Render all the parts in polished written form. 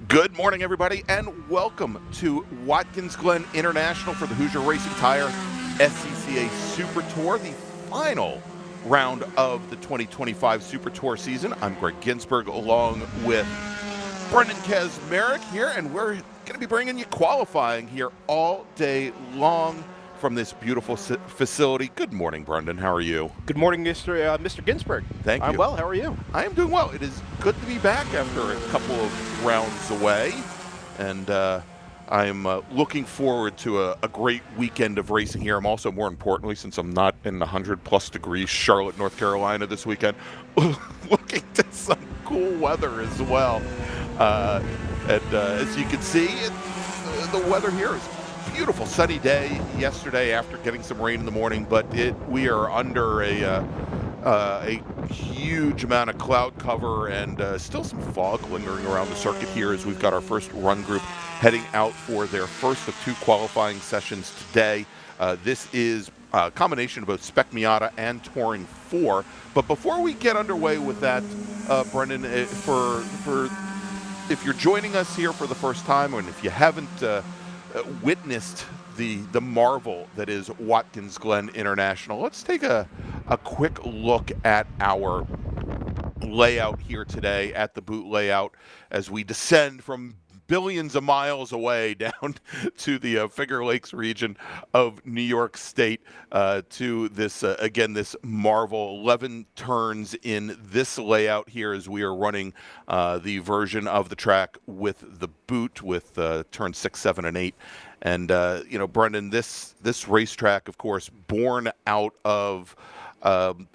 Good morning, everybody, and welcome to Watkins Glen International for the Hoosier Racing Tire SCCA Super Tour, the final round of the 2025 Super Tour season. I'm Gregg Ginsberg along with Brendan Kazmarek here, and we're going to be bringing you qualifying here all day long from this beautiful facility. Good morning, Brendan. How are you? Good morning, Mr. Ginsberg. Thank you. I'm well. How are you? I am doing well. It is good to be back after a couple of rounds away, and I'm looking forward to a great weekend of racing here. I'm also, more importantly, since I'm not in the 100-plus degrees Charlotte, North Carolina this weekend, looking to some cool weather as well. And as you can see, the weather here is beautiful. Sunny day yesterday after getting some rain in the morning, but we are under a huge amount of cloud cover and still some fog lingering around the circuit here as we've got our first run group heading out for their first of two qualifying sessions today. This is a combination of both Spec Miata and Touring 4. But before we get underway with that, Brendan, if you're joining us here for the first time, and if you haven't witnessed the marvel that is Watkins Glen International, let's take a quick look at our layout here today, at the boot layout, as we descend from billions of miles away down to the Finger Lakes region of New York State to this, again, this marvel. 11 turns in this layout here as we are running the version of the track with the boot with turns 6, 7, and 8. And, Brendan, this racetrack, of course, born out of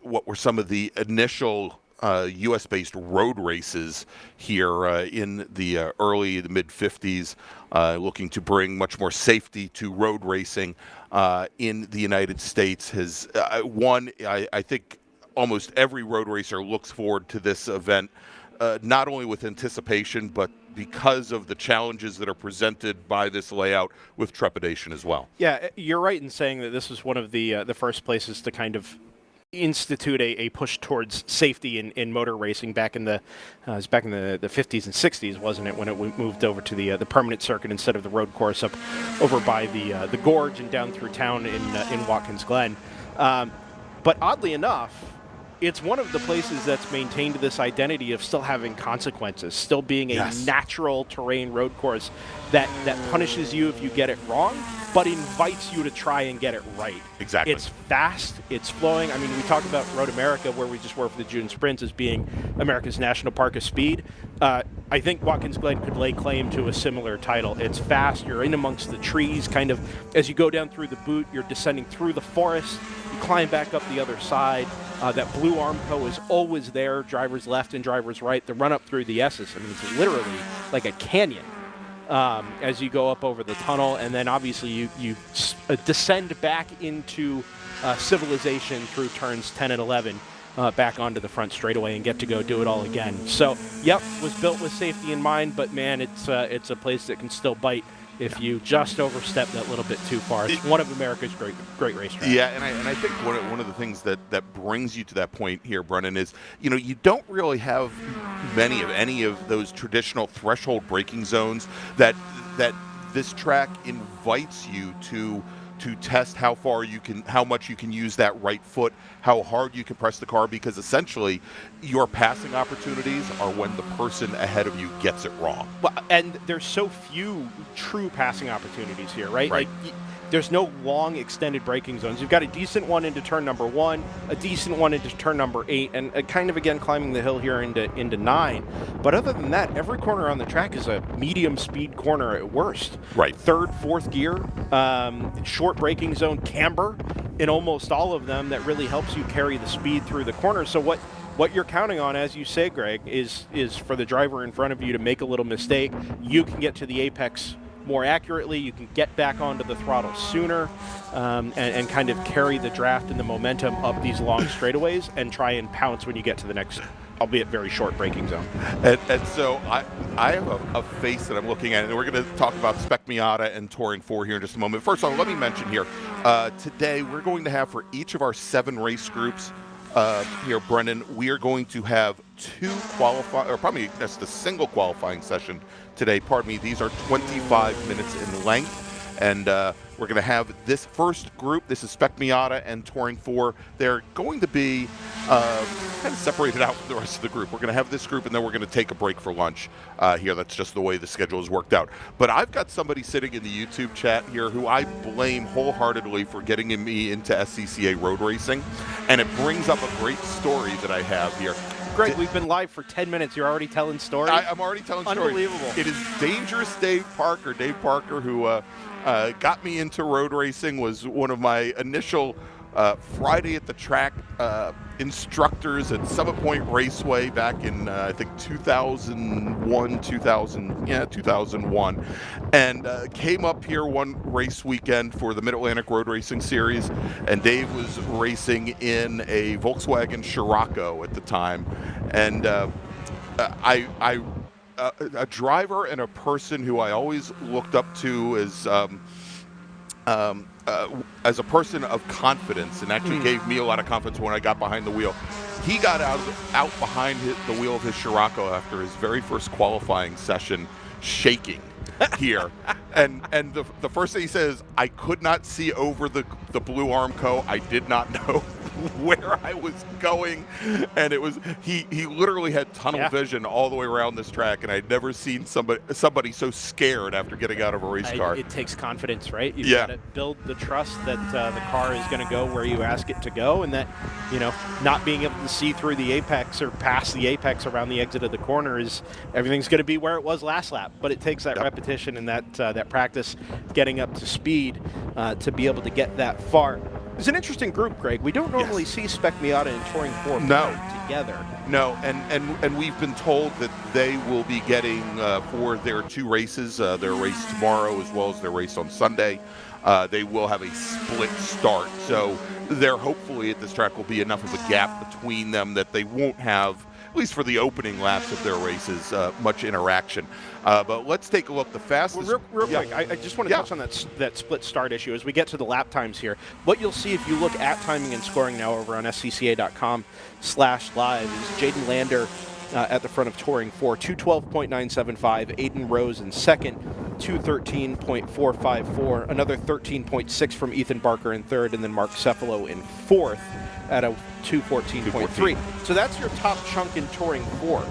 what were some of the initial U.S.-based road races here in the mid-50s, looking to bring much more safety to road racing in the United States, has I think almost every road racer looks forward to this event, not only with anticipation, but because of the challenges that are presented by this layout with trepidation as well. Yeah, you're right in saying that this was one of the first places to kind of institute a push towards safety in motor racing back in the 50s and 60s, wasn't it, when it moved over to the permanent circuit instead of the road course up over by the gorge and down through town in Watkins Glen. But oddly enough, it's one of the places that's maintained this identity of still having consequences, still being a natural terrain road course that punishes you if you get it wrong, but invites you to try and get it right. Exactly. It's fast, it's flowing. I mean, we talk about Road America, where we just were for the June Sprints, as being America's National Park of Speed. I think Watkins Glen could lay claim to a similar title. It's fast, you're in amongst the trees, kind of as you go down through the boot, you're descending through the forest, you climb back up the other side. That blue Armco is always there, drivers left and drivers right. The run up through the S's, I mean, it's literally like a canyon as you go up over the tunnel, and then obviously you descend back into civilization through turns 10 and 11 back onto the front straightaway and get to go do it all again. So, yep, was built with safety in mind, but man, it's a place that can still bite if you just overstep that little bit too far. It's one of America's great racetracks. Yeah, and I think one of the things that brings you to that point here, Brendan, is you don't really have any of those traditional threshold braking zones that this track invites you to test how much you can use that right foot, how hard you can press the car, because essentially your passing opportunities are when the person ahead of you gets it wrong. Well, and there's so few true passing opportunities here, right? Like, there's no long extended braking zones. You've got a decent one into turn number 1, a decent one into turn number 8, and kind of again climbing the hill here into 9. But other than that, every corner on the track is a medium speed corner at worst. Right. Third, fourth gear, short braking zone, camber in almost all of them that really helps you carry the speed through the corner. So what you're counting on, as you say, Greg, is for the driver in front of you to make a little mistake. You can get to the apex more accurately, you can get back onto the throttle sooner, and kind of carry the draft and the momentum up these long straightaways and try and pounce when you get to the next, albeit very short, braking zone. And so I have a face that I'm looking at, and we're going to talk about Spec Miata and Touring 4 here in just a moment. First of all, let me mention here, today we're going to have, for each of our 7 race groups, here, Brennan, we are going to have probably that's the single qualifying session today. Pardon me. These are 25 minutes in length. And we're going to have this first group. This is Spec Miata and Touring 4. They're going to be kind of separated out from the rest of the group. We're going to have this group, and then we're going to take a break for lunch here. That's just the way the schedule is worked out. But I've got somebody sitting in the YouTube chat here who I blame wholeheartedly for getting me into SCCA road racing. And it brings up a great story that I have here. Greg, we've been live for 10 minutes. You're already telling stories? I'm already telling stories. Unbelievable. It is Dangerous Dave Parker. Dave Parker, who got me into road racing, was one of my initial Friday at the track instructors at Summit Point Raceway back in, I think, 2001, and came up here one race weekend for the Mid-Atlantic Road Racing Series, and Dave was racing in a Volkswagen Scirocco at the time, and a driver and a person who I always looked up to as a person of confidence, and actually gave me a lot of confidence when I got behind the wheel. He got out behind the wheel of his Scirocco after his very first qualifying session, shaking here. And the first thing he says, I could not see over the blue Armco. I did not know where I was going, and it was he literally had tunnel vision all the way around this track, and I'd never seen somebody so scared after getting out of a race car. It takes confidence, right? You've got to build the trust that the car is going to go where you ask it to go, and that, you know, not being able to see through the apex or past the apex around the exit of the corner is everything's going to be where it was last lap. But it takes that repetition and that practice, getting up to speed to be able to get that far. It's an interesting group, Greg. We don't normally see Spec Miata and Touring 4 together. No, and we've been told that they will be getting, for their two races, their race tomorrow as well as their race on Sunday, they will have a split start. So there hopefully at this track will be enough of a gap between them that they won't have, at least for the opening laps of their races, much interaction. But let's take a look. The fastest. Well, real quick, I just want to touch on that split start issue as we get to the lap times here. What you'll see if you look at timing and scoring now over on scca.com/live is Jaden Lander at the front of Touring 4, 212.975. Aiden Rose in second, 213.454. Another 13.6 from Ethan Barker in third, and then Mark Cephalo in fourth at a 214.3. So that's your top chunk in Touring 4.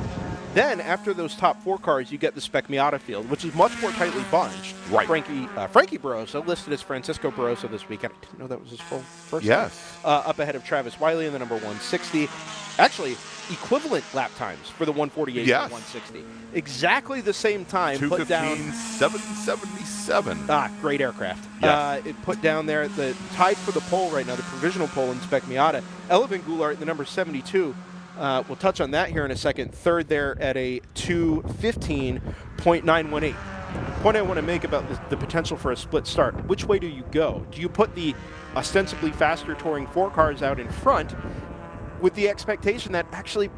Then, after those top four cars, you get the Spec Miata field, which is much more tightly bunched. Right. Frankie Barroso, listed as Francisco Barroso this weekend. I didn't know that was his full first name. Up ahead of Travis Wiley in the number 160. Actually, equivalent lap times for the 148 and the 160. Exactly the same time. 2:15.777. Great aircraft. Yes. It put down there, tied for the pole right now, the provisional pole in Spec Miata. Elevin Goulart, the number 72. We'll touch on that here in a second. Third there at a 2:15.918. Point I want to make about the potential for a split start. Which way do you go? Do you put the ostensibly faster Touring 4 cars out in front with the expectation that actually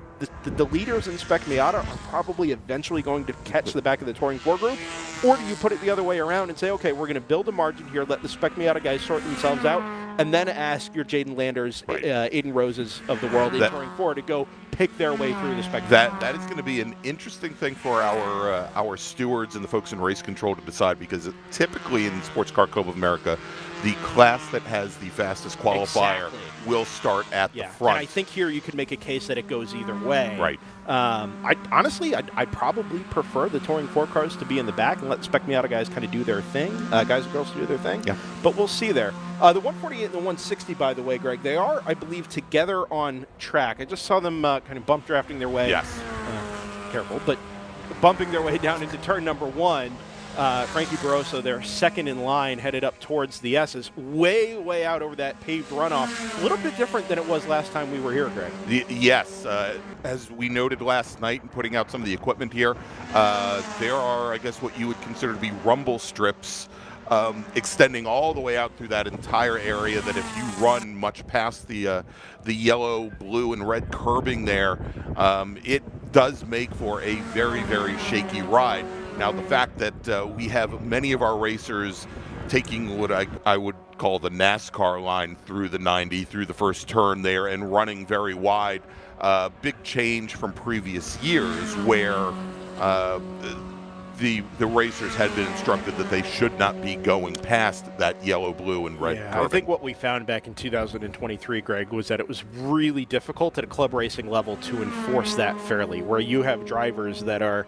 the leaders in Spec Miata are probably eventually going to catch the back of the Touring 4 group? Or do you put it the other way around and say, okay, we're going to build a margin here, let the Spec Miata guys sort themselves out, and then ask your Jaden Landers, Aiden Roses of the world in Touring 4 to go pick their way through the Spec Miata? That is going to be an interesting thing for our stewards and the folks in race control to decide, because typically in Sports Car Club of America, the class that has the fastest qualifier will start at the front. And I think here you could make a case that it goes either way. Right. I'd probably prefer the Touring 4 cars to be in the back and let Spec Miata guys kind of do their thing, guys and girls to do their thing. Yeah. But we'll see there. The 148 and the 160, by the way, Greg, they are, I believe, together on track. I just saw them kind of bump drafting their way. Yes. Careful, but bumping their way down into turn number 1. Frankie Barroso, their second in line, headed up towards the S's, way out over that paved runoff. A little bit different than it was last time we were here, Greg. Yes. As we noted last night in putting out some of the equipment here, there are, I guess, what you would consider to be rumble strips extending all the way out through that entire area, that if you run much past the yellow, blue, and red curbing there, it does make for a very shaky ride. Now, the fact that we have many of our racers taking what I would call the NASCAR line through the 90, through the first turn there, and running very wide. Big change from previous years where the racers had been instructed that they should not be going past that yellow, blue, and red curving. I think what we found back in 2023, Greg, was that it was really difficult at a club racing level to enforce that fairly, where you have drivers that are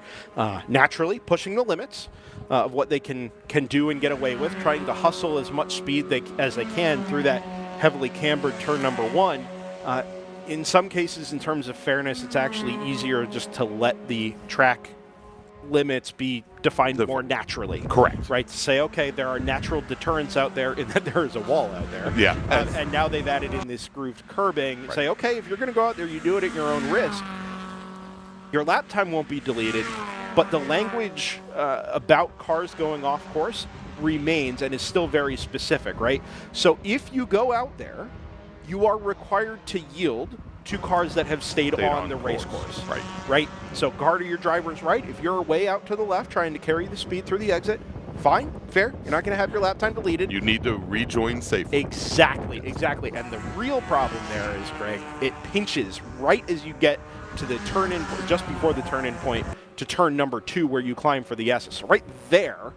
naturally pushing the limits of what they can do and get away with, trying to hustle as much speed as they can through that heavily cambered turn number one. In some cases, in terms of fairness, it's actually easier just to let the track limits be defined more naturally. Correct. Right? To say, okay, there are natural deterrents out there in that there is a wall out there. Yeah. And now they've added in this grooved curbing. Right. Say, okay, if you're going to go out there, you do it at your own risk. Your lap time won't be deleted, but the language about cars going off course remains and is still very specific, right? So if you go out there, you are required to yield to cars that have stayed on the race course. Right. So guard your driver's right. If you're way out to the left trying to carry the speed through the exit, fine, fair. You're not going to have your lap time deleted. You need to rejoin safely. Exactly. And the real problem there is, Greg, it pinches right as you get to the turn in, just before the turn in point to turn number 2 where you climb for the S's. So right there,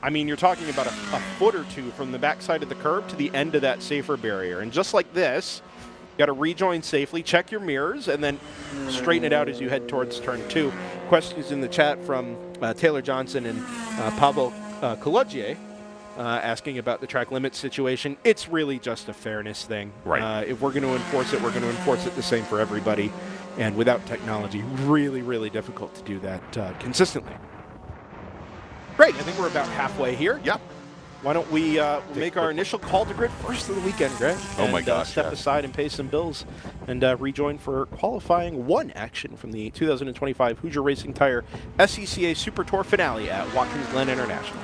I mean, you're talking about a foot or two from the backside of the curb to the end of that safer barrier. And just like this, you got to rejoin safely, check your mirrors, and then straighten it out as you head towards turn 2. Questions in the chat from Taylor Johnson and Pablo Colodje asking about the track limit situation. It's really just a fairness thing. Right. If we're going to enforce it, we're going to enforce it the same for everybody. And without technology, really, really difficult to do that consistently. Great. I think we're about halfway here. Yep. Why don't we make our initial call to grid first of the weekend, Greg? Oh my gosh. Step aside and pay some bills and rejoin for qualifying 1 action from the 2025 Hoosier Racing Tire SCCA Super Tour finale at Watkins Glen International.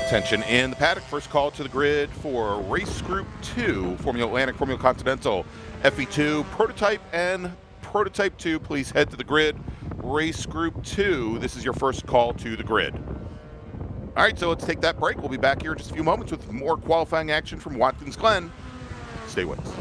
Attention in the paddock. First call to the grid for Race Group 2, Formula Atlantic, Formula Continental, FE2, Prototype, and Prototype 2. Please head to the grid. Race Group 2, this is your first call to the grid. All right, so let's take that break. We'll be back here in just a few moments with more qualifying action from Watkins Glen. Stay with us.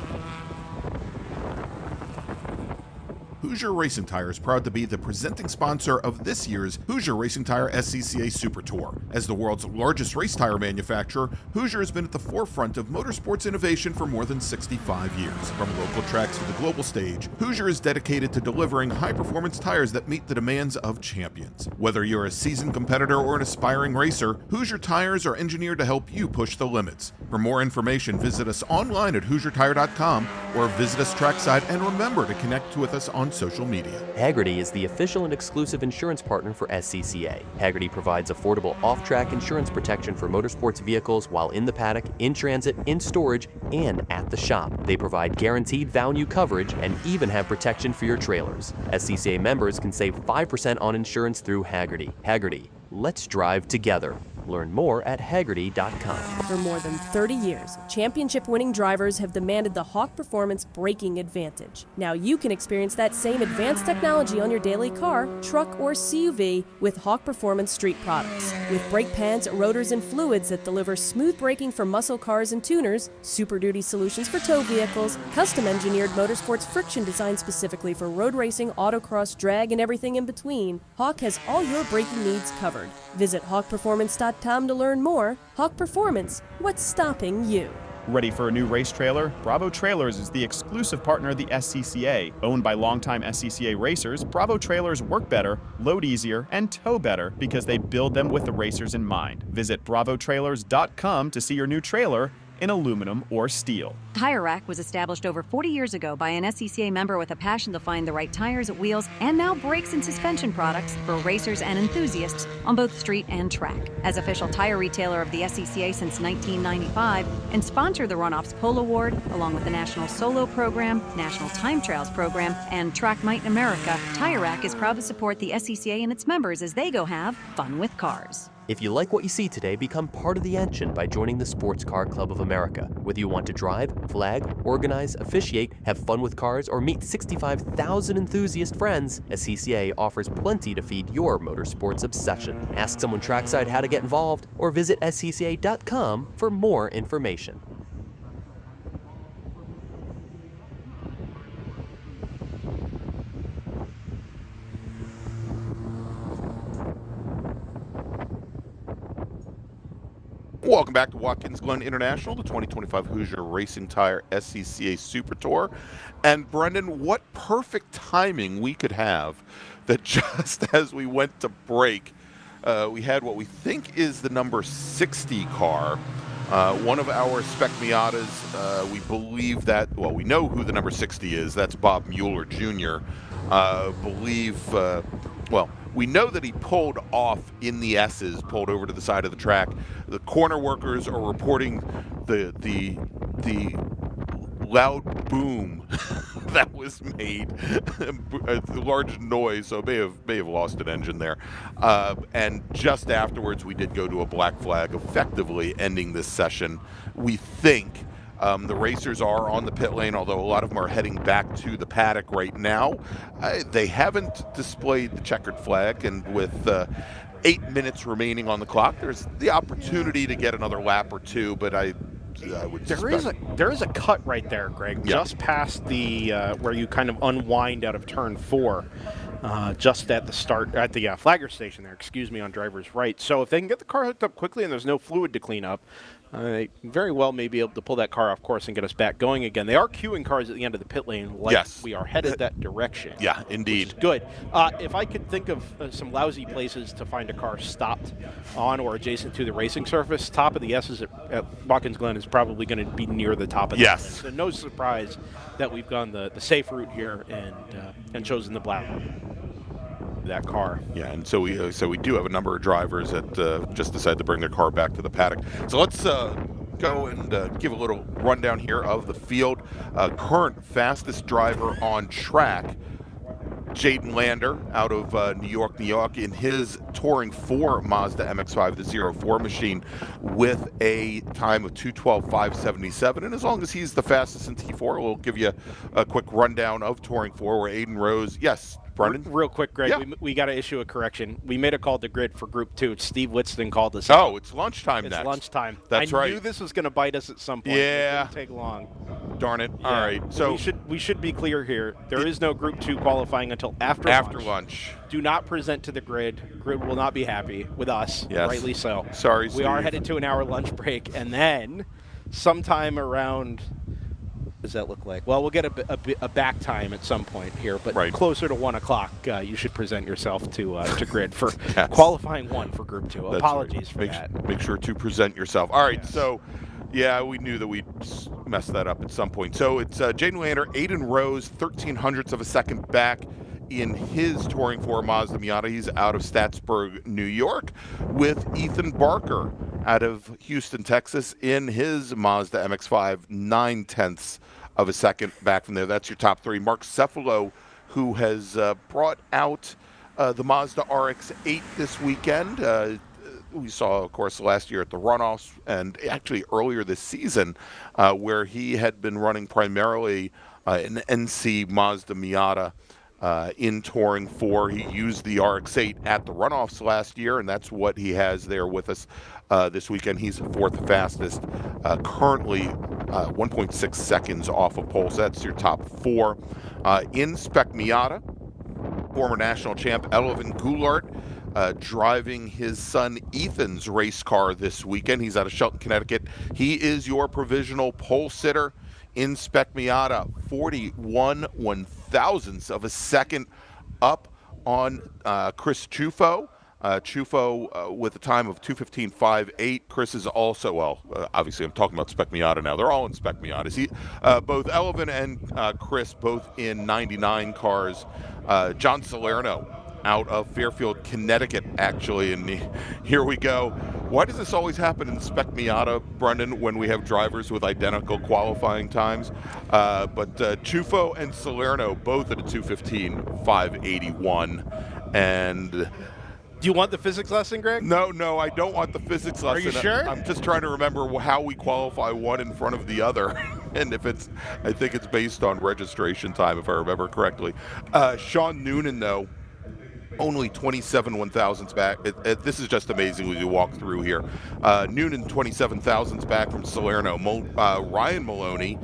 Hoosier Racing Tire is proud to be the presenting sponsor of this year's Hoosier Racing Tire SCCA Super Tour. As the world's largest race tire manufacturer, Hoosier has been at the forefront of motorsports innovation for more than 65 years. From local tracks to the global stage, Hoosier is dedicated to delivering high-performance tires that meet the demands of champions. Whether you're a seasoned competitor or an aspiring racer, Hoosier tires are engineered to help you push the limits. For more information, visit us online at HoosierTire.com or visit us trackside, and remember to connect with us on social media. Hagerty is the official and exclusive insurance partner for SCCA. Hagerty provides affordable off-track insurance protection for motorsports vehicles while in the paddock, in transit, in storage, and at the shop. They provide guaranteed value coverage and even have protection for your trailers. SCCA members can save 5% on insurance through Hagerty. Hagerty, let's drive together. Learn more at Hagerty.com. For more than 30 years, championship-winning drivers have demanded the Hawk Performance braking advantage. Now you can experience that same advanced technology on your daily car, truck, or CUV with Hawk Performance street products. With brake pads, rotors, and fluids that deliver smooth braking for muscle cars and tuners, Super Duty solutions for tow vehicles, custom-engineered motorsports friction designed specifically for road racing, autocross, drag, and everything in between, Hawk has all your braking needs covered. Visit HawkPerformance.com to learn more. Hawk Performance, what's stopping you? Ready for a new race trailer? Bravo Trailers is the exclusive partner of the SCCA. Owned by longtime SCCA racers, Bravo Trailers work better, load easier, and tow better because they build them with the racers in mind. Visit bravotrailers.com to see your new trailer in aluminum or steel. Tire Rack was established over 40 years ago by an SCCA member with a passion to find the right tires, wheels, and now brakes and suspension products for racers and enthusiasts on both street and track. As official tire retailer of the SCCA since 1995 and sponsor the Runoffs Pole Award, along with the National Solo Program, National Time Trials Program, and Track Might in America, Tire Rack is proud to support the SCCA and its members as they go have fun with cars. If you like what you see today, become part of the action by joining the Sports Car Club of America. Whether you want to drive, flag, organize, officiate, have fun with cars, or meet 65,000 enthusiast friends, SCCA offers plenty to feed your motorsports obsession. Ask someone trackside how to get involved, or visit scca.com for more information. Welcome back to Watkins Glen International, the 2025 Hoosier Racing Tire SCCA Super Tour. And Brendan, what perfect timing we could have that just as we went to break, we had what we think is the number 60 car. One of our Spec Miatas, we believe that, well, we know who the number 60 is. That's Bob Mueller Jr. We know that he pulled off in the S's, pulled over to the side of the track. The corner workers are reporting the loud boom that was made, a large noise, so may have lost an engine there. And just afterwards, we did go to a black flag, effectively ending this session. We think the racers are on the pit lane, although a lot of them are heading back to the paddock right now. They haven't displayed the checkered flag, and with 8 minutes remaining on the clock, there's the opportunity to get another lap or two, but I would there is a cut right there, Greg, just past the where you kind of unwind out of turn 4. Just at the start, at the flagger station there, on driver's right. So if they can get the car hooked up quickly and there's no fluid to clean up, they very well may be able to pull that car off course and get us back going again. They are queuing cars at the end of the pit lane, like we are headed that direction. Yeah, indeed. Which is good. If I could think of some lousy places to find a car stopped on or adjacent to the racing surface, top of the S's at Watkins Glen is probably going to be near the top of the S's. So no surprise that we've gone the safe route here and chosen the black. That car. Yeah, and so we do have a number of drivers that just decided to bring their car back to the paddock. So let's go and give a little rundown here of the field. Current fastest driver on track, Jaden Lander out of New York, in his Touring 4 Mazda MX-5, the 04 machine, with a time of 2:12.577. And as long as he's the fastest in T4, we'll give you a quick rundown of Touring 4, where Aiden Rose, Brendan? Real quick, Greg, we got to issue a correction. We made a call to grid for Group 2. Steve Witston called us. Oh, it's lunchtime next. It's lunchtime. That's right. I knew this was going to bite us at some point. Yeah. It didn't take long. Darn it. Yeah. All right. So we should be clear here. There is no Group 2 qualifying until after lunch. Do not present to the grid. Grid will not be happy with us. Yes. Rightly so. Sorry, Steve. We are headed to an hour lunch break, and then sometime around, what does that look like? Well, we'll get a back time at some point here, but closer to 1 o'clock, you should present yourself to grid for qualifying 1 for Group 2. That's Apologies for that. Make sure to present yourself. All right, so we knew that we'd mess that up at some point. So it's Jaden Lander, Aiden Rose, 0.13 of a second back in his Touring 4 Mazda Miata. He's out of Statsburg, New York, with Ethan Barker out of Houston, Texas, in his Mazda MX-5, 0.9 of a second back from there. That's your top 3. Mark Cefalo, who has brought out the Mazda RX-8 this weekend. We saw, of course, last year at the runoffs, and actually earlier this season, where he had been running primarily an NC Mazda Miata in Touring 4. He used the RX-8 at the runoffs last year, and that's what he has there with us this weekend. He's 4th fastest, currently 1.6 seconds off of pole. So that's your top 4. In Spec Miata, former national champ Elvin Goulart driving his son Ethan's race car this weekend. He's out of Shelton, Connecticut. He is your provisional pole sitter in Spec Miata, 41/1000ths of a second up on Chris Chufo. Chufo with a time of 2:15.58. Chris is also, obviously I'm talking about Spec Miata now. They're all in Spec Miatas. Both Elvin and Chris, both in 99 cars. John Salerno out of Fairfield, Connecticut, actually. And here we go. Why does this always happen in Spec Miata, Brendan, when we have drivers with identical qualifying times? But Chufo and Salerno both at a 2:15.581. And Do you want the physics lesson, Greg? No, I don't want the physics lesson. Are you sure? I'm just trying to remember how we qualify one in front of the other. And I think it's based on registration time, if I remember correctly. Sean Noonan, though, only 27 1,000ths back. This is just amazing as you walk through here. Noonan 27 thousandths back from Salerno. Ryan Maloney,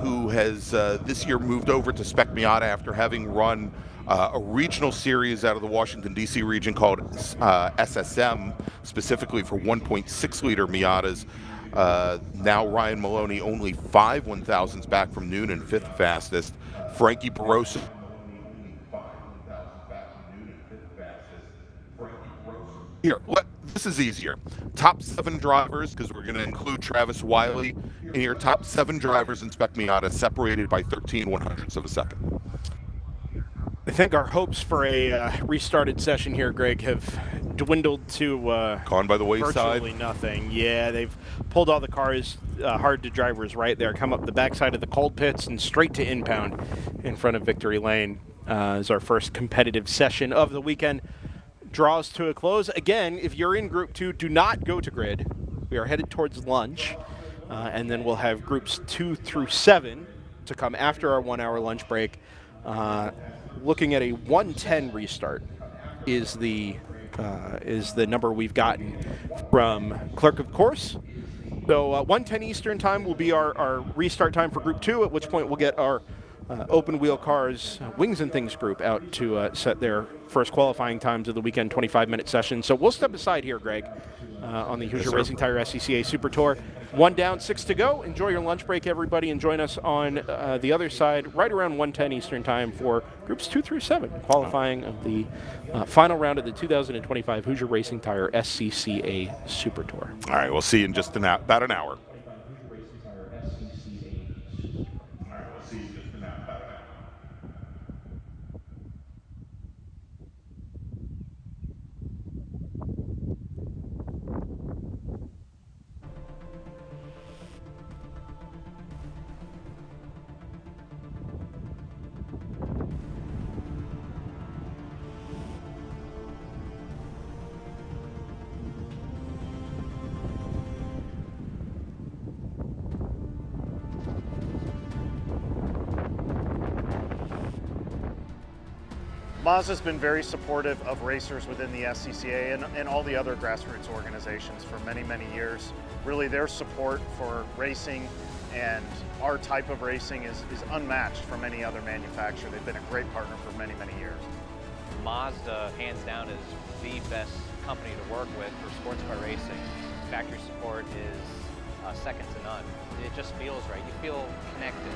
who has this year moved over to Spec Miata after having run a regional series out of the Washington, D.C. region called SSM, specifically for 1.6 liter Miatas. Now Ryan Maloney only 5 1,000ths back from Noonan, 5th fastest. Frankie Barroso. Here, this is easier. Top 7 drivers, because we're going to include Travis Wiley in here. Top 7 drivers in Spec Miata separated by 13 100ths of a second. I think our hopes for a restarted session here, Greg, have dwindled to Gone by the wayside. Virtually nothing. Yeah, they've pulled all the cars hard to drivers right there, come up the backside of the cold pits and straight to impound in front of Victory Lane as our first competitive session of the weekend draws to a close. Again, if you're in Group 2, do not go to grid. We are headed towards lunch, and then we'll have Groups 2 through 7 to come after our 1-hour lunch break. Looking at a 1:10 restart is the number we've gotten from Clerk of Course. So 1:10 Eastern time will be our restart time for Group 2, at which point we'll get our Open Wheel Cars Wings and Things group out to set their first qualifying times of the weekend 25-minute session. So we'll step aside here, Greg, on the Hoosier Racing Tire SCCA Super Tour. 1 down, 6 to go. Enjoy your lunch break, everybody, and join us on the other side right around 1:10 Eastern time for Groups 2 through 7, qualifying of the final round of the 2025 Hoosier Racing Tire SCCA Super Tour. All right, we'll see you in just about an hour. Mazda's been very supportive of racers within the SCCA and all the other grassroots organizations for many, many years. Really, their support for racing and our type of racing is unmatched from any other manufacturer. They've been a great partner for many, many years. Mazda, hands down, is the best company to work with for sports car racing. Factory support is second to none. It just feels right. You feel connected.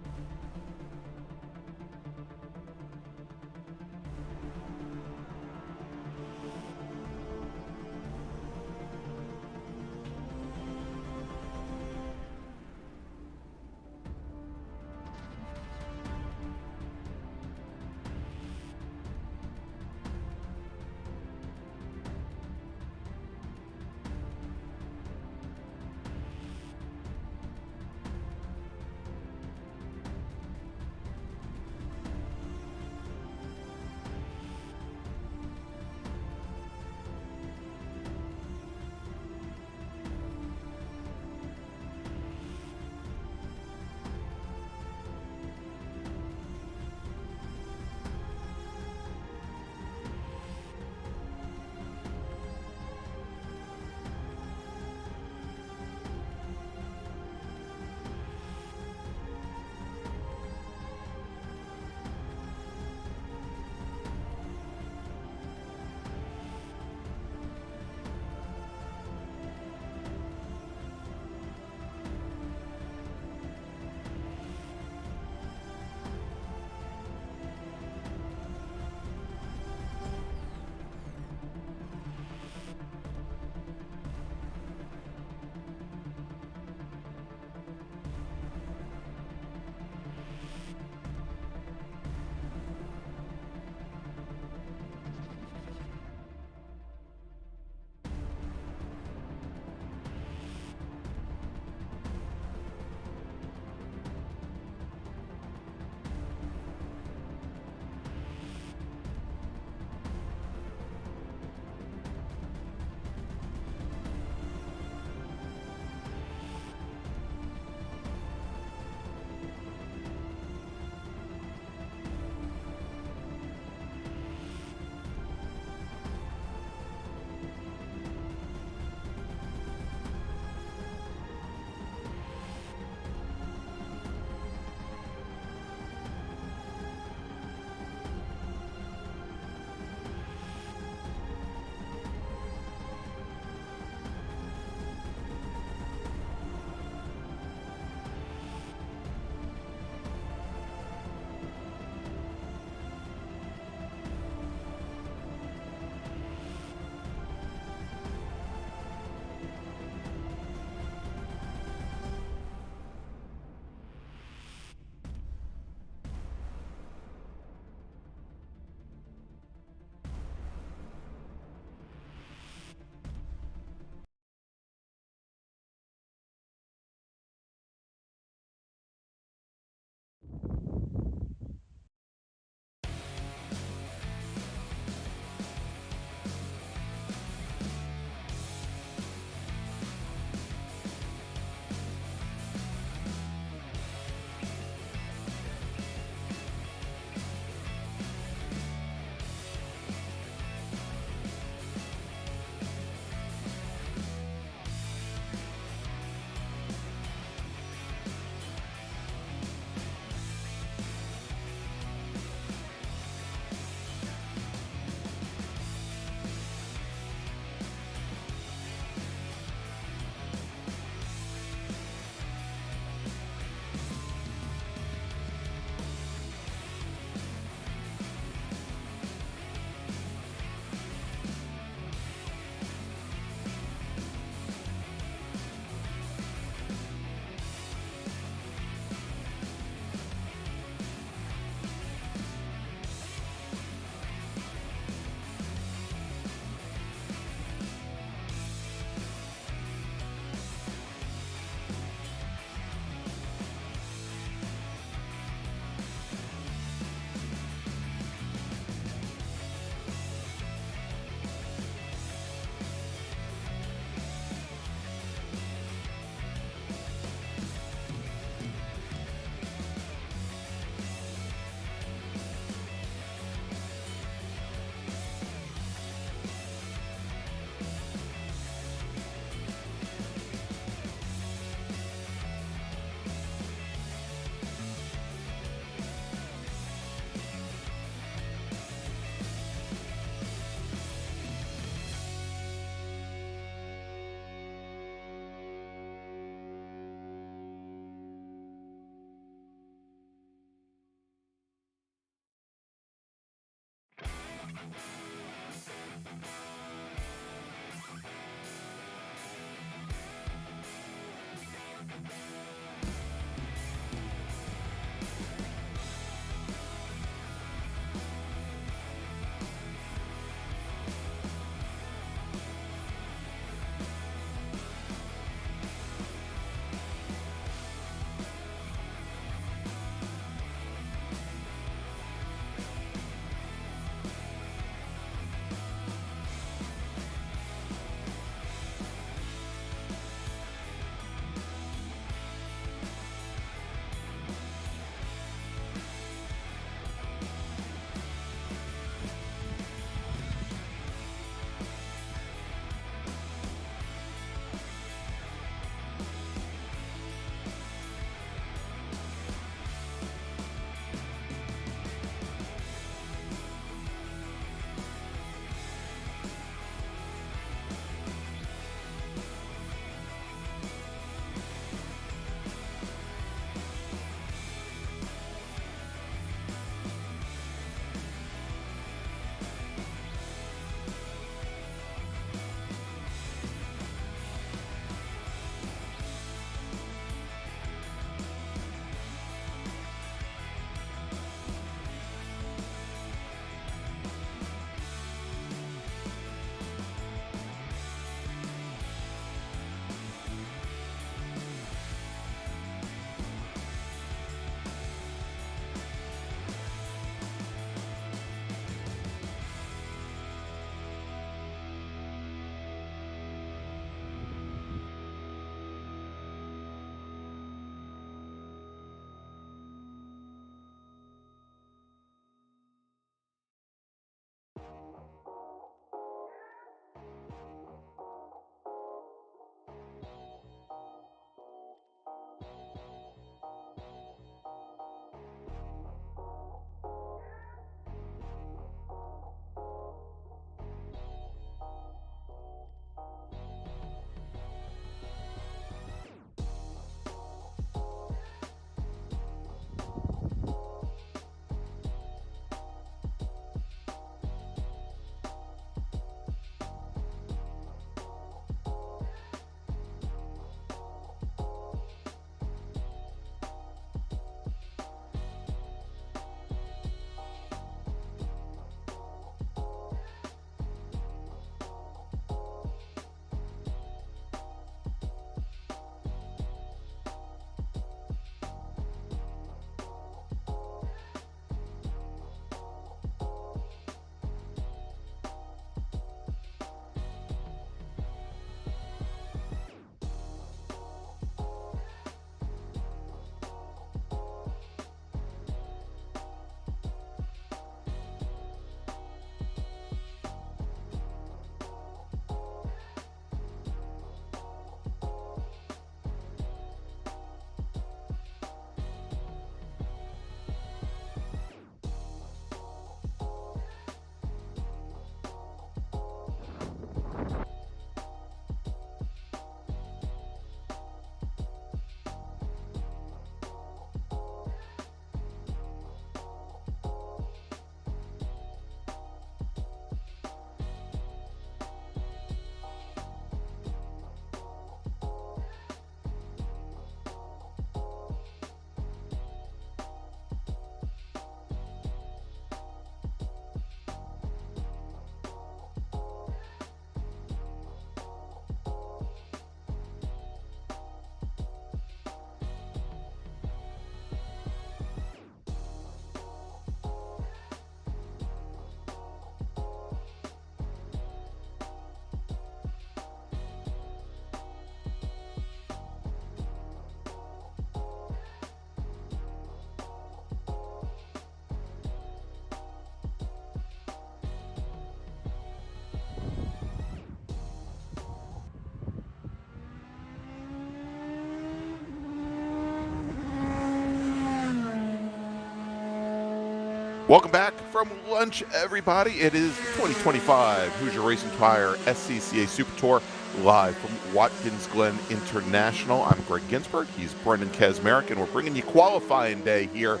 Welcome back from lunch, everybody. It is 2025 Hoosier Racing Tire SCCA Super Tour live from Watkins Glen International. I'm Gregg Ginsberg. He's Brendan Kesmerick, and we're bringing you qualifying day here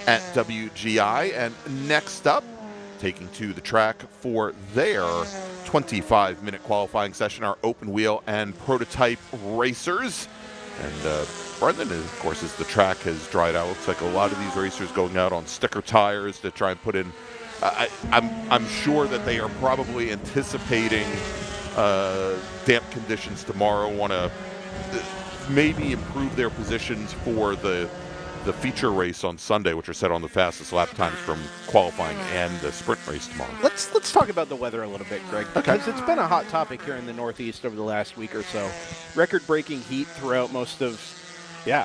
at WGI. And next up, taking to the track for their 25-minute qualifying session, our open wheel and prototype racers. And Brendan, of course, as the track has dried out, looks like a lot of these racers going out on sticker tires to try and put in. I'm sure that they are probably anticipating damp conditions tomorrow, want to maybe improve their positions for the feature race on Sunday, which are set on the fastest lap times from qualifying and the sprint race tomorrow. Let's talk about the weather a little bit, Greg, because it's been a hot topic here in the Northeast over the last week or so. Record-breaking heat throughout most of,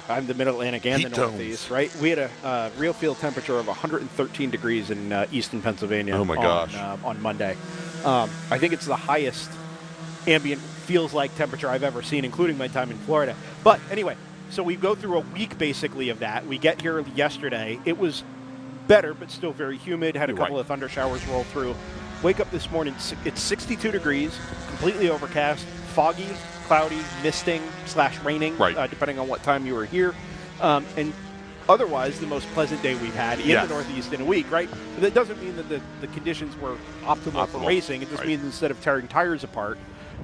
I'm the Mid-Atlantic and Heat the Northeast, right? We had a real field temperature of 113 degrees in eastern Pennsylvania. Oh my gosh! On Monday, I think it's the highest ambient feels-like temperature I've ever seen, including my time in Florida. But anyway. So we go through a week, basically, of that. We get here yesterday. It was better, but still very humid. Had a couple of thunder showers roll through. Wake up this morning, it's 62 degrees, completely overcast, foggy, cloudy, misting / raining, depending on what time you were here. And otherwise, the most pleasant day we've had in the Northeast in a week, right? But that doesn't mean that the conditions were optimal for racing. It just means instead of tearing tires apart,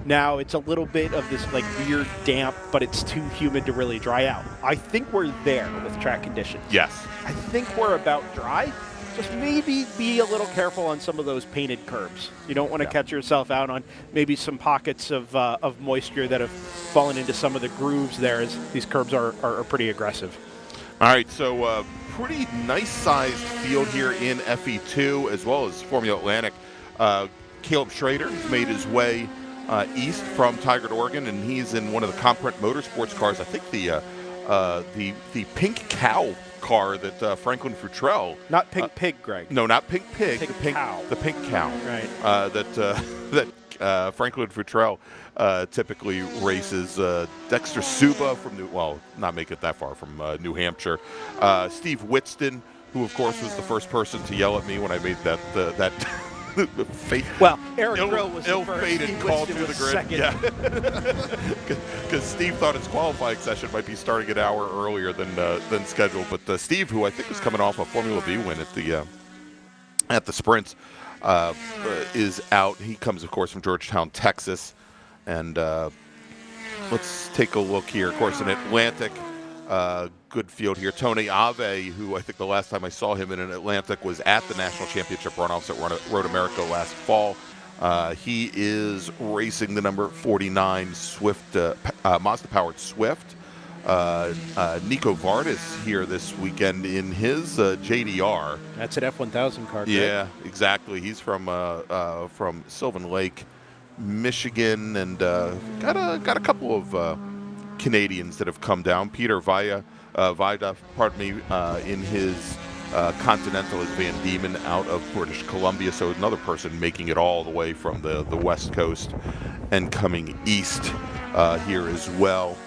now it's a little bit of this like weird damp, but it's too humid to really dry out. I think we're there with track conditions. Yes. I think we're about dry. Just maybe be a little careful on some of those painted curbs. You don't want to catch yourself out on maybe some pockets of moisture that have fallen into some of the grooves there, as these curbs are pretty aggressive. All right, so pretty nice-sized field here in FE2 as well as Formula Atlantic. Caleb Schrader has made his way east from Tigard, Oregon, and he's in one of the Comprint Motorsports cars. I think the Pink Cow car that Franklin Futrell. Not Pink Pig, Greg. No, not Pink Pig. Pink Cow. The Pink Cow. Right. That Franklin Futrell typically races. Dexter Suba from not make it that far from New Hampshire. Steve Whitston, who of course was the first person to yell at me when I made that Eric Grill was ill-fated call to the grid. Yeah, because Steve thought his qualifying session might be starting an hour earlier than scheduled. But Steve, who I think was coming off a Formula V win at the sprints, is out. He comes, of course, from Georgetown, Texas, and let's take a look here. Of course, in Atlantic. Good field here. Tony Ave, who I think the last time I saw him in an Atlantic was at the National Championship runoffs at Road America last fall. He is racing the number 49 Swift, Mazda-powered Swift. Nico Vardis here this weekend in his JDR. That's an F1000 car. Yeah, exactly. He's from Sylvan Lake, Michigan, and got a couple of Canadians that have come down. Peter Vida, in his Continental is Van Diemen out of British Columbia, so another person making it all the way from the West Coast and coming east here as well.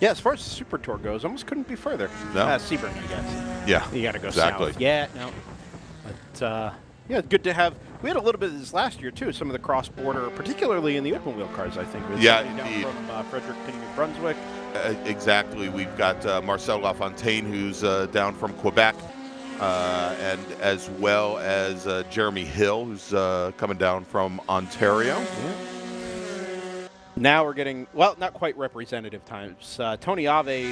Yeah, as far as Super Tour goes, almost couldn't be further. No. Sebring, I guess. Yeah, you got to go exactly. south. Yeah, no. But, good to have. We had a little bit of this last year, too, some of the cross-border, particularly in the open wheel cars, I think. Indeed. Down from Fredericton, New Brunswick. Exactly. We've got Marcel Lafontaine, who's down from Quebec, and as well as Jeremy Hill, who's coming down from Ontario. Yeah. Now we're getting, not quite representative times. Tony Ave,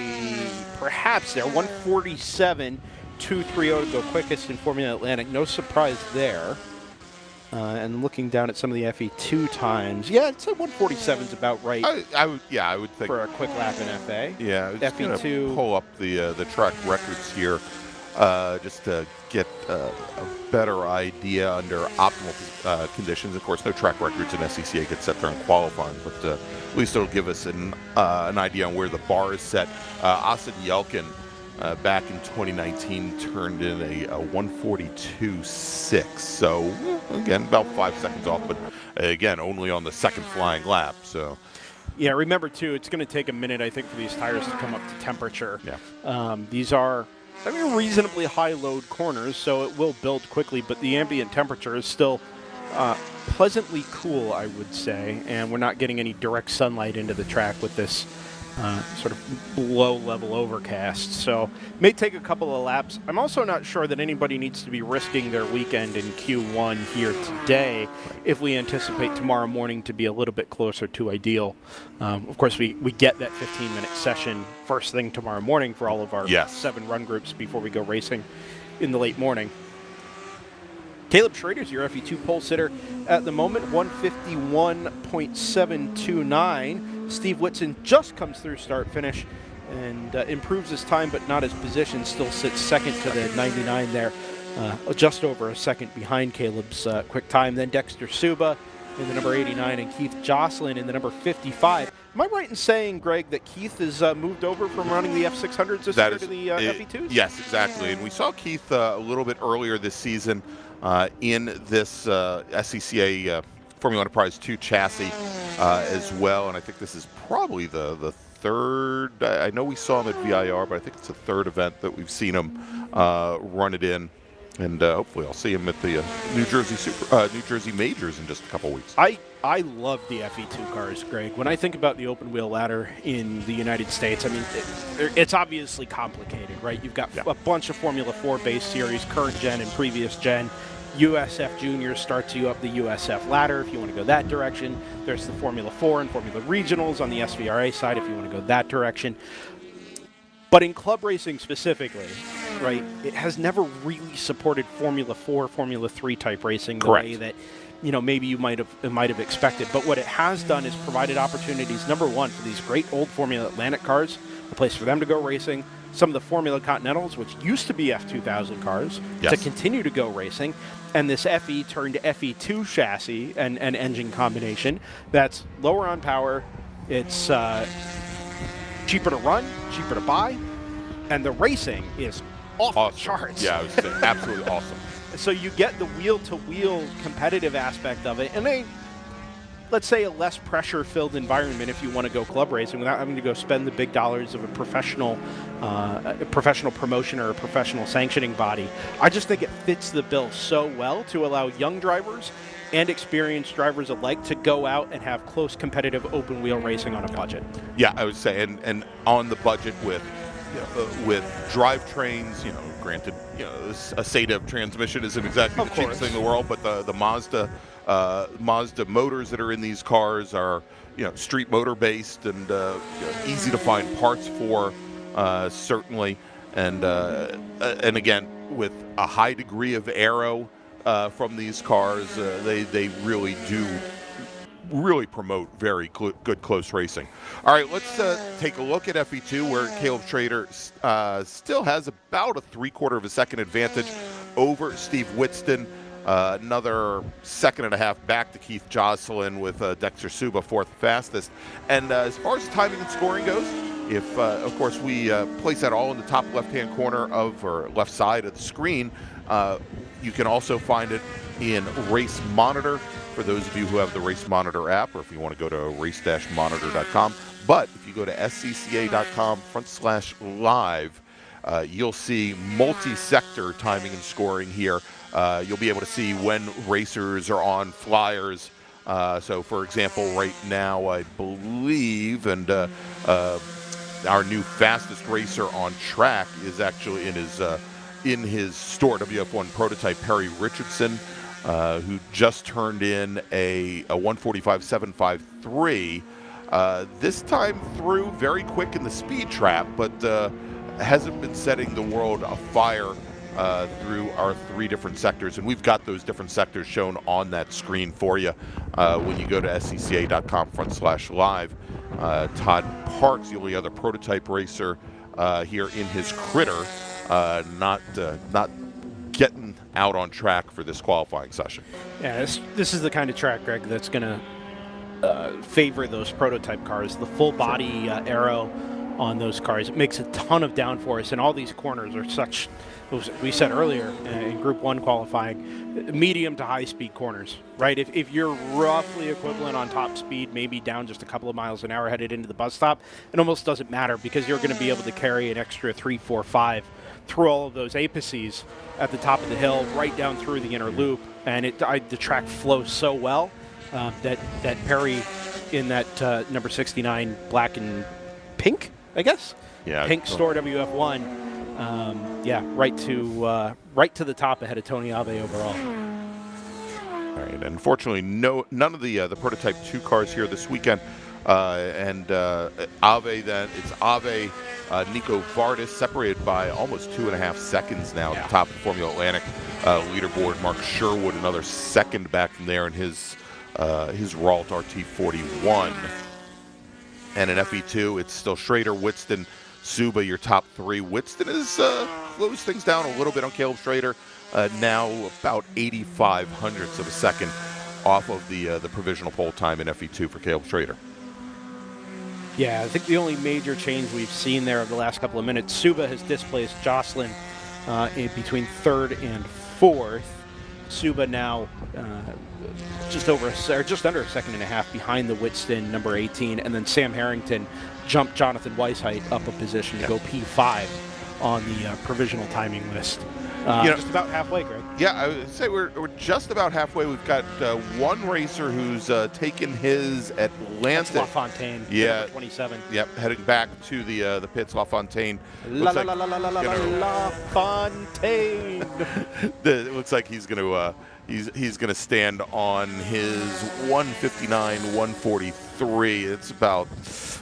perhaps there, 147, 2:30 to go quickest in Formula Atlantic. No surprise there. And looking down at some of the FE2 times, I'd say 147 is about right. I would think for a quick lap in FA. Yeah, just FE2. Pull up the track records here, just to get a better idea under optimal conditions. Of course, no track records in SCCA get set during qualifying, but at least it'll give us an idea on where the bar is set. Asen Yelkin. Back in 2019, turned in a 142.6. So, again, about 5 seconds off, but again, only on the second flying lap. So, yeah, remember, too, it's going to take a minute, I think, for these tires to come up to temperature. Yeah. These are reasonably high load corners, so it will build quickly, but the ambient temperature is still pleasantly cool, I would say, and we're not getting any direct sunlight into the track with this sort of low-level overcast. So may take a couple of laps. I'm also not sure that anybody needs to be risking their weekend in Q1 here today if we anticipate tomorrow morning to be a little bit closer to ideal. Of course, we get that 15-minute session first thing tomorrow morning for all of our 7 run groups before we go racing in the late morning. Caleb Schrader's your FE2 pole sitter at the moment, 151.729. Steve Whitson just comes through start-finish and improves his time, but not his position. Still sits second to the 99 there, just over a second behind Caleb's quick time. Then Dexter Suba in the number 89 and Keith Jocelyn in the number 55. Am I right in saying, Greg, that Keith has moved over from running the F600s this year to the FE2s? Yes, exactly. And we saw Keith a little bit earlier this season in this SCCA Formula Enterprise 2 chassis as well. And I think this is probably the third. I know we saw him at VIR, but I think it's the third event that we've seen him run it in. And hopefully I'll see him at the New Jersey Majors in just a couple weeks. I love the FE2 cars, Greg. When I think about the open wheel ladder in the United States, I mean, it's obviously complicated, right? You've got a bunch of Formula 4 base series, current gen and previous gen. USF Junior starts you up the USF ladder if you want to go that direction. There's the Formula 4 and Formula Regionals on the SVRA side if you want to go that direction. But in club racing specifically, right, it has never really supported Formula 4, Formula 3 type racing the way that, you know, maybe you might have expected. But what it has done is provided opportunities, number one, for these great old Formula Atlantic cars, a place for them to go racing, some of the Formula Continentals, which used to be F2000 cars, to continue to go racing, and this FE turned FE2 chassis and engine combination that's lower on power, it's cheaper to run, cheaper to buy, and the racing is off the charts. Yeah, it was absolutely awesome. So you get the wheel-to-wheel competitive aspect of it, and let's say a less pressure-filled environment if you want to go club racing without having to go spend the big dollars of a professional promotion or a professional sanctioning body. I just think it fits the bill so well to allow young drivers and experienced drivers alike to go out and have close competitive open wheel racing on a budget. Yeah, I would say, and on the budget with drivetrains, you know, granted, you know, a SADA transmission isn't exactly the cheapest thing in the world, but the Mazda motors that are in these cars are, you know, street motor based and easy to find parts for, certainly, and again with a high degree of aero from these cars, they really do promote very good close racing. All right, let's take a look at FE2, where Caleb Schrader still has about a 3/4 of a second advantage over Steve Whitston. Another second and a half back to Keith Jocelyn, with Dexter Suba fourth fastest. And as far as timing and scoring goes, if of course we place that all in the top left-hand corner or left side of the screen, you can also find it in Race Monitor for those of you who have the Race Monitor app, or if you want to go to race-monitor.com. But if you go to scca.com/live, you'll see multi-sector timing and scoring here. You'll be able to see when racers are on flyers. So, for example, right now, I believe, and our new fastest racer on track is actually in his store WF1 prototype, Perry Richardson, who just turned in a 1:45.753. This time through very quick in the speed trap, but hasn't been setting the world afire through our 3 different sectors, and we've got those different sectors shown on that screen for you when you go to scca.com/live. Todd Parks, the only other prototype racer here in his critter, not getting out on track for this qualifying session. Yeah, this is the kind of track, Greg, that's going to favor those prototype cars. The full body aero on those cars, it makes a ton of downforce, and all these corners are such, as we said earlier in Group 1 qualifying, medium to high speed corners, right? If you're roughly equivalent on top speed, maybe down just a couple of miles an hour headed into the bus stop, it almost doesn't matter, because you're going to be able to carry an extra 3, 4, 5 through all of those apices at the top of the hill, right down through the inner loop, and the track flows so well that Perry in that number 69 black and pink, I guess. Yeah. Pink Store WF1. Right to the top ahead of Tony Ave overall. All right. Unfortunately, none of the prototype 2 cars here this weekend. Ave, then it's Ave, Nico Vardis, separated by almost 2.5 seconds now at the top of the Formula Atlantic leaderboard. Mark Sherwood, another second back from there in his Ralt RT41. And in FE2, it's still Schrader, Whitston, Suba, your top 3. Whitston has closed things down a little bit on Caleb Schrader, now about 85 hundredths of a second off of the provisional pole time in FE2 for Caleb Schrader. Yeah, I think the only major change we've seen there over the last couple of minutes, Suba has displaced Jocelyn between 3rd and 4th. Suba now just under a second and a half behind the Whitston number 18, and then Sam Harrington jumped Jonathan Weisheidt up a position to go P5 on the provisional timing list. Just about halfway, Greg. Yeah, I would say we're just about halfway. We've got one racer who's taken his Atlantic. That's LaFontaine, yeah, 27. Yep, heading back to the pits. LaFontaine. LaFontaine. It looks like he's gonna stand on his 159, 143. It's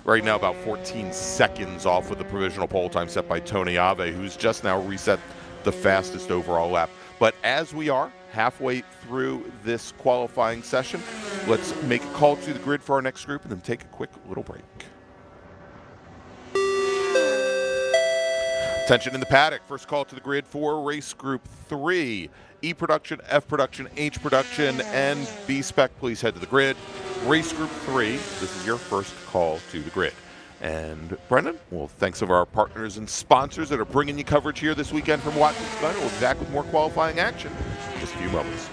right now about 14 seconds off of the provisional pole time set by Tony Ave, who's just now reset the fastest overall lap. But as we are halfway through this qualifying session, let's make a call to the grid for our next group and then take a quick little break. Attention in the paddock. First call to the grid for race group 3. E production, F production, H production, and B-Spec, please head to the grid. Race group 3, this is your first call to the grid. And Brendan, well, thanks of our partners and sponsors that are bringing you coverage here this weekend from Watkins Glen. We'll be back with more qualifying action in just a few moments.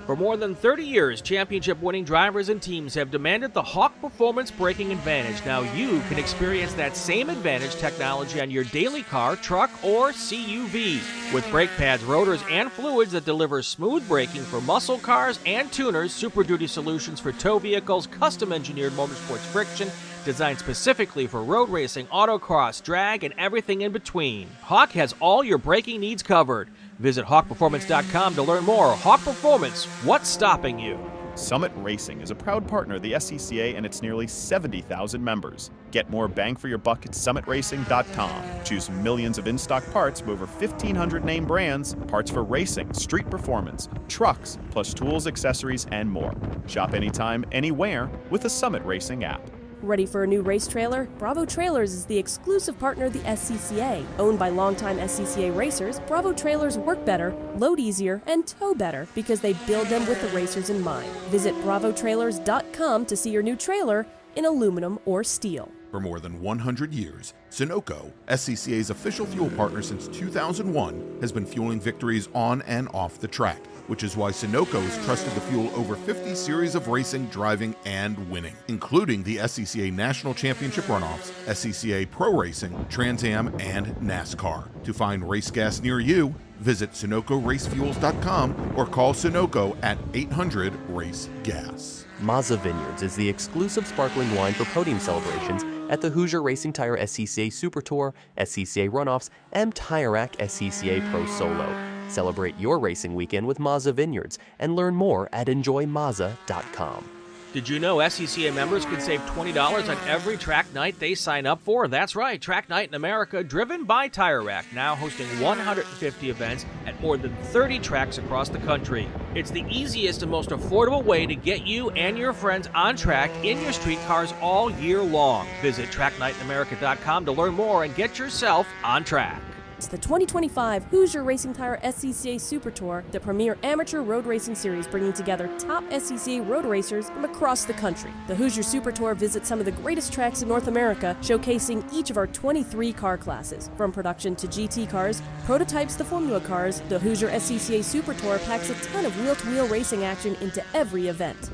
For more than 30 years, championship-winning drivers and teams have demanded the Hawk Performance braking advantage. Now you can experience that same advantage technology on your daily car, truck, or CUV. With brake pads, rotors, and fluids that deliver smooth braking for muscle cars and tuners, Super Duty solutions for tow vehicles, custom-engineered motorsports friction, designed specifically for road racing, autocross, drag, and everything in between. Hawk has all your braking needs covered. Visit hawkperformance.com to learn more. Hawk Performance, what's stopping you? Summit Racing is a proud partner of the SCCA and its nearly 70,000 members. Get more bang for your buck at summitracing.com. Choose millions of in-stock parts from over 1,500 name brands, parts for racing, street performance, trucks, plus tools, accessories, and more. Shop anytime, anywhere with the Summit Racing app. Ready for a new race trailer? Bravo Trailers is the exclusive partner of the SCCA. Owned by longtime SCCA racers, Bravo Trailers work better, load easier, and tow better because they build them with the racers in mind. Visit bravotrailers.com to see your new trailer in aluminum or steel. For more than 100 years, Sunoco, SCCA's official fuel partner since 2001, has been fueling victories on and off the track, which is why Sunoco has trusted to fuel over 50 series of racing, driving, and winning, including the SCCA National Championship runoffs, SCCA Pro Racing, Trans Am, and NASCAR. To find race gas near you, visit SunocoRaceFuels.com or call Sunoco at 800-RACE-GAS. Mazza Vineyards is the exclusive sparkling wine for podium celebrations at the Hoosier Racing Tire SCCA Super Tour, SCCA Runoffs, and Tire Rack SCCA Pro Solo. Celebrate your racing weekend with Mazza Vineyards and learn more at enjoymazza.com. Did you know SCCA members can save $20 on every track night they sign up for? That's right, Track Night in America, driven by Tire Rack, now hosting 150 events at more than 30 tracks across the country. It's the easiest and most affordable way to get you and your friends on track in your street cars all year long. Visit tracknightinamerica.com to learn more and get yourself on track. It's the 2025 Hoosier Racing Tire SCCA Super Tour, the premier amateur road racing series bringing together top SCCA road racers from across the country. The Hoosier Super Tour visits some of the greatest tracks in North America, showcasing each of our 23 car classes. From production to GT cars, prototypes to Formula cars, the Hoosier SCCA Super Tour packs a ton of wheel-to-wheel racing action into every event.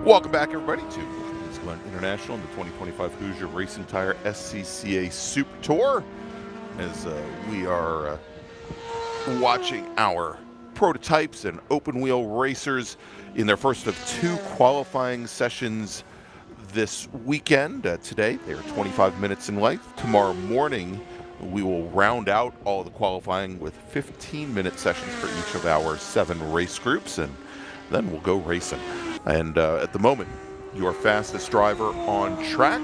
Welcome back, everybody, to Watkins Glen International and the 2025 Hoosier Racing Tire SCCA Super Tour. As we are watching our prototypes and open wheel racers in their first of 2 qualifying sessions this weekend. Today, they are 25 minutes in length. Tomorrow morning, we will round out all the qualifying with 15-minute sessions for each of our 7 race groups, and then we'll go racing. And at the moment, your fastest driver on track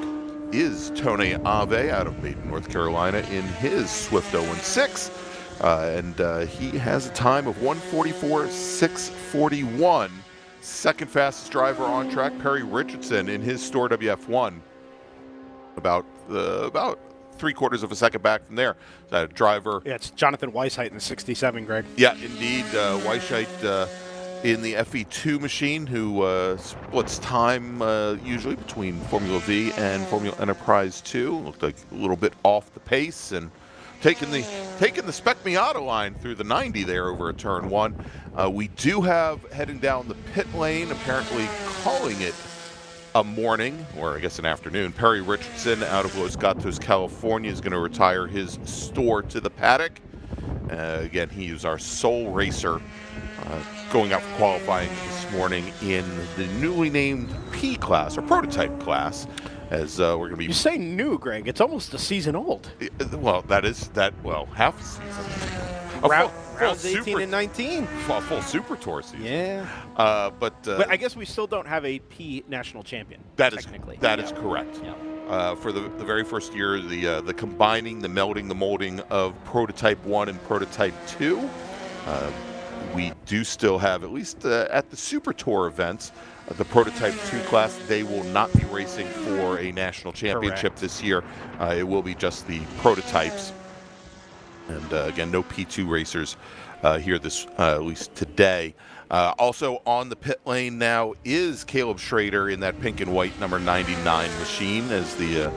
is Tony Ave out of Maiden, North Carolina, in his Swift 016. And he has a time of 1:44.641. Second fastest driver on track, Perry Richardson, in his Store WF1. About 3/4 of a second back from there. That driver. Yeah, it's Jonathan Weisheidt in the 67, Greg. Yeah, indeed. Weisheidt in the FE2 machine, who splits time usually between Formula V and Formula Enterprise 2. Looked like a little bit off the pace and taking the Spec Miata line through the 90 there over at turn 1. We do have, heading down the pit lane, apparently calling it a morning, or I guess an afternoon, Perry Richardson out of Los Gatos, California, is going to retire his Store to the paddock. Again, he is our sole racer going out for qualifying this morning in the newly named P class, or prototype class, as we're going to be... You say new, Greg. It's almost a season old. Well, half a season. Rounds 18 and 19. Full Super Tour season. Yeah. But I guess we still don't have a P national champion, technically. That is correct. Yeah. For the very first year, the combining, the melding, the molding of Prototype 1 and Prototype 2, we do still have, at least at the Super Tour events, the Prototype 2 class. They will not be racing for a national championship this year. It will be just the prototypes. And again, no P2 racers here at least today. Also on the pit lane now is Caleb Schrader in that pink and white number 99 machine, as the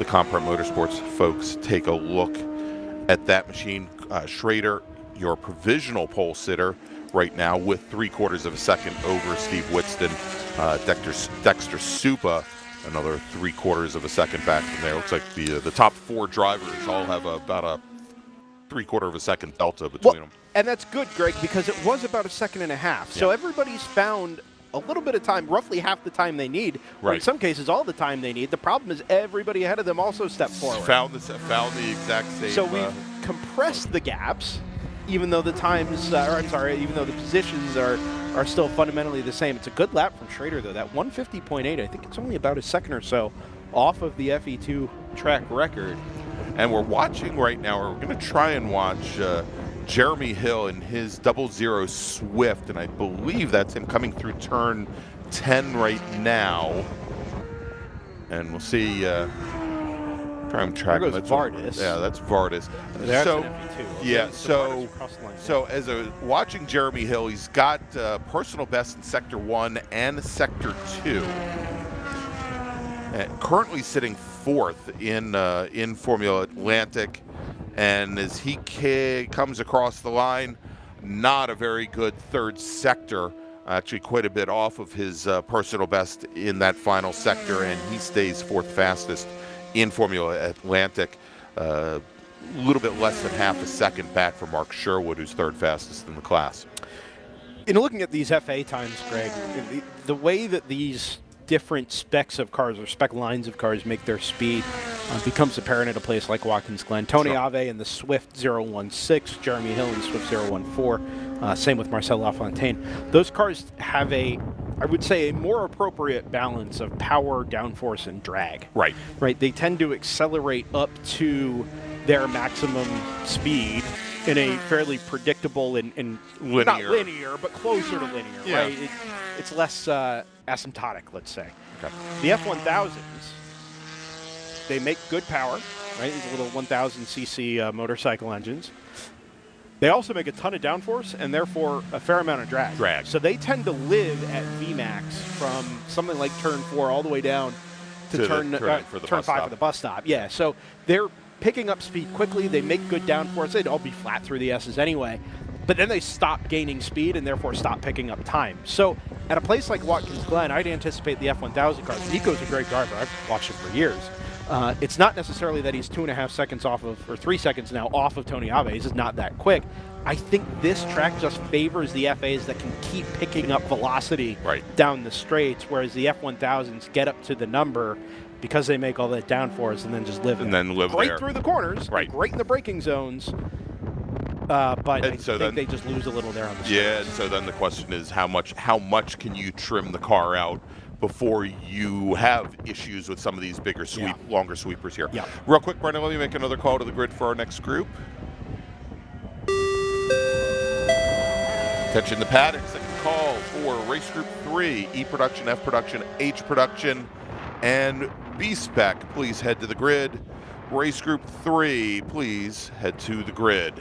Comprep Motorsports folks take a look at that machine. Schrader, your provisional pole sitter right now, with 3/4 of a second over Steve Whitston. Dexter Supa, another 3/4 of a second back from there. Looks like the top 4 drivers all have about a 3/4 of a second delta between them. And that's good, Greg, because it was about a second and a half. So everybody's found a little bit of time, roughly half the time they need, or in some cases all the time they need. The problem is everybody ahead of them also stepped forward. Found the exact same. So we've compressed the gaps, even though the times, even though the positions are still fundamentally the same. It's a good lap from Schrader, though. That 150.8, I think it's only about a second or so off of the FE2 track record. And we're watching right now, or we're going to try and watch Jeremy Hill in his 00 Swift, and I believe that's him coming through turn 10 right now. And we'll see. Try and track. There goes Vardis. Yeah, that's Vardis. That's so, an FE2. yeah, so as watching Jeremy Hill, he's got personal best in Sector 1 and Sector 2. Currently sitting 4th in Formula Atlantic, and as he comes across the line, not a very good 3rd sector, actually quite a bit off of his personal best in that final sector, and he stays 4th fastest in Formula Atlantic, a little bit less than half a second back from Mark Sherwood, who's 3rd fastest in the class. In looking at these FA times, Greg, the way that these different specs of cars or spec lines of cars make their speed becomes apparent at a place like Watkins Glen. Tony Ave in the Swift 016, Jeremy Hill in the Swift 014, same with Marcel Lafontaine. Those cars have I would say, a more appropriate balance of power, downforce, and drag. Right. Right. They tend to accelerate up to their maximum speed in a fairly predictable and linear. Not linear, but closer to linear, right? It's less asymptotic, let's say. Okay. The F1000s, they make good power, right? These little 1,000cc motorcycle engines. They also make a ton of downforce and therefore a fair amount of drag. So they tend to live at Vmax from something like turn 4 all the way down to turn 5 for the bus stop. Yeah, so they're picking up speed quickly. They make good downforce. They'd all be flat through the S's anyway. but then they stop gaining speed and therefore stop picking up time. So at a place like Watkins Glen, I'd anticipate the F1000 cars. Nico's a great driver. I've watched him for years. It's not necessarily that he's 2.5 seconds off of, or 3 seconds now off of Tony Ave. He's just not that quick. I think this track just favors the FAs that can keep picking up velocity down the straights, whereas the F1000s get up to the number because they make all that downforce and then just live great through the corners, great in the braking zones. But I think they just lose a little there on the straight. Yeah, and so then the question is how much can you trim the car out before you have issues with some of these bigger longer sweepers here. Yeah. Real quick, Brendan, let me make another call to the grid for our next group. Attention the paddock, second call for race group 3, E production, F production, H production, and B-Spec. Please head to the grid. Race group 3, please head to the grid.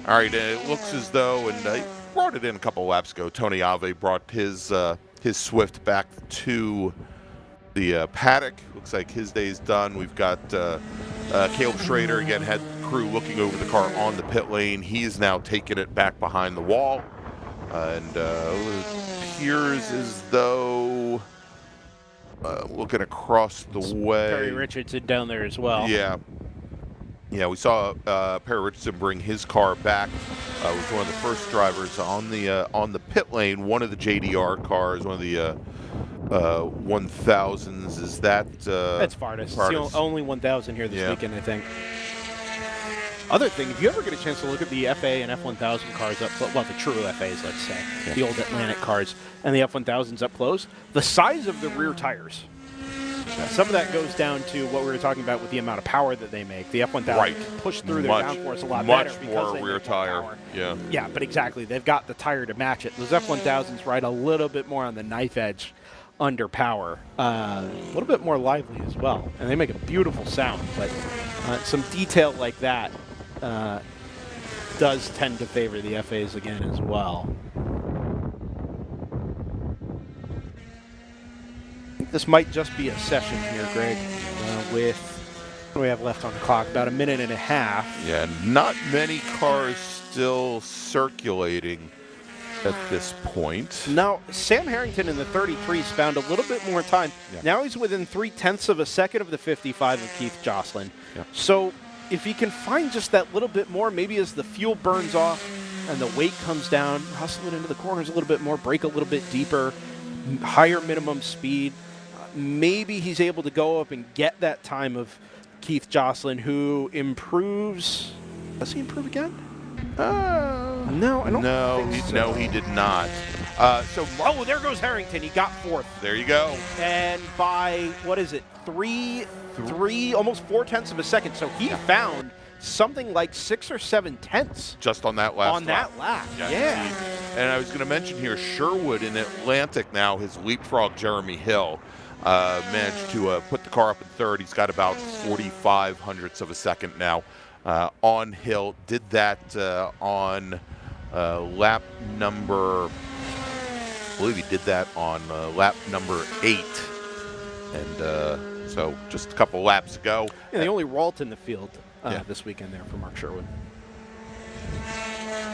All right, it looks as though, and I brought it in a couple laps ago, Tony Ave brought his Swift back to the paddock. Looks like his day's done. We've got Caleb Schrader, again, head crew looking over the car on the pit lane. He is now taking it back behind the wall. And it appears as though, looking across the way. Perry Richardson down there as well. Yeah. Yeah, we saw Perry Richardson bring his car back. Was one of the first drivers on the pit lane. One of the JDR cars, one of the 1000s. Is that? That's Fartis. It's the only 1000 here this weekend, I think. Other thing, if you ever get a chance to look at the FA and F1000 cars up close, well, the true FAs, let's say, the old Atlantic cars, and the F1000s up close, the size of the rear tires. Some of that goes down to what we were talking about with the amount of power that they make. The F1000 can push through their downforce a lot better. Much more rear tire. Yeah. Yeah, but exactly. They've got the tire to match it. Those F1000s ride a little bit more on the knife edge under power. A little bit more lively as well. And they make a beautiful sound. But some detail like that does tend to favor the FAs again as well. This might just be a session here, Greg, with what do we have left on the clock? About 1.5 minutes. Yeah, not many cars still circulating at this point. Now, Sam Harrington in the 33s found a little bit more time. Yeah. Now he's within 0.3 of a second of the 55 of Keith Jocelyn. Yeah. So if he can find just that little bit more, maybe as the fuel burns off and the weight comes down, hustle it into the corners a little bit more, brake a little bit deeper, higher minimum speed, maybe he's able to go up and get that time of Keith Jocelyn, who improves. Does he improve again? No, I don't think so. No, he did not. Oh, there goes Harrington. He got 4th. There you go. And by, what is it, almost 0.4 of a second. So he found something like 6 or 7 tenths. Just on that last lap. On that lap, yeah. And I was going to mention here, Sherwood in Atlantic now has leapfrogged Jeremy Hill. Managed to put the car up in 3rd. He's got about 45 hundredths of a second now on Hill. Did that on lap number, I believe he did that on lap number 8. And so just a couple laps ago. Yeah, the only Ralt in the field this weekend there for Mark Sherwood.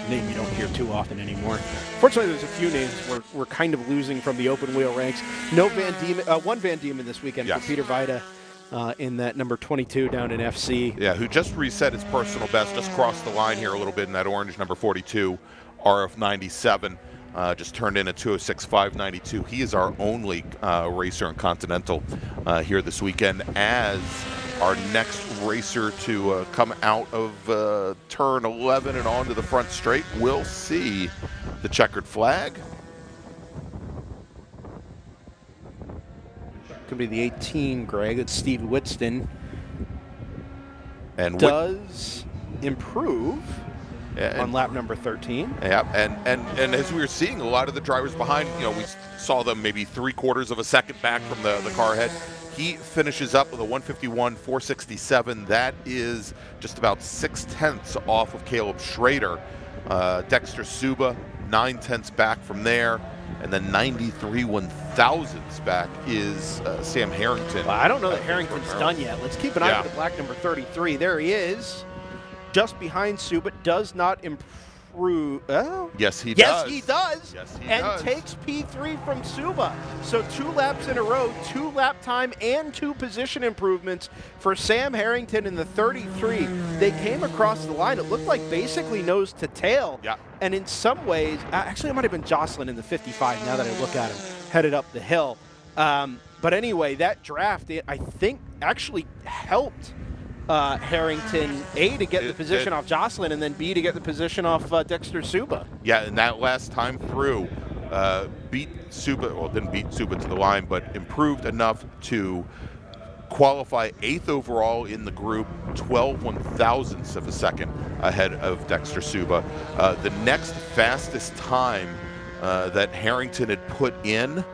Name you don't hear too often anymore. Fortunately, there's a few names we're kind of losing from the open wheel ranks. No Van Diemen, one Van Diemen this weekend for Peter Vida in that number 22 down in FC. Yeah, who just reset his personal best, just crossed the line here a little bit in that orange number 42 RF97. Just turned in a 206.592. He is our only racer in Continental here this weekend, as our next racer to come out of turn 11 and onto the front straight will see the checkered flag. Could be the 18, Greg. It's Steve Whitston. And does improve on lap number 13. Yeah, and as we were seeing, a lot of the drivers behind, we saw them maybe 3/4 of a second back from the car ahead. He finishes up with a 151.467. That is just about 0.6 off of Caleb Schrader. Dexter Suba, 0.9 back from there. And then 93 1/1000ths back is Sam Harrington. Well, I don't know that Harrington's done yet. Let's keep an eye on the black number 33. There he is, just behind Suba. Does not improve. through. Oh, Yes, he yes, does. he does. Yes, he and does. takes P3 from Suba. So 2 laps in a row, 2 lap time and 2 position improvements for Sam Harrington in the 33. They came across the line. It looked like basically nose to tail. Yeah. And in some ways, actually, it might have been Jocelyn in the 55 now that I look at him, headed up the hill. But anyway, that draft, I think, actually helped Harrington, A, to get the position off Jocelyn, and then B, to get the position off Dexter Suba. Yeah, and that last time through, beat Suba, well, didn't beat Suba to the line, but improved enough to qualify 8th overall in the group, 12 1,000ths of a second ahead of Dexter Suba. The next fastest time that Harrington had put in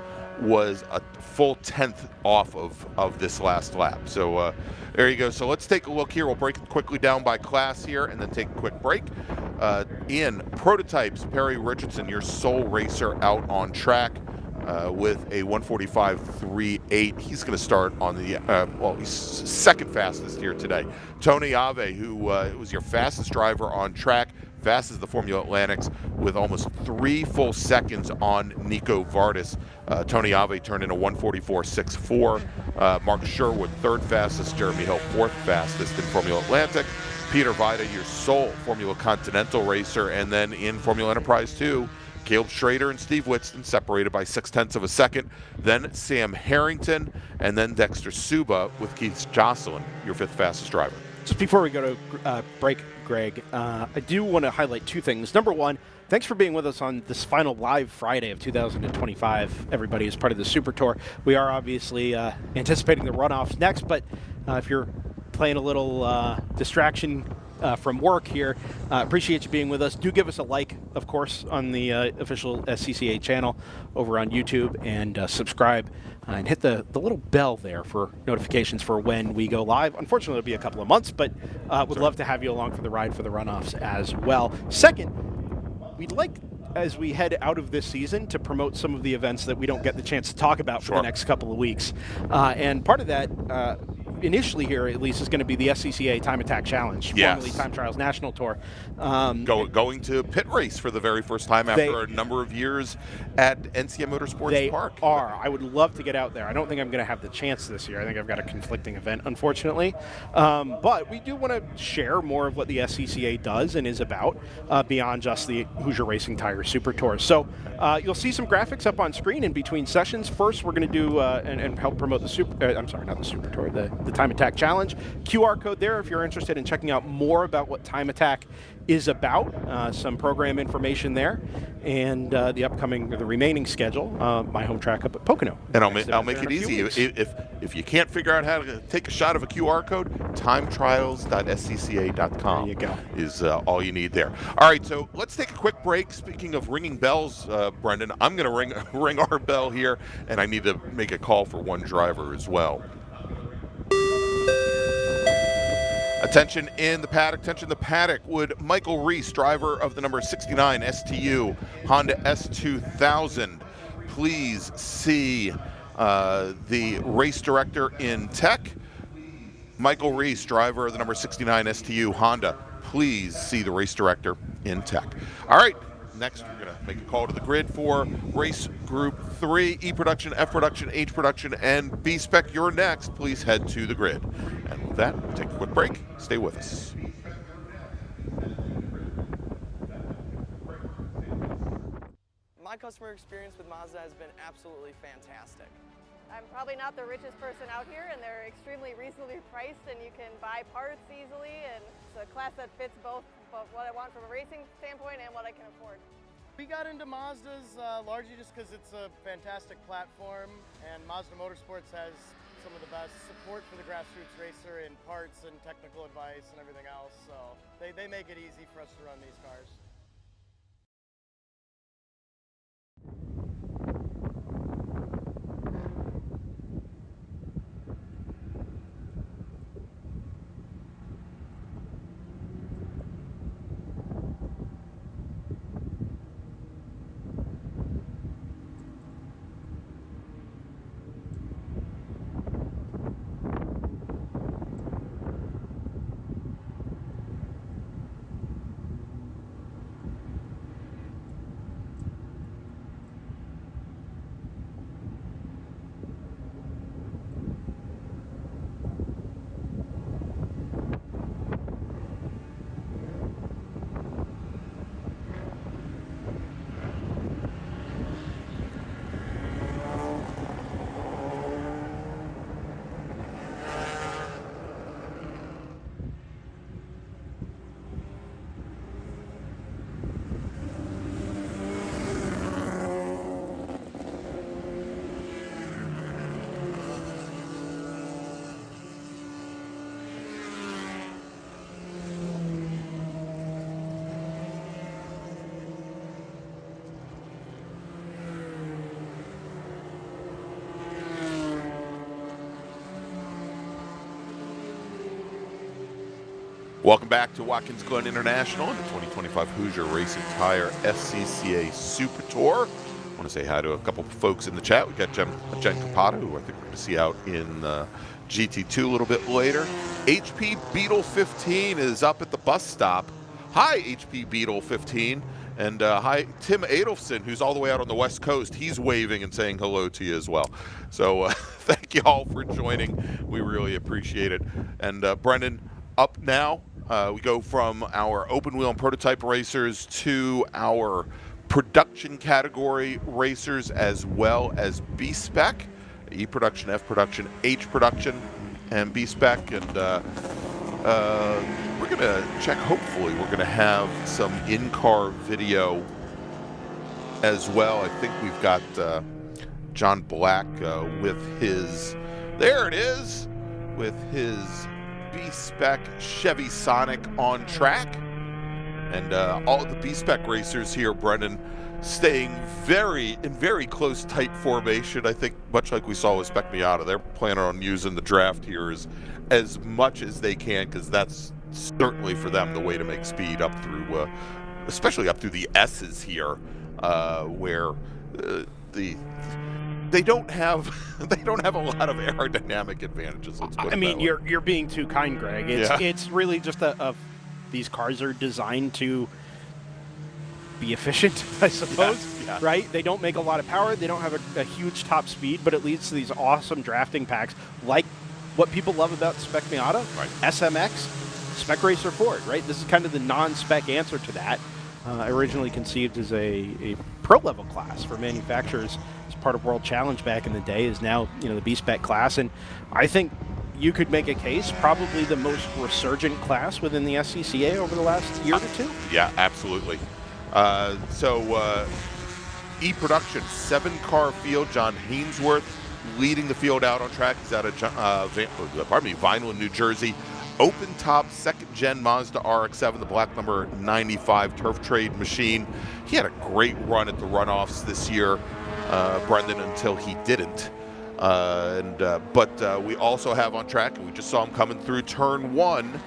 was a full 10th off of this last lap. So there you go. So let's take a look here. We'll break it quickly down by class here and then take a quick break. In prototypes, Perry Richardson, your sole racer out on track with a 1:45.38. He's going to start on the, well, he's second fastest here today. Tony Ave, who was your fastest driver on track, fastest the Formula Atlantics, with almost 3 full seconds on Nico Vardis. Tony Ave turned in a 1:44.64. Mark Sherwood, 3rd fastest. Jeremy Hill, 4th fastest in Formula Atlantic. Peter Vida, your sole Formula Continental racer. And then in Formula Enterprise 2, Caleb Schrader and Steve Whitston separated by 0.6 of a second. Then Sam Harrington, and then Dexter Suba with Keith Jocelyn, your 5th fastest driver. Just before we go to break, Greg, I do want to highlight 2 things. Number one, thanks for being with us on this final live Friday of 2025, everybody, as part of the Super Tour. We are obviously anticipating the runoffs next, but if you're playing a little distraction from work here, appreciate you being with us. Do give us a like, of course, on the official SCCA channel over on YouTube, and subscribe and hit the little bell there for notifications for when we go live. Unfortunately, it'll be a couple of months, but would love to have you along for the ride for the runoffs as well. Second, we'd like, as we head out of this season, to promote some of the events that we don't get the chance to talk about for the next couple of weeks. And part of that, initially here at least, is going to be the SCCA Time Attack Challenge, formerly Time Trials National Tour. Going to pit race for the very first time after a number of years at NCM Motorsports Park. I would love to get out there. I don't think I'm going to have the chance this year. I think I've got a conflicting event, unfortunately. But we do want to share more of what the SCCA does and is about beyond just the Hoosier Racing Tire Super Tour. So you'll see some graphics up on screen in between sessions. First, we're going to do and help promote the Super Tour, the Time Attack Challenge. QR code there if you're interested in checking out more about what Time Attack is about, some program information there, and the remaining schedule, my home track up at Pocono. And I'll make it easy. If you can't figure out how to take a shot of a QR code, timetrials.scca.com there you go. is all you need there. All right, so let's take a quick break. Speaking of ringing bells, Brendan, I'm going to ring our bell here, and I need to make a call for one driver as well. Attention in the paddock, would Michael Reese, driver of the number 69 STU Honda S2000, please see the race director in tech? Michael Reese, driver of the number 69 STU Honda, please see the race director in tech. All right, next we're going to make a call to the grid for race group 3, E production, F production, H production, and B-Spec. You're next. Please head to the grid. And with that, we'll take a quick break. Stay with us. My customer experience with Mazda has been absolutely fantastic. I'm probably not the richest person out here, and they're extremely reasonably priced, and you can buy parts easily, and it's a class that fits both what I want from a racing standpoint and what I can afford. We got into Mazdas largely just because it's a fantastic platform, and Mazda Motorsports has some of the best support for the grassroots racer in parts and technical advice and everything else, so they make it easy for us to run these cars. Welcome back to Watkins Glen International and the 2025 Hoosier Racing Tire SCCA Super Tour. I want to say hi to a couple of folks in the chat. We've got Jen Capata, who I think we're going to see out in GT2 a little bit later. HP Beetle 15 is up at the bus stop. Hi, HP Beetle 15. And hi, Tim Adelson, who's all the way out on the West Coast. He's waving and saying hello to you as well. So thank you all for joining. We really appreciate it. And Brendan, up now, we go from our open wheel and prototype racers to our production category racers, as well as B-Spec, E production, F production, H production, and B-Spec. And we're going to check, hopefully, we're going to have some in-car video as well. I think we've got John Black with his, there it is, with his B-Spec Chevy Sonic on track. And all of the B-Spec racers here, Brendan, staying in very close, tight formation. I think much like we saw with Spec Miata, they're planning on using the draft here as much as they can, because that's certainly for them the way to make speed up through, especially up through the S's here, where they don't have a lot of aerodynamic advantages. Let's put it I mean, that way. you're being too kind, Greg. It's really just these cars are designed to be efficient, I suppose. Yeah. Right? They don't make a lot of power. They don't have a huge top speed, but it leads to these awesome drafting packs, like what people love about Spec Miata, right. SMX, Spec Racer Ford. Right? This is kind of the non-spec answer to that. Originally conceived as a pro-level class for manufacturers as part of World Challenge back in the day, is now the B-Spec class, and I think you could make a case probably the most resurgent class within the SCCA over the last year or two. Yeah, absolutely. So E-Production, 7-car field. John Hainsworth leading the field out on track. He's out of Vineland, New Jersey. Open top, 2nd gen Mazda RX-7, the black number 95 turf trade machine. He had a great run at the runoffs this year, Brendan, until he didn't. But we also have on track, and we just saw him coming through turn 1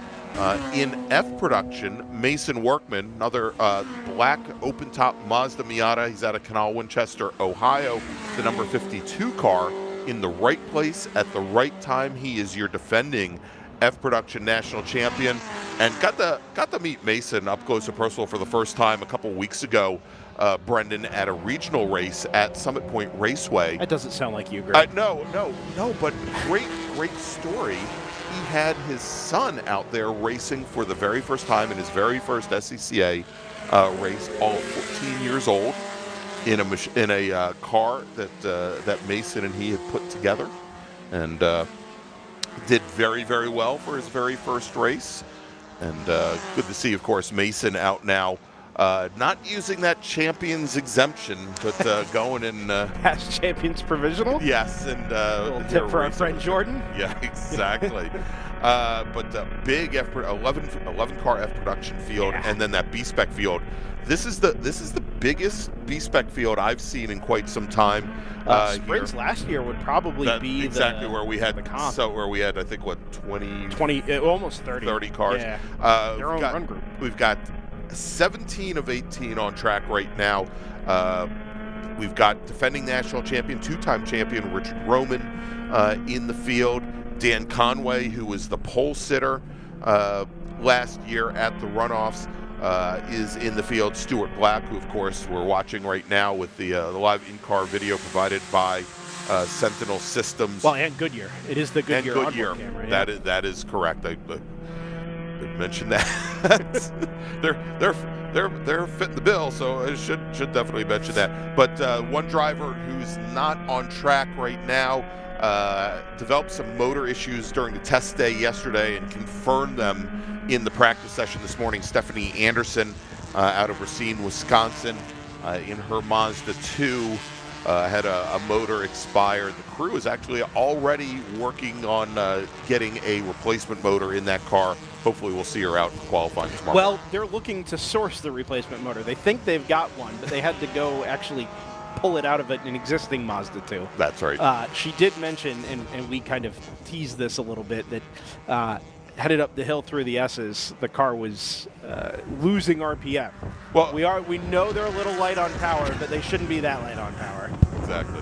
in F production, Mason Workman, another black open top Mazda Miata. He's out of Canal Winchester, Ohio, the number 52 car, in the right place at the right time. He is your defending F production national champion, and got to meet Mason up close and personal for the first time a couple weeks ago, Brendan, at a regional race at Summit Point Raceway. That doesn't sound like you, Greg. No, but great story. He had his son out there racing for the very first time in his very first SCCA race, all 14 years old, in a car that Mason and he had put together, and did very, very well for his very first race. And good to see, of course, Mason out now, not using that champion's exemption, but going in past champion's provisional. Yes, and a little tip for our friend Jordan. Yeah, exactly. But big 11 car F production field, and then that B-Spec field. This is the biggest B-Spec field I've seen in quite some time. Sprints last year would probably be exactly where we had the comp. So where we had, I think, what, 20 almost 30 cars. Yeah. Their own run group. We've got 17 of 18 on track right now. We've got defending national champion, 2-time champion Richard Roman in the field. Dan Conway, who was the pole sitter last year at the runoffs, is in the field. Stuart Black, who of course we're watching right now with the live in-car video provided by Sentinel Systems. Well, and Goodyear. It is the Goodyear. And Goodyear. Camera, yeah. That is correct. I mentioned that. they're fitting the bill, so I should definitely mention that. But one driver who's not on track right now developed some motor issues during the test day yesterday and confirmed them in the practice session this morning. Stephanie Anderson out of Racine, Wisconsin, in her Mazda 2 had a motor expire. The crew is actually already working on getting a replacement motor in that car. Hopefully we'll see her out in qualifying tomorrow. Well, they're looking to source the replacement motor. They think they've got one, but they had to go actually pull it out of an existing Mazda 2. That's right. She did mention, and we kind of teased this a little bit, that headed up the hill through the S's, the car was losing RPM. Well, we know they're a little light on power, but they shouldn't be that light on power. Exactly.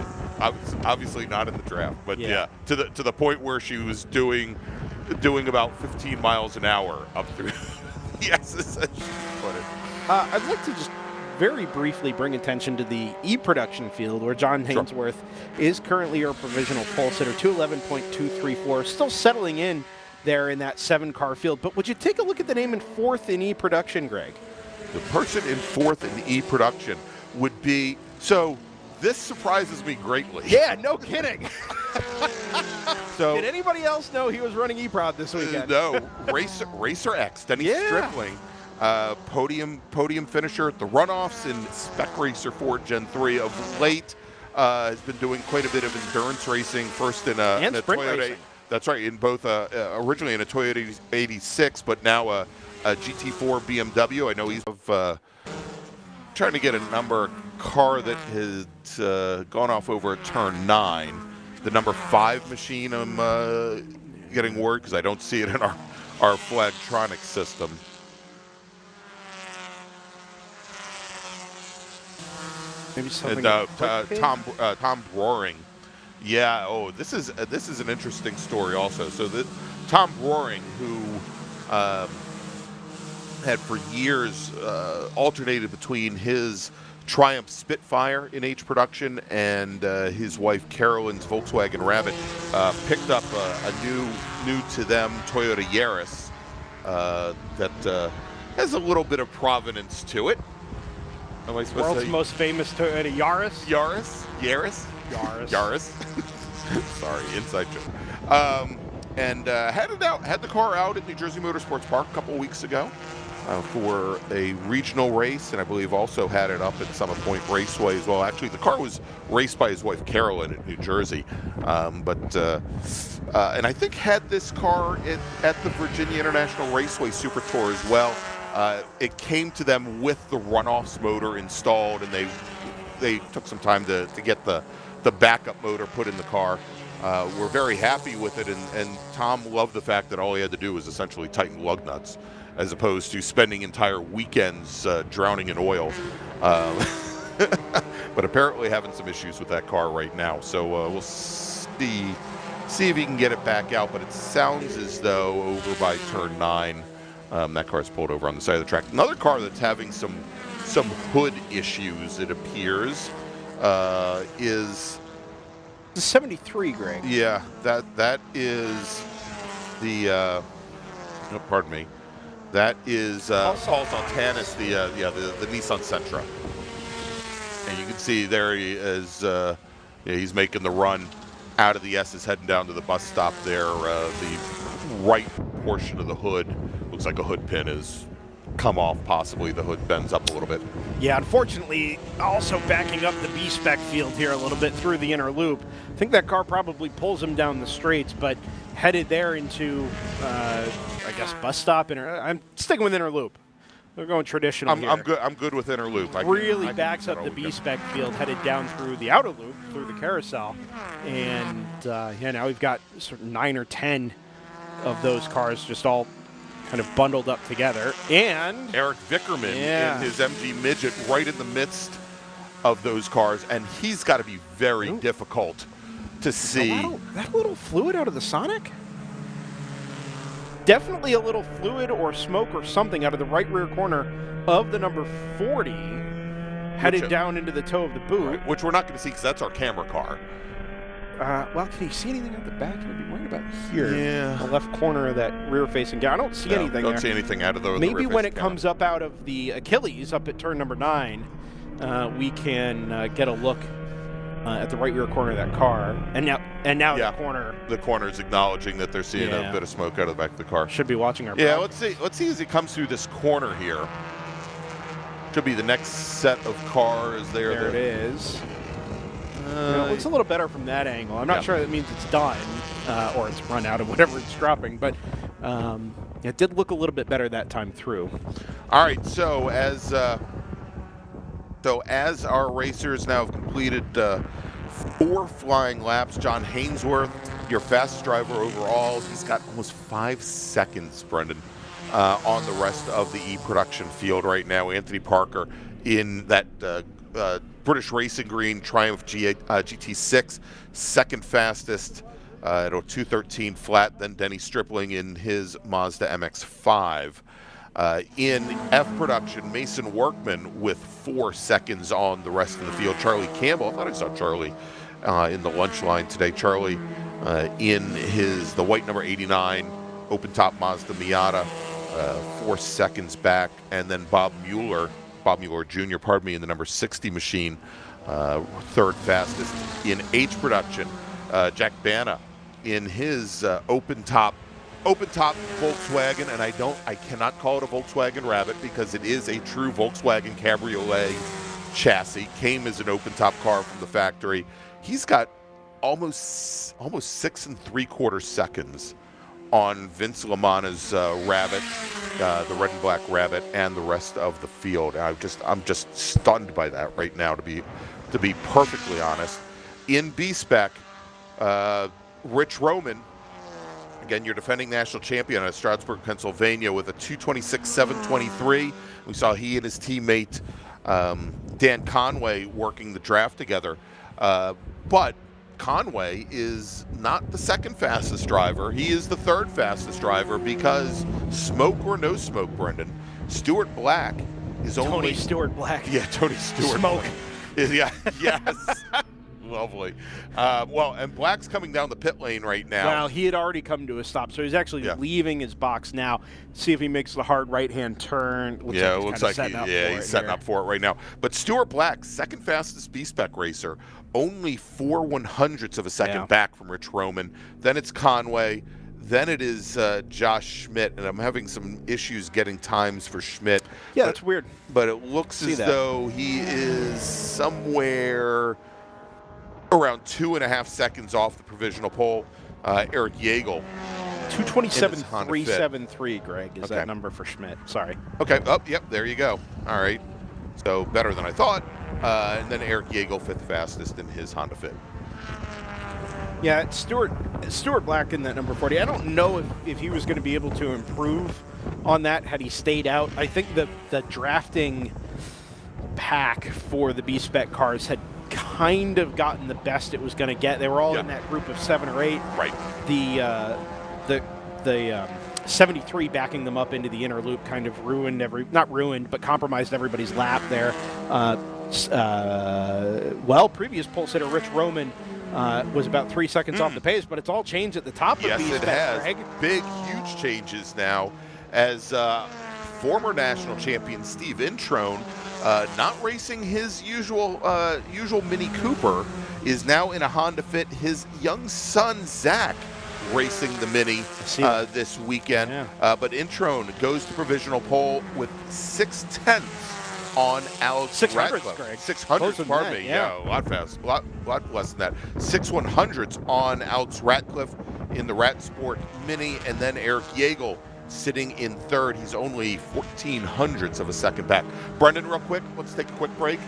Obviously not in the draft, but yeah, to the point where she was doing about 15 miles an hour up through the S's, as she put it. I'd like to just very briefly bring attention to the E-production field, where John Hainsworth is currently our provisional pole sitter, 211.234, still settling in there in that 7-car field. But would you take a look at the name in 4th in E-production, Greg? The person in 4th in E-production would be, so this surprises me greatly. Yeah, no kidding. So, did anybody else know he was running E-Prod this weekend? No, Racer X, Denny Stripling, podium finisher at the runoffs in Spec Racer 4 Gen 3 of late. Has been doing quite a bit of endurance racing, first in a Toyota. Racing. That's right, in both originally in a Toyota 86, but now a GT4 BMW. I know he's trying to get a number car that has gone off over a turn 9. The number 5 machine, I'm getting word because I don't see it in our Flagtronic system. Maybe something. And, Tom Roaring. Yeah. Oh, this is an interesting story also. So Tom Roaring, who had for years alternated between his Triumph Spitfire in H production and his wife Carolyn's Volkswagen Rabbit, picked up a new to them Toyota Yaris that has a little bit of provenance to it. Am I supposed World's to say? most famous Toyota Yaris? Yaris. Sorry, inside joke. And had the car out at New Jersey Motorsports Park a couple of weeks ago for a regional race, and I believe also had it up at Summit Point Raceway as well. Actually, the car was raced by his wife Carolyn at New Jersey, and I think had this car at the Virginia International Raceway Super Tour as well. It came to them with the runoffs motor installed, and they took some time to get the backup motor put in the car. We're very happy with it, and Tom loved the fact that all he had to do was essentially tighten lug nuts, as opposed to spending entire weekends drowning in oil. But apparently having some issues with that car right now. So we'll see if he can get it back out. But it sounds as though over by turn 9, that car's pulled over on the side of the track. Another car that's having some hood issues, it appears, is the 73, Greg. Yeah, that is the no, pardon me. That is Paul Zontanis, the Nissan Sentra. And you can see there he is. He's making the run out of the S's, heading down to the bus stop there. The right portion of the hood looks like a hood pin has come off. Possibly the hood bends up a little bit. Yeah, unfortunately, also backing up the B-Spec field here a little bit through the inner loop. I think that car probably pulls him down the straights, but headed there into, I guess, bus stop. I'm sticking with inner loop. They're going traditional here. I'm good with inner loop. Really backs up the B-Spec field, headed down through the outer loop, through the carousel. And, now we've got sort of 9 or 10 of those cars just all kind of bundled up together. And Eric Vickerman in his MG Midget right in the midst of those cars. And he's got to be very difficult to see. That little fluid out of the Sonic? Definitely a little fluid or smoke or something out of the right rear corner of the number 40, headed down into the toe of the boot. Right, which we're not going to see because that's our camera car. Well, can you see anything at the back? You'd be right about here. Yeah. The left corner of that rear-facing guy. I don't see anything don't there. See anything out of the Maybe when it comes up out of the Achilles, up at turn number 9, we can get a look at the right rear corner of that car. And now the corner. The corner is acknowledging that they're seeing a bit of smoke out of the back of the car. Should be watching our Yeah, let's see as he comes through this corner here. Should be the next set of cars there. There it is. It looks a little better from that angle. I'm not sure that means it's done or it's run out of whatever it's dropping, but it did look a little bit better that time through. All right, so as our racers now have completed 4 flying laps, John Hainsworth your fastest driver overall. He's got almost 5 seconds, Brendan, on the rest of the E-production field right now. Anthony Parker in that British Racing Green Triumph GT6, second fastest at a 2:13 flat. Then Denny Stripling in his Mazda MX-5. In F production, Mason Workman with 4 seconds on the rest of the field. Charlie Campbell, I thought I saw Charlie in the lunch line today. Charlie in the white number 89 open top Mazda Miata, 4 seconds back. And then Bob Mueller Jr., pardon me, in the number 60 machine, third fastest. In H production, Jack Bana in his open top Volkswagen, and I cannot call it a Volkswagen Rabbit because it is a true Volkswagen Cabriolet chassis. Came as an open top car from the factory. He's got almost 6 3/4 seconds on Vince LaManna's Rabbit, the red and black Rabbit, and the rest of the field. I'm just stunned by that right now, to be perfectly honest. In B-Spec, Rich Roman, again, your defending national champion out of Stroudsburg, Pennsylvania, with a 2:26.723. We saw he and his teammate Dan Conway working the draft together. But Conway is not the second fastest driver. He is the third fastest driver because, smoke or no smoke, Brendan, Stuart Black is only... Tony Stewart Black. Yeah, Tony Stewart Smoke. Black. Yeah, yes. Lovely. And Black's coming down the pit lane right now. Well, he had already come to a stop, so he's actually leaving his box now. See if he makes the hard right-hand turn. It looks like he's setting up for it right now. But Stuart Black, second fastest B-Spec racer, only 4/100ths of a second back from Rich Roman. Then it's Conway. Then it is Josh Schmidt, and I'm having some issues getting times for Schmidt. Yeah, that's weird. But it looks as though he is somewhere around 2.5 seconds off the provisional pole. Eric Yeagle. 2:27.373, Greg, is that number for Schmidt. Sorry. Okay. Oh, yep, there you go. All right. So better than I thought. And then Eric Yeagle, fifth fastest in his Honda Fit. Yeah, Stuart Black in that number 40. I don't know if he was going to be able to improve on that had he stayed out. I think the drafting pack for the B-Spec cars had kind of gotten the best it was going to get. They were all in that group of 7 or 8. Right. The 73 backing them up into the inner loop kind of but compromised everybody's lap there. Previous pole sitter Rich Roman was about 3 seconds off the pace, but it's all changed at the top of B-Spec. Yes, it has. Greg. Big, huge changes now as former national champion Steve Introne, not racing his usual Mini Cooper, is now in a Honda Fit. His young son, Zach, racing the Mini this weekend. Yeah. But Introne goes to provisional pole with 6/10 on Alex 600s, Greg. 600s, pardon me. Yeah, a lot less than that. 6/100ths on Alex Ratcliffe in the Rat Sport Mini, and then Eric Yeagle sitting in third. He's only 1400ths of a second back. Brendan, real quick, let's take a quick break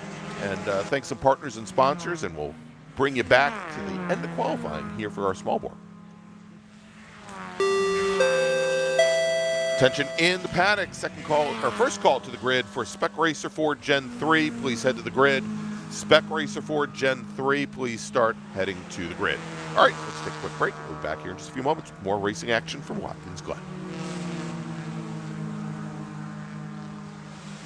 and thank some partners and sponsors, and we'll bring you back to the end of qualifying here for our small bore. Attention in the paddock, first call to the grid for Spec Racer 4 Gen 3. Please head to the grid. Spec Racer 4 Gen 3, please start heading to the grid. All right, let's take a quick break. We'll be back here in just a few moments. More racing action from Watkins Glen.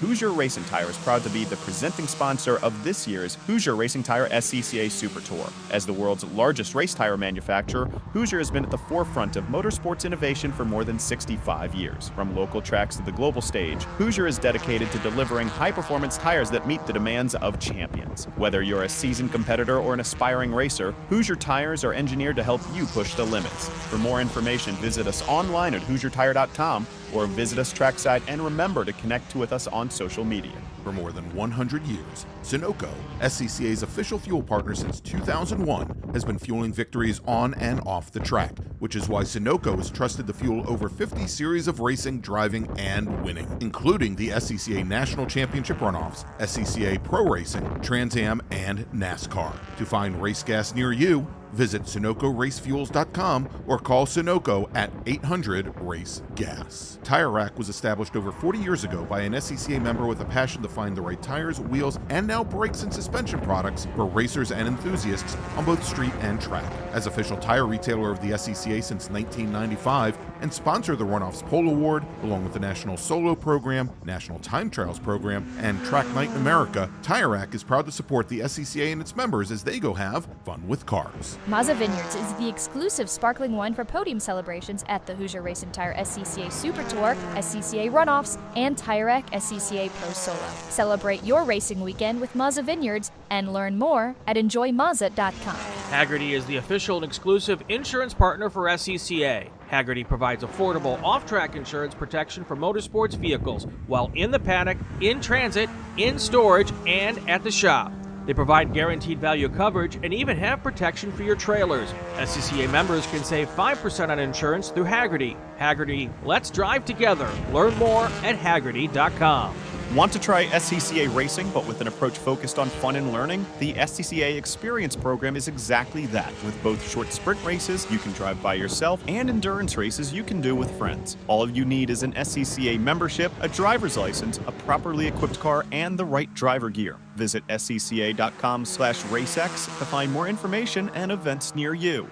Hoosier Racing Tire is proud to be the presenting sponsor of this year's Hoosier Racing Tire SCCA Super Tour. As the world's largest race tire manufacturer, Hoosier has been at the forefront of motorsports innovation for more than 65 years. From local tracks to the global stage, Hoosier is dedicated to delivering high-performance tires that meet the demands of champions. Whether you're a seasoned competitor or an aspiring racer, Hoosier tires are engineered to help you push the limits. For more information, visit us online at HoosierTire.com or visit us trackside, and remember to connect with us on social media. For more than 100 years, Seneca, SCCA's official fuel partner since 2001, has been fueling victories on and off the track, which is why Seneca is trusted to fuel over 50 series of racing, driving, and winning, including the SCCA National Championship runoffs, SCCA Pro Racing, Trans Am, and NASCAR. To find race gas near you, Visit SunocoRaceFuels.com or call Sunoco at 800-RACE-GAS. Tire Rack was established over 40 years ago by an SCCA member with a passion to find the right tires, wheels, and now brakes and suspension products for racers and enthusiasts on both street and track. As official tire retailer of the SCCA since 1995 and sponsor of the Runoffs Pole Award, along with the National Solo Program, National Time Trials Program, and Track Night in America, Tire Rack is proud to support the SCCA and its members as they go have fun with cars. Mazza Vineyards is the exclusive sparkling wine for podium celebrations at the Hoosier Race and Tire SCCA Super Tour, SCCA Runoffs, and Tire Rack SCCA Pro Solo. Celebrate your racing weekend with Mazza Vineyards and learn more at enjoymazza.com. Hagerty is the official and exclusive insurance partner for SCCA. Hagerty provides affordable off-track insurance protection for motorsports vehicles while in the paddock, in transit, in storage, and at the shop. They provide guaranteed value coverage and even have protection for your trailers. SCCA members can save 5% on insurance through Hagerty. Hagerty, let's drive together. Learn more at Hagerty.com. Want to try SCCA racing, but with an approach focused on fun and learning? The SCCA Experience Program is exactly that. With both short sprint races you can drive by yourself and endurance races you can do with friends. All you need is an SCCA membership, a driver's license, a properly equipped car, and the right driver gear. Visit scca.com/racex to find more information and events near you.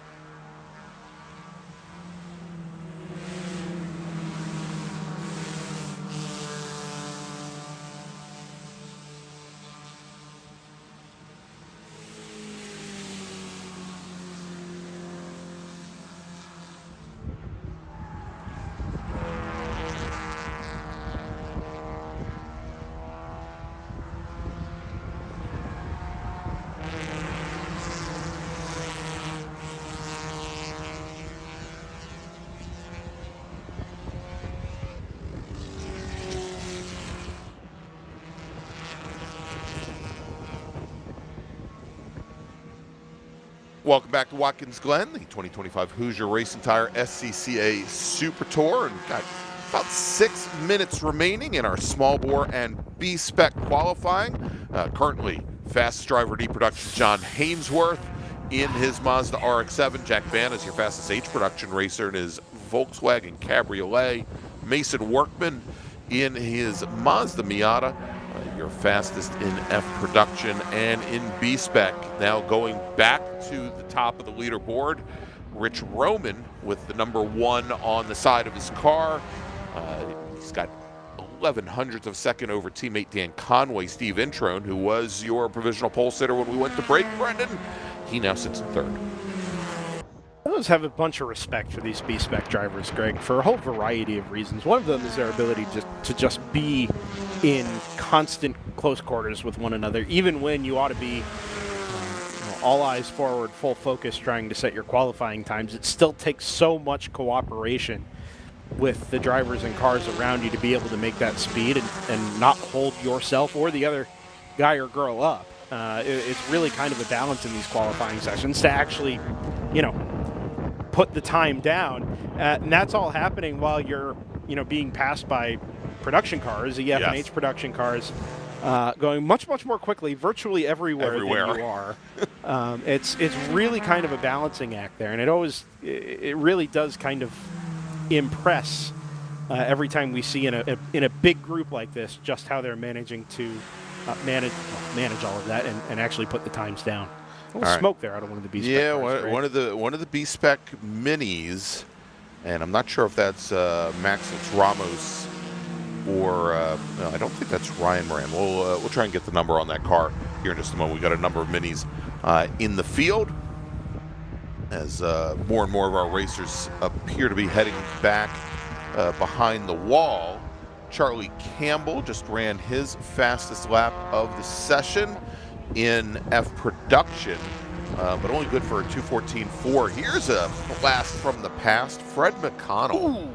Welcome back to Watkins Glen, the 2025 Hoosier Racing Tire SCCA Super Tour. And got about 6 minutes remaining in our small bore and B-Spec qualifying. Currently, fastest driver D production, John Hainsworth in his Mazda RX-7. Jack Vann is your fastest H production racer in his Volkswagen Cabriolet. Mason Workman in his Mazda Miata. Your fastest in F production and in B-Spec. Now going back to the top of the leaderboard, Rich Roman with the number 1 on the side of his car. He's got 11 hundredths of a second over teammate Dan Conway. Steve Introne, who was your provisional pole sitter when we went to break, Brendan, he now sits in 3rd. I always have a bunch of respect for these B-Spec drivers, Greg, for a whole variety of reasons. One of them is their ability to just be in constant close quarters with one another, even when you ought to be all eyes forward, full focus, trying to set your qualifying times. It still takes so much cooperation with the drivers and cars around you to be able to make that speed and not hold yourself or the other guy or girl up. It's really kind of a balance in these qualifying sessions to actually, put the time down. And that's all happening while you're, being passed by production cars, the F and H production cars, going much, much more quickly virtually everywhere. Than you are. It's really kind of a balancing act there. And it really does kind of impress every time we see in a big group like this just how they're managing to manage all of that and actually put the times down. A little smoke there out of one of the B-Spec. Yeah, cars, one of the B-Spec minis, and I'm not sure if that's Maxence Ramos or no, I don't think that's Ryan Moran. We'll try and get the number on that car here in just a moment. We got a number of minis in the field as more and more of our racers appear to be heading back behind the wall. Charlie Campbell just ran his fastest lap of the session in F production, but only good for a 2:14.4. Here's a blast from the past. Fred McConnell. Ooh.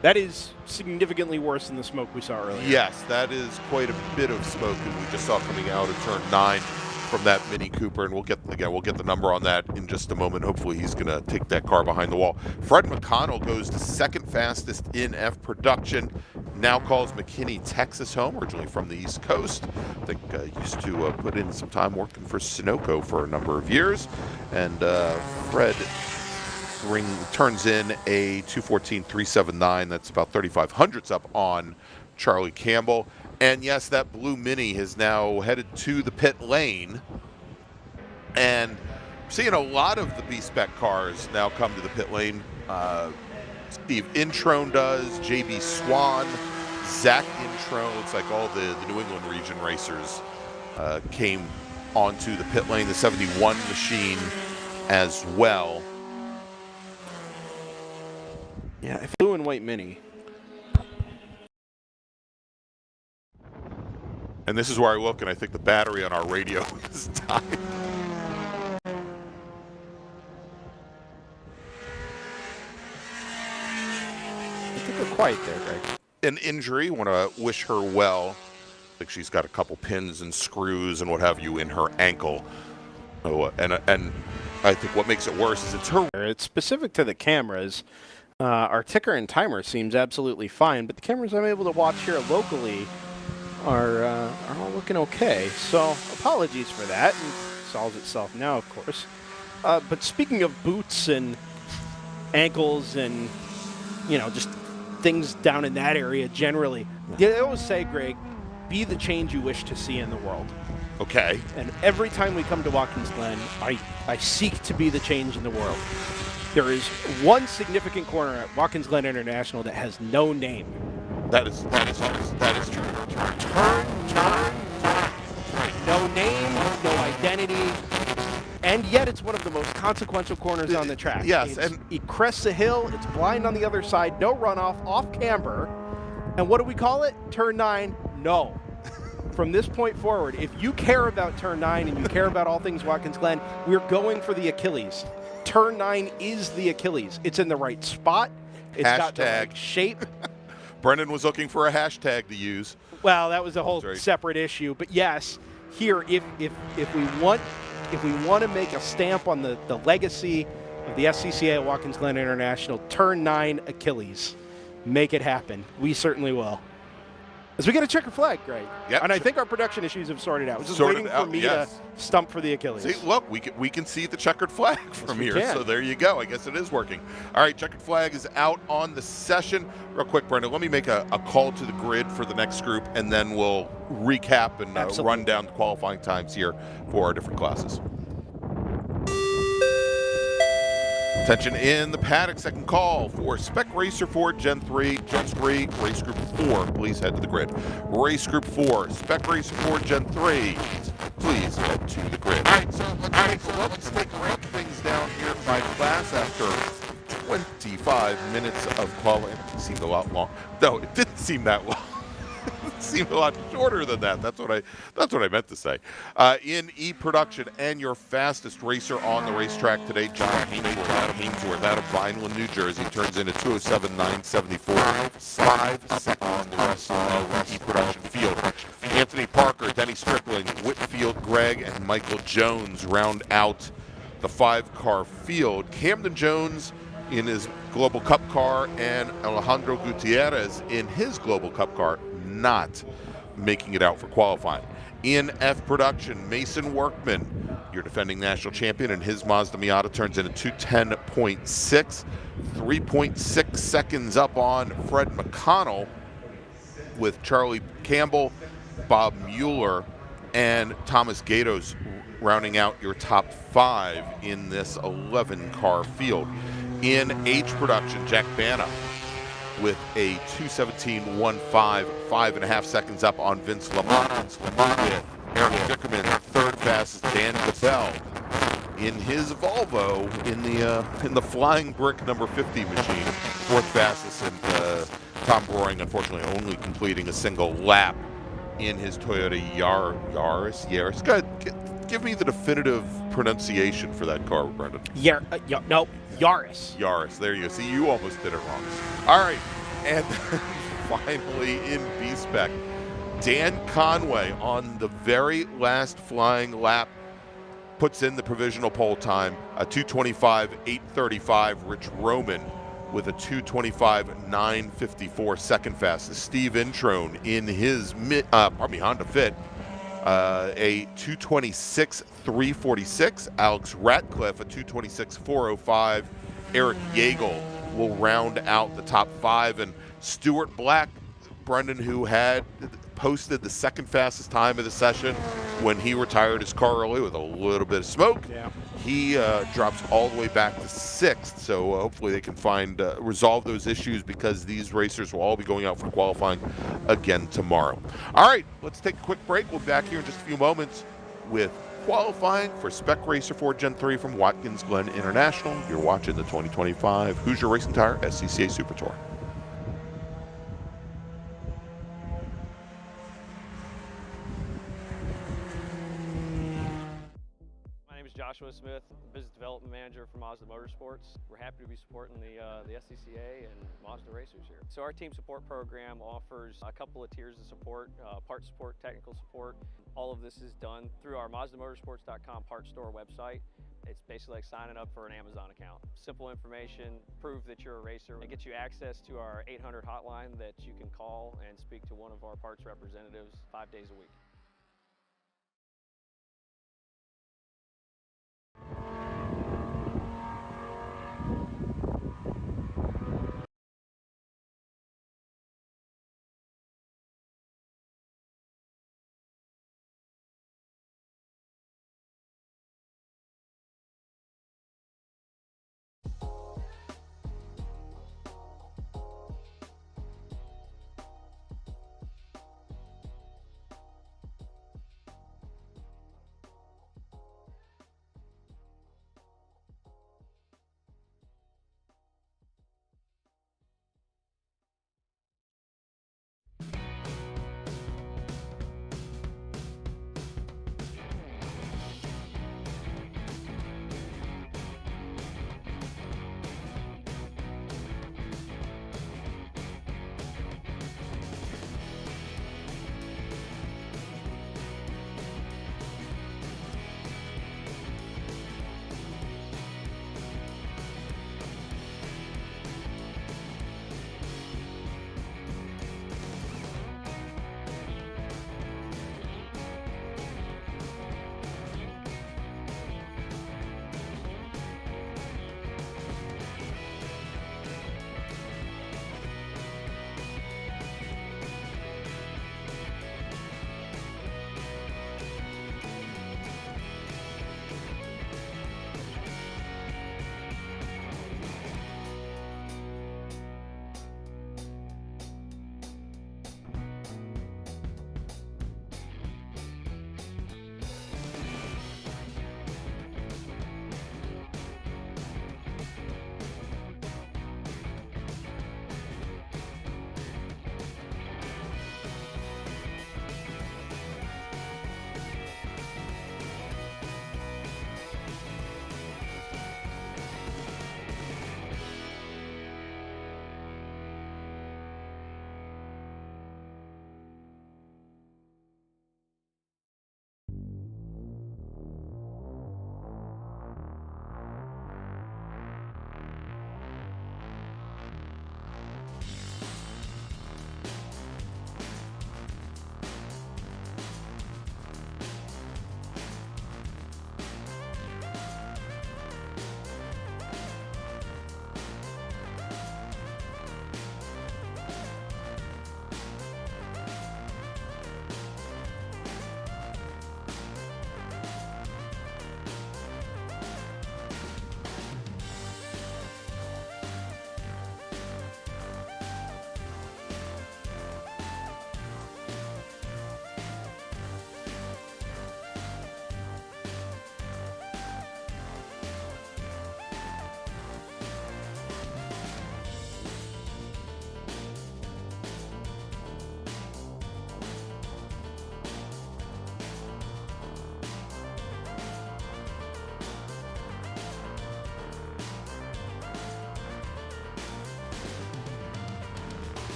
That is significantly worse than the smoke we saw earlier. Yes, that is quite a bit of smoke that we just saw coming out of turn 9 from that Mini Cooper, and we'll get the number on that in just a moment. Hopefully he's going to take that car behind the wall. Fred McConnell goes to second fastest in F production. Now calls McKinney, Texas home, originally from the East Coast. I think used to put in some time working for Sunoco for a number of years. And Fred turns in a 2:14.379. That's about 3,500ths up on Charlie Campbell. And yes, that blue Mini has now headed to the pit lane. And seeing a lot of the B-Spec cars now come to the pit lane. Steve Introne does, JB Swan, Zach Introne. Looks like all the New England region racers came onto the pit lane. The 71 machine as well. Yeah, blue and white Mini. And this is where I look, and I think the battery on our radio is dying. I think we're quiet there, Greg. An injury. Want to wish her well. I think she's got a couple pins and screws and what have you in her ankle. Oh, and I think what makes it worse is it's her. It's specific to the cameras. Our ticker and timer seems absolutely fine, but the cameras I'm able to watch here locally are all looking okay. So apologies for that. And it solves itself now, of course. But speaking of boots and ankles and, just things down in that area generally, they always say, Greg, be the change you wish to see in the world. Okay. And every time we come to Watkins Glen, I seek to be the change in the world. There is one significant corner at Watkins Glen International that has no name. That is true. Turn. No name, no identity, and yet it's one of the most consequential corners on the track. Yes, and it crests a hill, it's blind on the other side, no runoff, off camber. And what do we call it? Turn 9, no. From this point forward, if you care about Turn 9 and you care about all things Watkins Glen, we're going for the Achilles. Turn 9 is the Achilles. It's in the right spot. It's got the right shape. Brendan was looking for a hashtag to use. Well, that was a whole separate issue. But yes, here, if we want to make a stamp on the legacy of the SCCA at Watkins Glen International, Turn 9 Achilles. Make it happen. We certainly will. As we get a checker flag, Greg. Yep. And I think our production issues have sorted out. We're just waiting for me to stump for the Achilles. See, look, we can see the checkered flag from here. So there you go. I guess it is working. All right, checkered flag is out on the session. Real quick, Brendan, let me make a call to the grid for the next group, and then we'll recap and run down the qualifying times here for our different classes. Attention in the paddock, second call for Spec Racer 4 Gen 3, Race Group 4. Please head to the grid. Race Group 4, Spec Racer 4 Gen 3. Please head to the grid. All right, so let's rank things down here by class after 25 minutes of qualifying. It seemed a lot long. No, it didn't seem that long. It seemed a lot shorter than that. That's what I meant to say. In E-Production, and your fastest racer on the racetrack today, John Hainsworth out of Vineland, New Jersey, turns in a 2:07.974. 5 seconds on the rest of E-Production field. Anthony Parker, Denny Strickling, Whitfield, Gregg, and Michael Jones round out the 5-car field. Camden Jones in his Global Cup car, and Alejandro Gutierrez in his Global Cup car not making it out for qualifying. In F Production, Mason Workman, your defending national champion, and his Mazda Miata turns in a 2:10.6, 3.6 seconds up on Fred McConnell, with Charlie Campbell, Bob Mueller, and Thomas Gatos rounding out your top 5 in this 11-car field. In H Production, Jack Bana with a 2:17.15, 5.5 seconds up on Vince Lamont. With Eric Dickerman, third fastest, Dan Gabel in his Volvo in the Flying Brick number 50 machine, fourth fastest, and Tom Roaring unfortunately only completing a single lap in his Toyota Yaris. Go ahead, give me the definitive pronunciation for that car, Brendan. No, Yaris. Yaris, there you go. See, you almost did it wrong. All right, and finally in B-Spec, Dan Conway on the very last flying lap puts in the provisional pole time, a 2:25.835. Rich Roman with a 2:25.954 second fastest. Steve Introne in his Honda Fit, a 2:26.346. Alex Ratcliffe a 2:26.405. Eric Yeagle will round out the top 5, and Stuart Black, Brendan, who had posted the second fastest time of the session when he retired his car early with a little bit of smoke. Yeah. He drops all the way back to 6th, so hopefully they can resolve those issues, because these racers will all be going out for qualifying again tomorrow. All right, let's take a quick break. We'll be back here in just a few moments with qualifying for Spec Racer 4 Gen 3 from Watkins Glen International. You're watching the 2025 Hoosier Racing Tire SCCA Super Tour. Joshua Smith, Business Development Manager for Mazda Motorsports. We're happy to be supporting the SCCA and Mazda racers here. So our team support program offers a couple of tiers of support, part support, technical support. All of this is done through our MazdaMotorsports.com parts store website. It's basically like signing up for an Amazon account. Simple information, prove that you're a racer. It gets you access to our 800 hotline that you can call and speak to one of our parts representatives 5 days a week.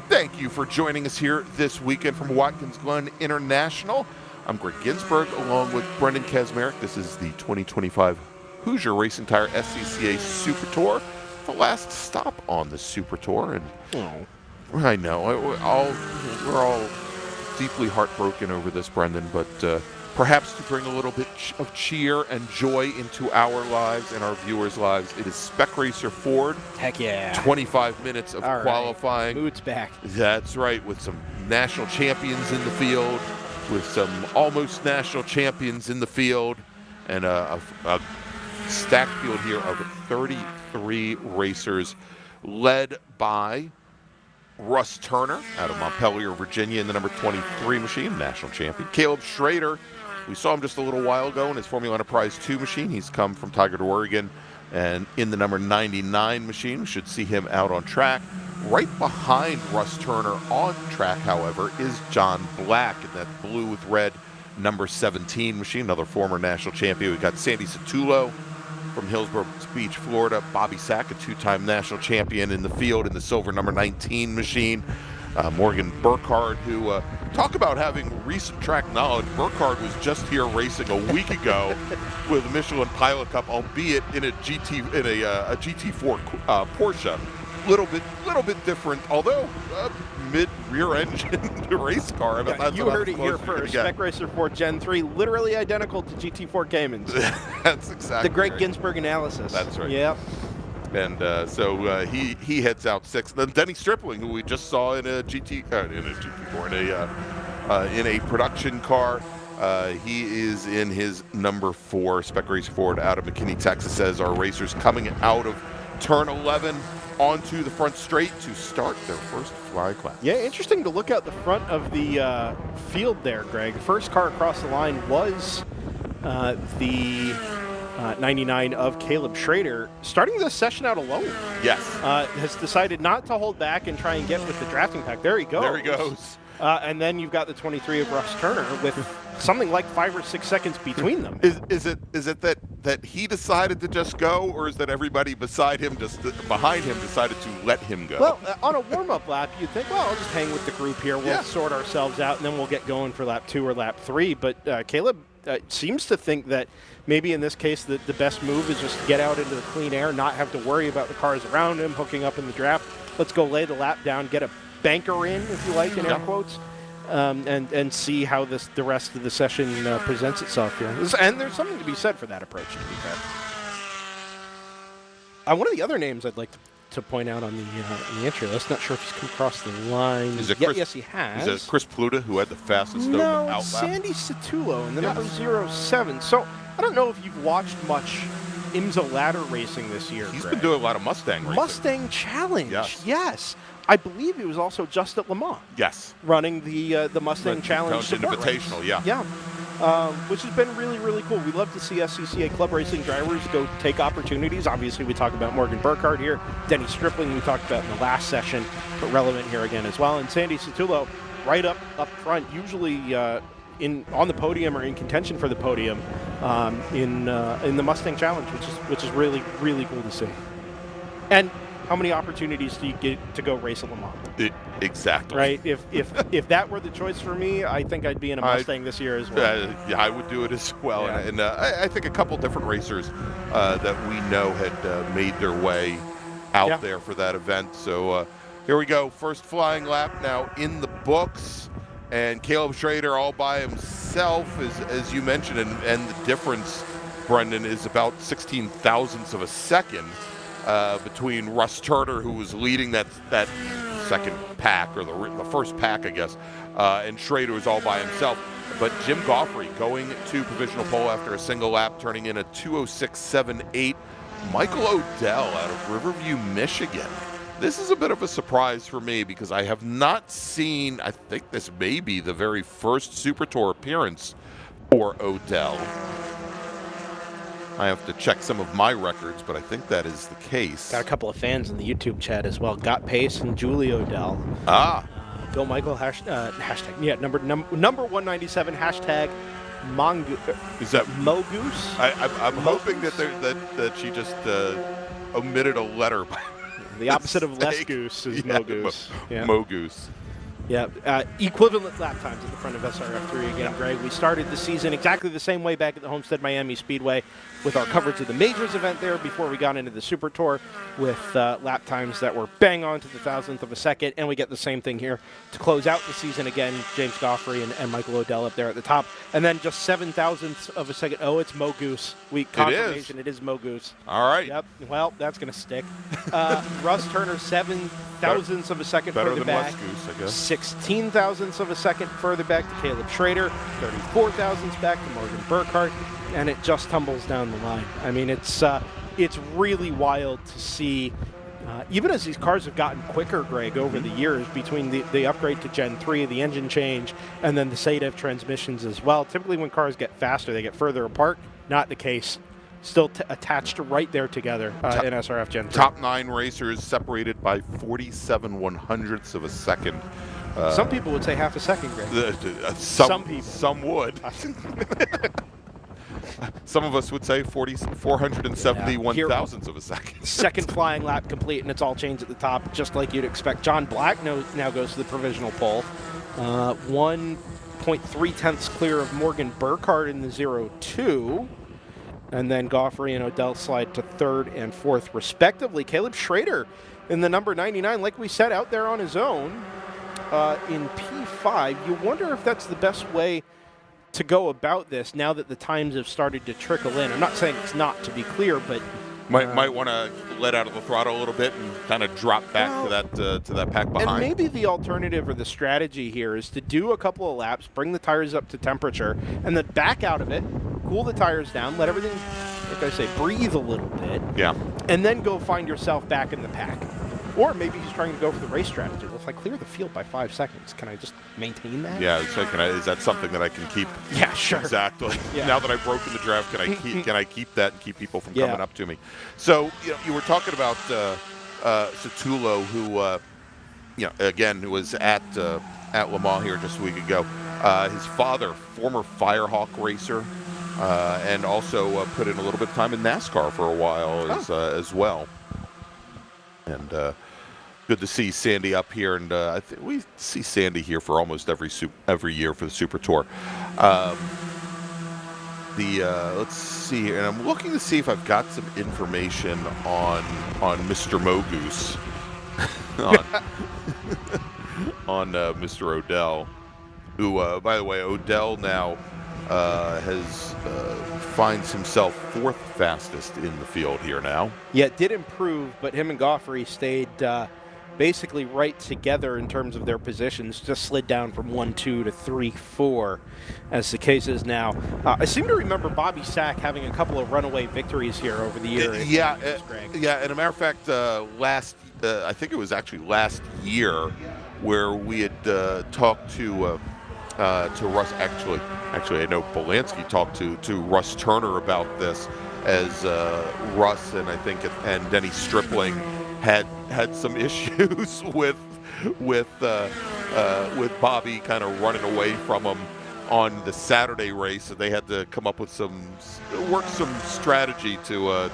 Thank you for joining us here this weekend from Watkins Glen International. I'm Gregg Ginsberg along with Brendan Kazmarek. This is the 2025 Hoosier Racing Tire SCCA Super Tour, the last stop on the Super Tour. And I know, we're all deeply heartbroken over this, Brendan, but perhaps to bring a little bit of cheer and joy into our lives and our viewers' lives, it is Spec Racer Ford. Heck yeah. 25 minutes of qualifying. Mood's back. That's right, with some national champions in the field, with some almost national champions in the field, and a stacked field here of 33 racers, led by Russ Turner out of Montpelier, Virginia, in the number 23 machine, national champion. Caleb Schrader, we saw him just a little while ago in his Formula Enterprise 2 machine. He's come from Tigard, Oregon, and in the number 99 machine. We should see him out on track. Right behind Russ Turner on track, however, is John Black in that blue with red number 17 machine, another former national champion. We've got Sandy Satullo from Hillsborough Beach, Florida. Bobby Sack, a two-time national champion in the field in the silver number 19 machine. Morgan Burkhardt, who talk about having recent track knowledge. Burkhardt was just here racing a week ago with the Michelin Pilot Cup, albeit in a GT4 Porsche. Little bit different, although mid-rear engine race car. You heard it here first. Spec Racer 4 Gen 3, literally identical to GT4 Caymans. That's exactly the Gregg right. Ginsberg analysis. That's right. Yep. And so he heads out sixth. Then Denny Stripling, who we just saw in a in a production car. He is in his number 4 Spec Racer Ford out of McKinney, Texas, as our racers coming out of turn 11 onto the front straight to start their first fly class. Yeah, interesting to look out the front of the field there, Greg. First car across the line was the 99 of Caleb Schrader, starting the session out alone. Yes. Has decided not to hold back and try and get with the drafting pack. There he goes. There he goes. And then you've got the 23 of Russ Turner with something like 5 or 6 seconds between them. Is it that he decided to just go, or is that everybody behind him decided to let him go? Well, on a warm-up lap, you'd think, well, I'll just hang with the group here. We'll sort ourselves out, and then we'll get going for lap 2 or lap 3. But Caleb seems to think that maybe in this case the best move is just to get out into the clean air, not have to worry about the cars around him hooking up in the draft. Let's go lay the lap down, get a banker in, if you like, in air quotes, and see how the rest of the session presents itself here. And there's something to be said for that approach, to be fair. One of the other names I'd like to point out on the entry list, not sure if he's come across the line. Yes, he has. Is it Chris Pluta, who had the fastest out lap? Sandy Satullo in the number 07. So I don't know if you've watched much IMSA ladder racing this year. He's been doing a lot of Mustang racing. Mustang Challenge, yes. I believe he was also just at Le Mans. Yes. Running the Mustang Challenge Invitational, Yeah. which has been really, really cool. We love to see SCCA club racing drivers go take opportunities. Obviously, we talked about Morgan Burkhardt here, Denny Stripling we talked about in the last session, but relevant here again as well. And Sandy Satullo right up front, usually on the podium or in contention for the podium in the Mustang Challenge, which is really, really cool to see. And how many opportunities do you get to go race a Le Mans? Exactly. Right? If that were the choice for me, I think I'd be in a Mustang this year as well. Yeah, I would do it as well. Yeah. And I think a couple different racers that we know had made their way out there for that event. So here we go. First flying lap now in the books. And Caleb Schrader all by himself, as you mentioned. And the difference, Brendan, is about 16 thousandths of a second between Russ Turner, who was leading that second pack, or the first pack, I guess, and Schrader was all by himself. But Jim Goffrey going to provisional pole after a single lap, turning in a 2:06.78. Michael Odell out of Riverview, Michigan. This is a bit of a surprise for me because I have not seen, I think this may be the very first Super Tour appearance for Odell. I have to check some of my records, but I think that is the case. Got a couple of fans in the YouTube chat as well. Got Pace and Julie Odell. Bill Michael hashtag. Yeah, number 197 hashtag Mongoose. Is that Mogoose? I'm hoping that she just omitted a letter. The opposite of less goose is Mogoose. Mogoose. Yeah, equivalent lap times at the front of SRF3 again, Greg. We started the season exactly the same way back at the Homestead Miami Speedway with our coverage of the Majors event there before we got into the Super Tour with lap times that were bang on to the thousandth of a second, and we get the same thing here to close out the season again. James Goffrey and Michael Odell up there at the top, and then just 7 thousandths of a second. Oh, it's Mogoose. Confirmation. It is Mogoose. All right. Yep. Well, that's going to stick. Russ Turner, 7 thousandths of a second further back. Better than West Goose, I guess. 16 thousandths of a second further back to Caleb Schrader, 34 thousandths back to Morgan Burkhardt, and it just tumbles down the line. I mean, it's really wild to see, even as these cars have gotten quicker, Greg, over the years between the upgrade to Gen 3, the engine change, and then the SADEV transmissions as well. Typically when cars get faster, they get further apart. Not the case. Still attached right there together in SRF Gen 3. Top 9 racers separated by 47 100ths of a second. Some people would say half a second, Greg. Some people. Some would. Some of us would say 471 thousandths of a second. Second flying lap complete, and it's all changed at the top, just like you'd expect. John Black now goes to the provisional pole. 1.3 tenths clear of Morgan Burkhardt in the 0-2. And then Goffrey and Odell slide to third and fourth, respectively. Caleb Schrader in the number 99, like we said, out there on his own in P5. You wonder if that's the best way to go about this now that the times have started to trickle in. I'm not saying it's not, to be clear, but might want to let out of the throttle a little bit and kind of drop back to that pack behind. And maybe the alternative or the strategy here is to do a couple of laps, bring the tires up to temperature, and then back out of it, cool the tires down, let everything, like I say, breathe a little bit. Yeah. And then go find yourself back in the pack. Or maybe he's trying to go for the race strategy. Well, if I clear the field by 5 seconds, can I just maintain that? Yeah, so is that something that I can keep? Yeah, sure. Exactly. Yeah. Now that I've broken the draft, can I keep that and keep people from coming up to me? So you were talking about Satullo, who again who was at Le Mans here just a week ago. His father, former Firehawk racer, and also put in a little bit of time in NASCAR for a while as well. And good to see Sandy up here, and I think we see Sandy here for almost every year for the Super Tour. Let's see here, and I'm looking to see if I've got some information on Mr. Mogoose, on Mr. Odell, who, by the way, Odell now finds himself fourth fastest in the field here now. Yeah, it did improve, but him and Goffrey stayed basically right together in terms of their positions, just slid down from 1-2 to 3-4 as the case is now. I seem to remember Bobby Sack having a couple of runaway victories here over the year. And a matter of fact, I think it was actually last year where we had talked to to Russ. Actually, I know Bielanski talked to Russ Turner about this, as Russ and Denny Stripling had some issues with Bobby kind of running away from him on the Saturday race, and they had to come up with some strategy to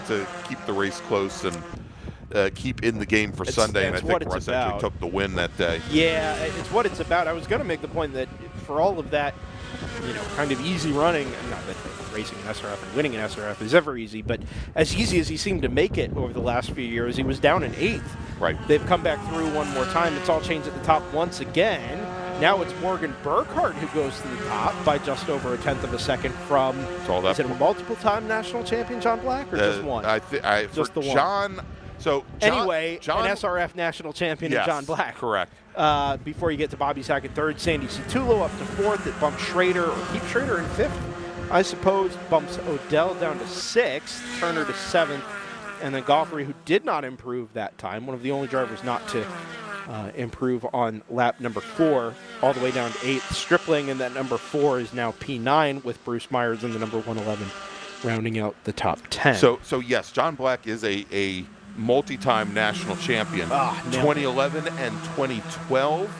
keep the race close and keep in the game for Sunday. And I think Russ actually took the win that day. Yeah, it's what it's about. I was going to make the point that for all of that, kind of easy running, not that racing an SRF and winning an SRF is ever easy, but as easy as he seemed to make it over the last few years, he was down in 8th. Right. They've come back through one more time. It's all changed at the top once again. Now it's Morgan Burkhart who goes to the top by just over 1/10 of a second from, is it a multiple-time national champion, John Black, or just one? Just the one. John, anyway, an SRF national champion, yes, John Black. Correct. Before you get to Bobby Sack at 3rd, Sandy Satullo up to 4th. It bumps Schrader, or keeps Schrader in 5th, I suppose. Bumps Odell down to 6th, Turner to 7th, and then Goffrey, who did not improve that time, one of the only drivers not to improve on lap number 4, all the way down to 8th. Stripling, and that number 4 is now P9, with Bruce Myers in the number 111 rounding out the top 10. So yes, John Black is a multi-time national champion, 2011 and 2012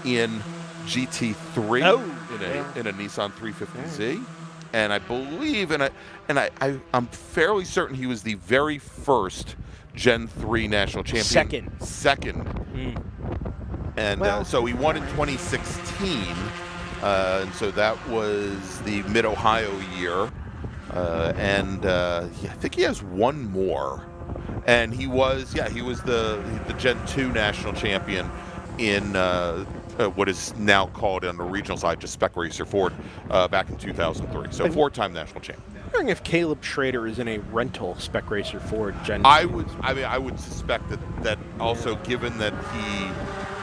in GT3 in a Nissan 350Z, and I believe, I'm fairly certain he was the very first Gen 3 national champion. Second. And so he won in 2016, and so that was the Mid-Ohio year, and I think he has one more. And he was the Gen 2 national champion in what is now called on the regional side just Spec Racer Ford back in 2003. So 4-time national champion. I'm wondering if Caleb Schrader is in a rental Spec Racer Ford Gen 2. I would suspect that also, given that he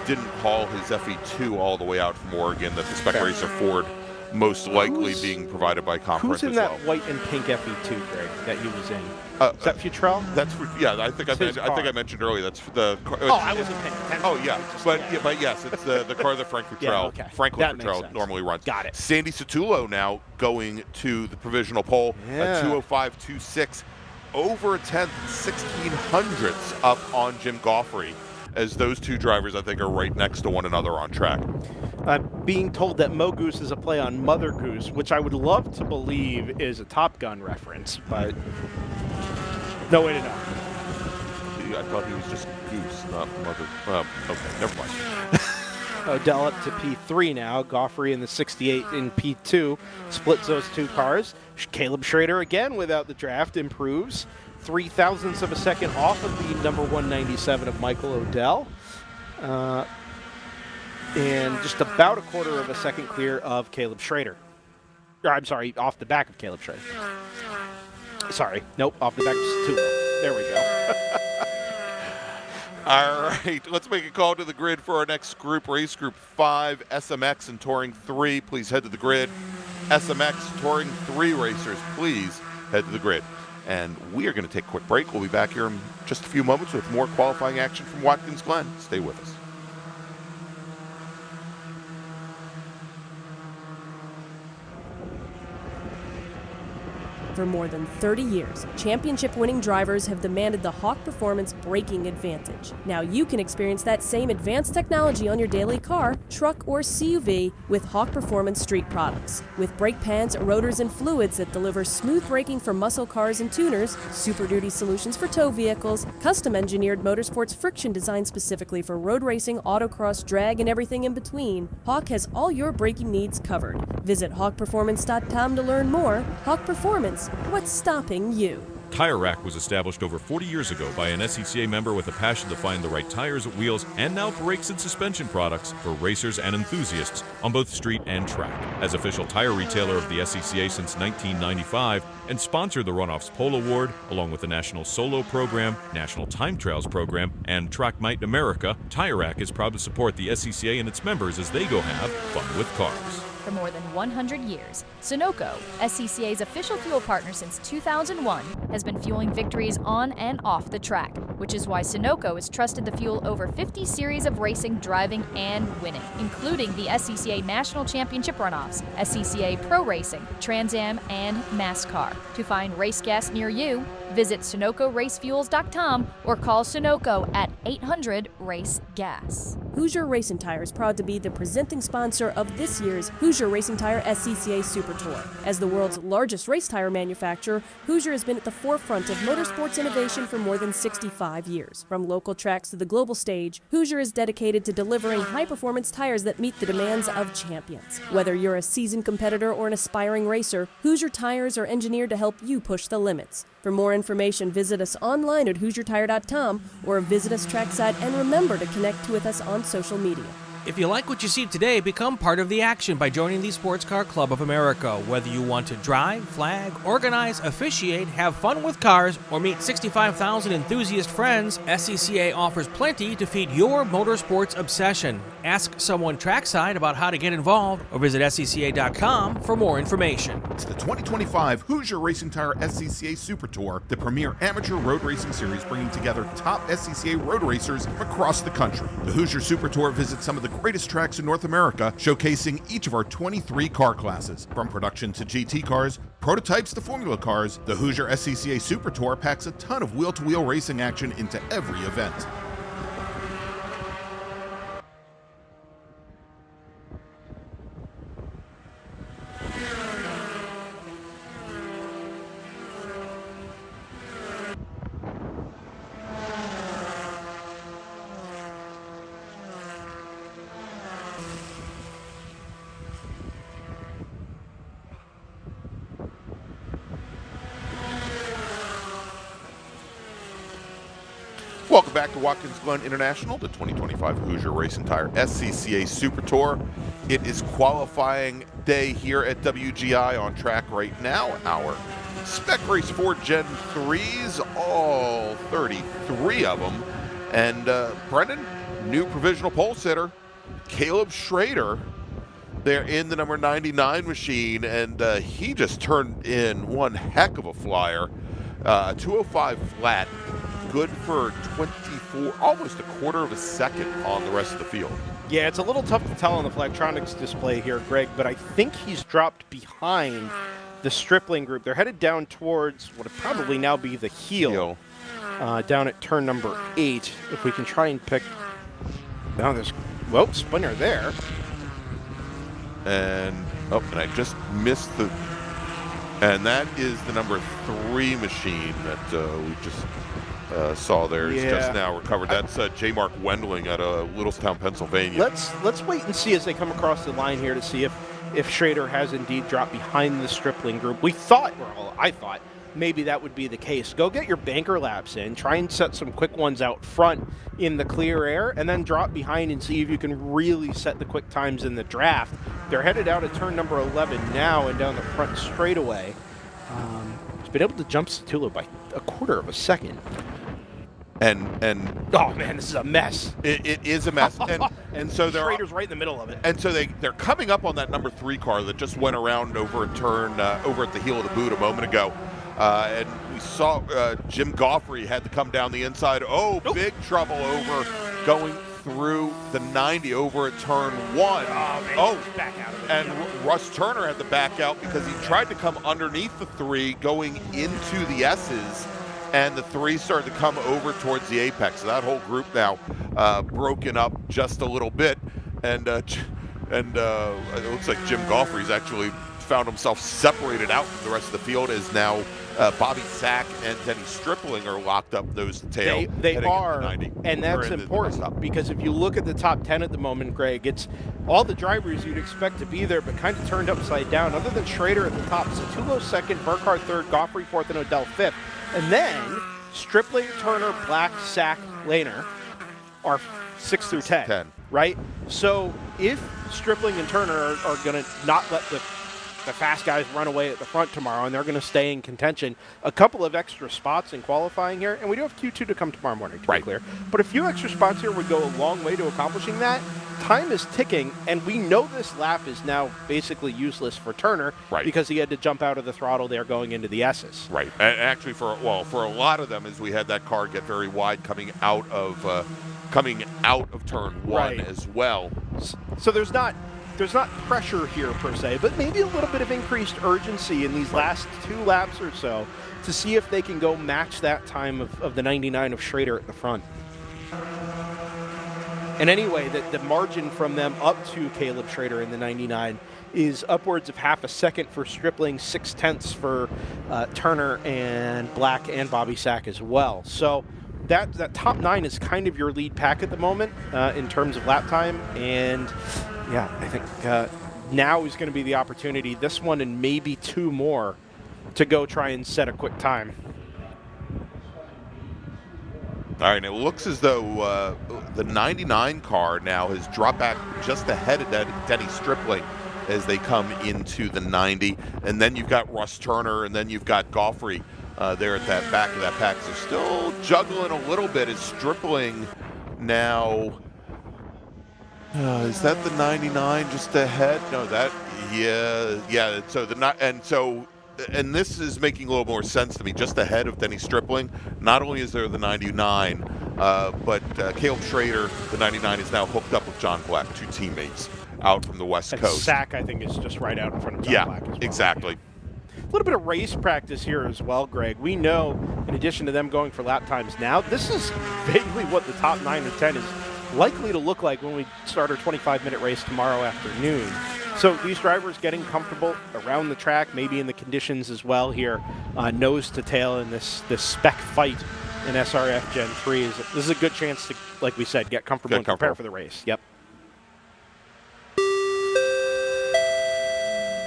didn't haul his FE2 all the way out from Oregon, that the Spec Racer Ford most likely being provided by Conference as well. Who's in that white and pink FE2, Greg, that he was in? Is that Futrell? That's I think I mentioned earlier. That's the. I wasn't paying attention. Oh yeah, but yes, it's the car that Frank Futrell, Franklin Futrell normally runs. Got it. Sandy Satullo now going to the provisional pole, a 205.26, over a 10th, 1600ths up on Jim Goffrey, as those two drivers I think are right next to one another on track. I'm being told that Mo Goose is a play on Mother Goose, which I would love to believe is a Top Gun reference, but no way to know. I thought he was just Goose, not Mother. Okay, never mind. Odell up to P3 now. Goffrey in the 68 in P2. Splits those two cars. Caleb Schrader again without the draft improves. 0.03 of a second off of the number 197 of Michael Odell. And just about a 1/4 of a second clear of Caleb Schrader. I'm sorry, off the back of Caleb Schrader. Sorry, nope, off the back of Satullo. There we go. All right, let's make a call to the grid for our next group race, Group 5, SMX and Touring 3. Please head to the grid. SMX Touring 3 racers, please head to the grid. And we are going to take a quick break. We'll be back here in just a few moments with more qualifying action from Watkins Glen. Stay with us. For more than 30 years, championship-winning drivers have demanded the Hawk Performance braking advantage. Now you can experience that same advanced technology on your daily car, truck, or CUV with Hawk Performance street products. With brake pads, rotors, and fluids that deliver smooth braking for muscle cars and tuners, Super Duty solutions for tow vehicles, custom-engineered motorsports friction designed specifically for road racing, autocross, drag, and everything in between, Hawk has all your braking needs covered. Visit hawkperformance.com to learn more. Hawk Performance, what's stopping you? Tire Rack was established over 40 years ago by an SCCA member with a passion to find the right tires, wheels, and now brakes and suspension products for racers and enthusiasts on both street and track. As official tire retailer of the SCCA since 1995 and sponsored the Runoffs Pole Award, along with the National Solo Program, National Time Trials Program, and Track Night in America, Tire Rack is proud to support the SCCA and its members as they go have fun with cars. for more than 100 years. Sunoco, SCCA's official fuel partner since 2001, has been fueling victories on and off the track, which is why Sunoco has trusted the fuel over 50 series of racing, driving, and winning, including the SCCA National Championship runoffs, SCCA Pro Racing, Trans Am, and NASCAR. To find race gas near you, visit SunocoRaceFuels.com or call Sunoco at 800-RACE-GAS. Hoosier Racing Tire is proud to be the presenting sponsor of this year's Hoosier Racing Tire SCCA Super Tour. As the world's largest race tire manufacturer, Hoosier has been at the forefront of motorsports innovation for more than 65 years. From local tracks to the global stage, Hoosier is dedicated to delivering high-performance tires that meet the demands of champions. Whether you're a seasoned competitor or an aspiring racer, Hoosier tires are engineered to help you push the limits. For more information, visit us online at HoosierTire.com or visit us trackside, and remember to connect with us on social media. If you like what you see today, become part of the action by joining the Sports Car Club of America. Whether you want to drive, flag, organize, officiate, have fun with cars, or meet 65,000 enthusiast friends, SCCA offers plenty to feed your motorsports obsession. Ask someone trackside about how to get involved or visit SCCA.com for more information. It's the 2025 Hoosier Racing Tire SCCA Super Tour, the premier amateur road racing series bringing together top SCCA road racers from across the country. The Hoosier Super Tour visits some of the greatest tracks in North America, showcasing each of our 23 car classes. From production to GT cars, prototypes to Formula cars, the Hoosier SCCA Super Tour packs a ton of wheel-to-wheel racing action into every event. Welcome back to Watkins Glen International, the 2025 Hoosier Racing Tire SCCA Super Tour. It is qualifying day here at WGI on track right now. Our Spec Race 4 Gen 3s, all 33 of them. And Brendan, new provisional pole sitter, Caleb Schrader. They're in the number 99 machine, and he just turned in one heck of a flyer. 205 flat. Good for 24, almost a quarter of a second on the rest of the field. Yeah, it's a little tough to tell on the Flagtronics display here, Greg, but I think he's dropped behind the Stripling group. They're headed down towards what would probably now be the heel, down at turn number 8. If we can try and pick... Now there's... Whoa, spinner there. And I just missed the... And that is the number 3 machine that we just... saw there. It's just now recovered. That's J. Mark Wendling out of Littlestown, Pennsylvania. Let's wait and see as they come across the line here to see if Schrader has indeed dropped behind the Stripling group. I thought maybe that would be the case. Go get your banker laps in, try and set some quick ones out front in the clear air, and then drop behind and see if you can really set the quick times in the draft. They're headed out at turn number 11 now and down the front straightaway. He's been able to jump Satula by a quarter of a second. And oh man, this is a mess. It is a mess. And so they're Schrader's right in the middle of it. And so they're coming up on that number 3 car that just went around over a turn over at the heel of the boot a moment ago. And we saw Jim Goffrey had to come down the inside. Big trouble over going through the 90 over at turn 1. Back out of it. And Russ Turner had to back out because he tried to come underneath the 3 going into the S's. And the 3 started to come over towards the apex. So that whole group now broken up just a little bit. And it looks like Jim Goffrey's actually found himself separated out from the rest of the field, as now Bobby Sack and Denny Stripling are locked up nose to tail. They are, and that's important because if you look at the top 10 at the moment, Greg, it's all the drivers you'd expect to be there, but kind of turned upside down. Other than Schrader at the top, Satullo second, Burkhardt third, Goffrey fourth, and Odell fifth. And then Stripling, Turner, Black, Sack, Lehner are 6 through 10, right? So if Stripling and Turner are going to not let the the fast guys run away at the front tomorrow, and they're going to stay in contention. A couple of extra spots in qualifying here, and we do have Q2 to come tomorrow morning, to be clear. But a few extra spots here would go a long way to accomplishing that. Time is ticking, and we know this lap is now basically useless for Turner because he had to jump out of the throttle there going into the S's. Right. And actually, for a lot of them, as we had that car get very wide coming out of turn one as well. So there's not pressure here per se, but maybe a little bit of increased urgency in these last 2 laps or so to see if they can go match that time of the 99 of Schrader at the front. And anyway, the margin from them up to Caleb Schrader in the 99 is upwards of half a second for Stripling, 0.6 for Turner and Black and Bobby Sack as well. So that top 9 is kind of your lead pack at the moment in terms of lap time. And yeah, I think now is going to be the opportunity, this one and maybe 2 more, to go try and set a quick time. All right, and it looks as though the 99 car now has dropped back just ahead of Denny Stripling as they come into the 90. And then you've got Russ Turner, and then you've got Goffrey there at that back of that pack. So still juggling a little bit as Stripling now. Is that the 99 just ahead? No, yeah. So and this is making a little more sense to me, just ahead of Denny Stripling. Not only is there the 99, but Caleb Schrader, the 99, is now hooked up with John Black, 2 teammates out from the West Coast. Sack, I think, is just right out in front of John Black as well. Exactly. A little bit of race practice here as well, Greg. We know, in addition to them going for lap times now, this is vaguely what the top 9 or 10 is likely to look like when we start our 25-minute race tomorrow afternoon. So these drivers getting comfortable around the track, maybe in the conditions as well here, nose to tail in this spec fight in SRF Gen 3. This is a good chance to, like we said, get comfortable and prepare for the race. Yep.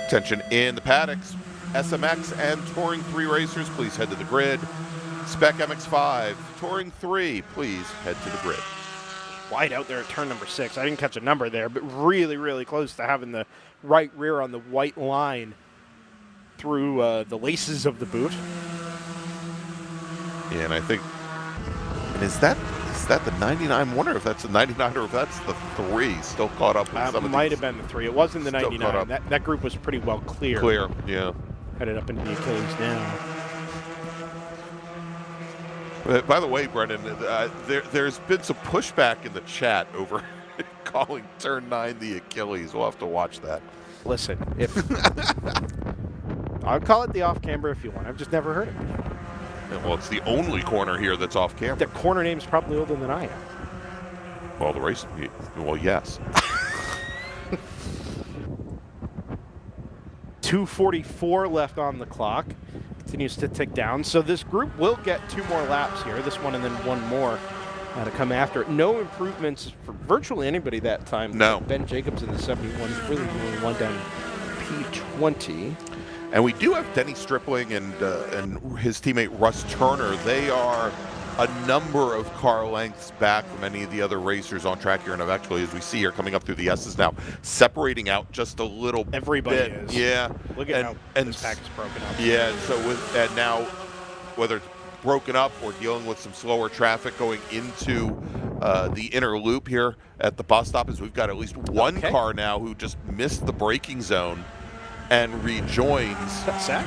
Attention in the paddocks. SMX and Touring 3 racers, please head to the grid. Spec MX5, Touring 3, please head to the grid. Wide out there at turn number 6. I didn't catch a number there, but really, really close to having the right rear on the white line through the laces of the boot. Yeah, and I think, is that the 99? I wonder if that's the 99 or if that's the 3 still caught up with some of these. Might have been the 3. It wasn't the 99. That group was pretty well clear. Yeah. Headed up into the Achilles now. By the way, Brendan, there's been some pushback in the chat over calling turn 9 the Achilles. We'll have to watch that. Listen, if I'll call it the off-camber if you want. I've just never heard it. Well, it's the only corner here that's off camera. The corner name's probably older than I am. Well, the race, well, yes. 2:44 left on the clock. Continues to tick down. So this group will get 2 more laps here. This one and then 1 more to come after. No improvements for virtually anybody that time. No. Ben Jacobs in the 71 is really the only one down P20. And we do have Denny Stripling and his teammate Russ Turner. They are a number of car lengths back from any of the other racers on track here. And actually, as we see here, coming up through the S's now, separating out just a little Everybody bit. is. Yeah. Look at how this pack is broken up. Yeah, so and now, whether it's broken up or dealing with some slower traffic going into the inner loop here at the bus stop, is we've got at least one car now who just missed the braking zone and rejoins. That Sack?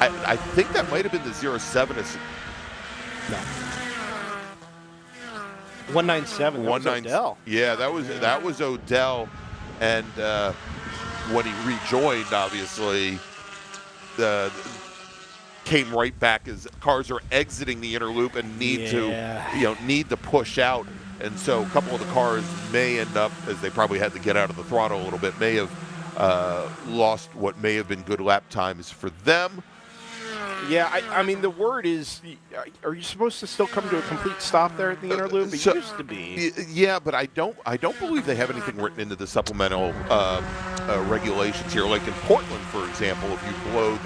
I think that might have been the 07. No. 197. That was Odell. Yeah, that was Odell, and when he rejoined, obviously, came right back as cars are exiting the inner loop and need to push out, and so a couple of the cars may end up, as they probably had to get out of the throttle a little bit, may have lost what may have been good lap times for them. Yeah, I mean, the word is, are you supposed to still come to a complete stop there at the inner loop? It used to be. Yeah, but I don't believe they have anything written into the supplemental regulations here. Like in Portland, for example, if you blow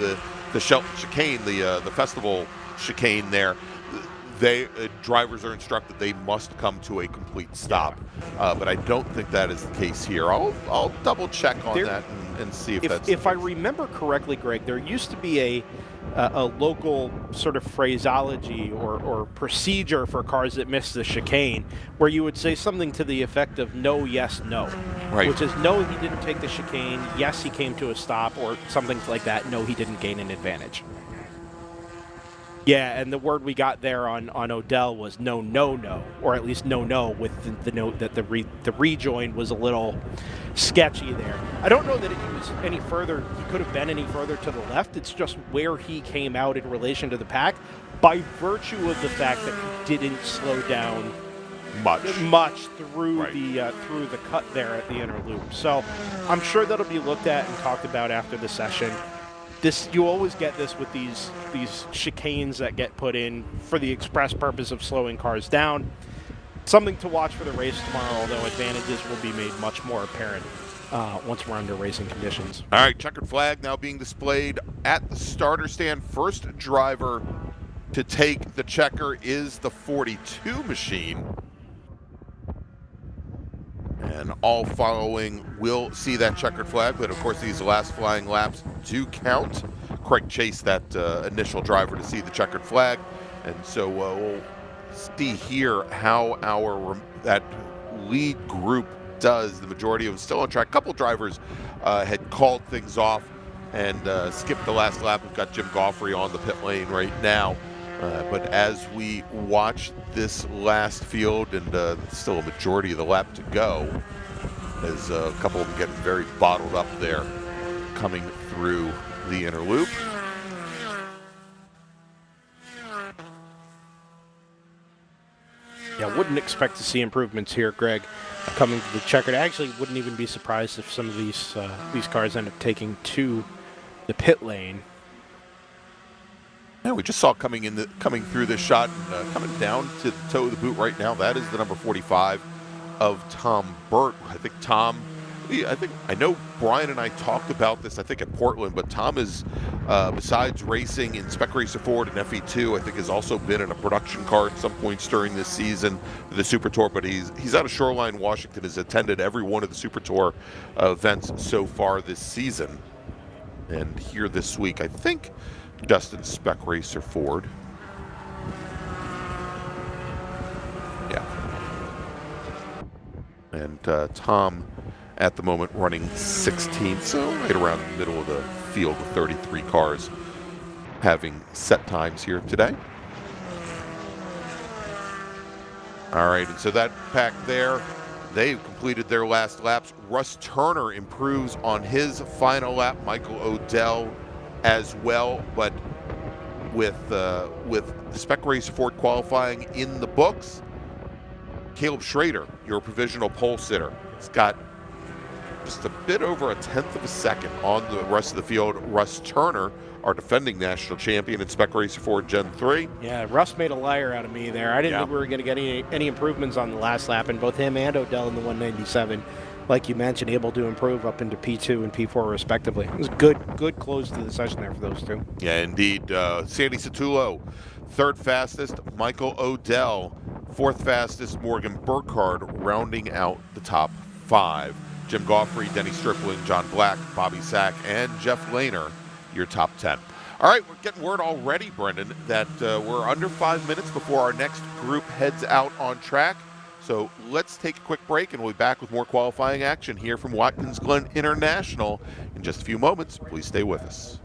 the Shelton chicane, the festival chicane there, drivers are instructed they must come to a complete stop. But I don't think that is the case here. I'll double check on that and see if that's. If I remember correctly, Greg, there used to be a local sort of phraseology or procedure for cars that missed the chicane, where you would say something to the effect of no, yes, no. Right. Which is no, he didn't take the chicane, yes, he came to a stop, or something like that, no, he didn't gain an advantage. Yeah, and the word we got there on Odell was no, or at least no, with the note that the rejoin was a little sketchy there. I don't know that he was any further, he could have been any further to the left. It's just where he came out in relation to the pack by virtue of the fact that he didn't slow down much through the cut there at the inner loop. So I'm sure that'll be looked at and talked about after the session. You always get this with these chicanes that get put in for the express purpose of slowing cars down. Something to watch for the race tomorrow, although advantages will be made much more apparent once we're under racing conditions. All right, checkered flag now being displayed at the starter stand. First driver to take the checker is the 42 machine. And all following will see that checkered flag, but of course these last flying laps do count. Craig chased that initial driver to see the checkered flag, and so we'll see here how that lead group does. The majority of them still on track. A couple drivers had called things off and skipped the last lap. We've got Jim Goffrey on the pit lane right now. But as we watch this last field, and still a majority of the lap to go, as a couple of them getting very bottled up there, coming through the inner loop. Yeah, wouldn't expect to see improvements here, Greg, coming to the checkered. I actually wouldn't even be surprised if some of these cars end up taking to the pit lane. Yeah, we just saw coming through this shot and coming down to the toe of the boot right now. That is the number 45 of Tom Burt. I know Brian and I talked about this, I think, at Portland, but Tom is, besides racing in Spec Racer Ford and FE2, I think has also been in a production car at some points during this season for the Super Tour, but he's out of Shoreline, Washington, has attended every one of the Super Tour events so far this season. And here this week, I think, Dustin Spec Racer Ford. Yeah. And Tom at the moment running 16th, so right around the middle of the field with 33 cars having set times here today. All right, and so that pack there, they've completed their last laps. Russ Turner improves on his final lap. Michael Odell as well, but with the Spec Racer Ford qualifying in the books, Caleb Schrader, your provisional pole sitter, has got just a bit over a tenth of a second on the rest of the field. Russ Turner, our defending national champion in Spec Racer Ford Gen 3. Yeah, Russ made a liar out of me there. I didn't think we were going to get any improvements on the last lap, and both him and Odell in the 197, like you mentioned, able to improve up into P2 and P4 respectively. It was a good close to the session there for those two. Yeah, indeed. Sandy Satullo, third fastest. Michael Odell, fourth fastest. Morgan Burkhardt rounding out the top five. Jim Goffrey, Denny Stripling, John Black, Bobby Sack, and Jeff Lehner, your top 10. All right, we're getting word already, Brendan, that we're under 5 minutes before our next group heads out on track. So let's take a quick break, and we'll be back with more qualifying action here from Watkins Glen International in just a few moments. Please stay with us.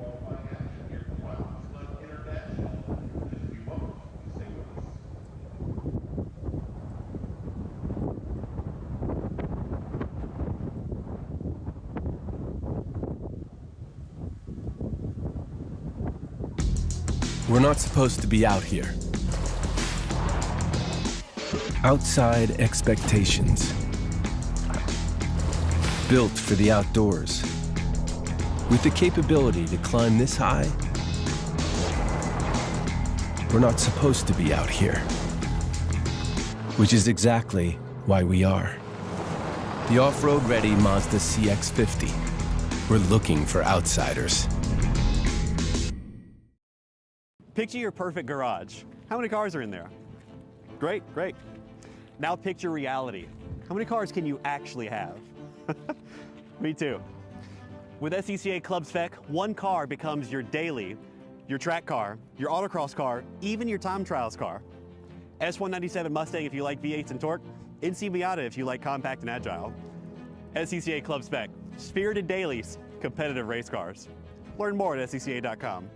We're not supposed to be out here. Outside expectations. Built for the outdoors. With the capability to climb this high, we're not supposed to be out here. Which is exactly why we are. The off-road ready Mazda CX-50. We're looking for outsiders. Picture your perfect garage. How many cars are in there? Great, great. Now picture reality. How many cars can you actually have? Me too. With SCCA Club Spec, one car becomes your daily, your track car, your autocross car, even your time trials car. S197 Mustang if you like V8s and torque, NC Miata if you like compact and agile. SCCA Club Spec, spirited dailies, competitive race cars. Learn more at scca.com.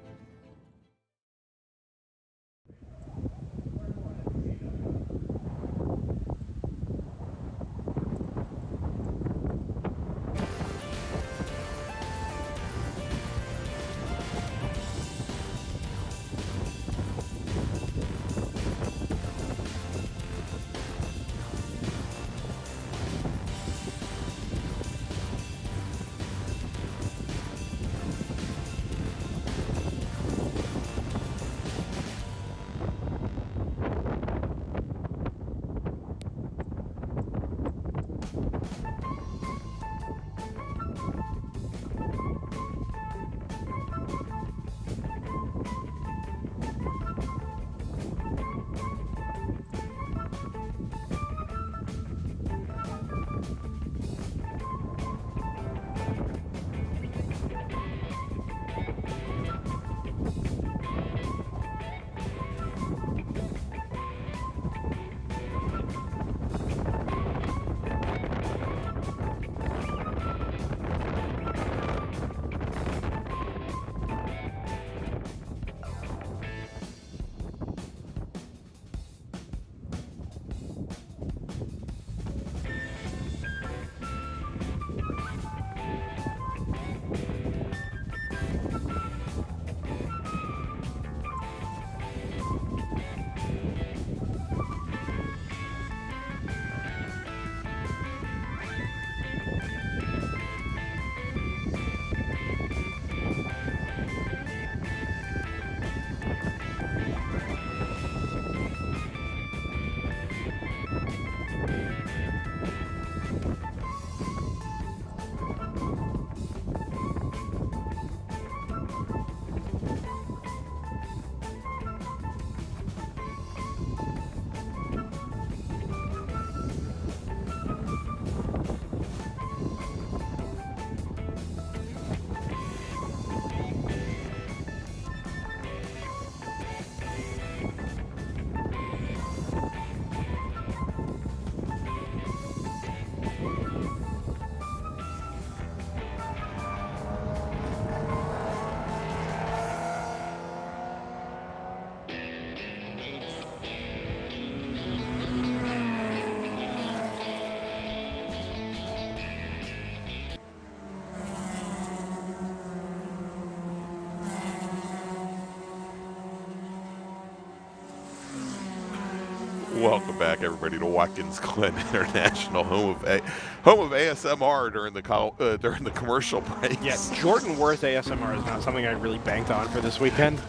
Welcome back, everybody, to Watkins Glen International, home of ASMR during the commercial breaks. Yeah, Jordan Worth ASMR is not something I really banked on for this weekend.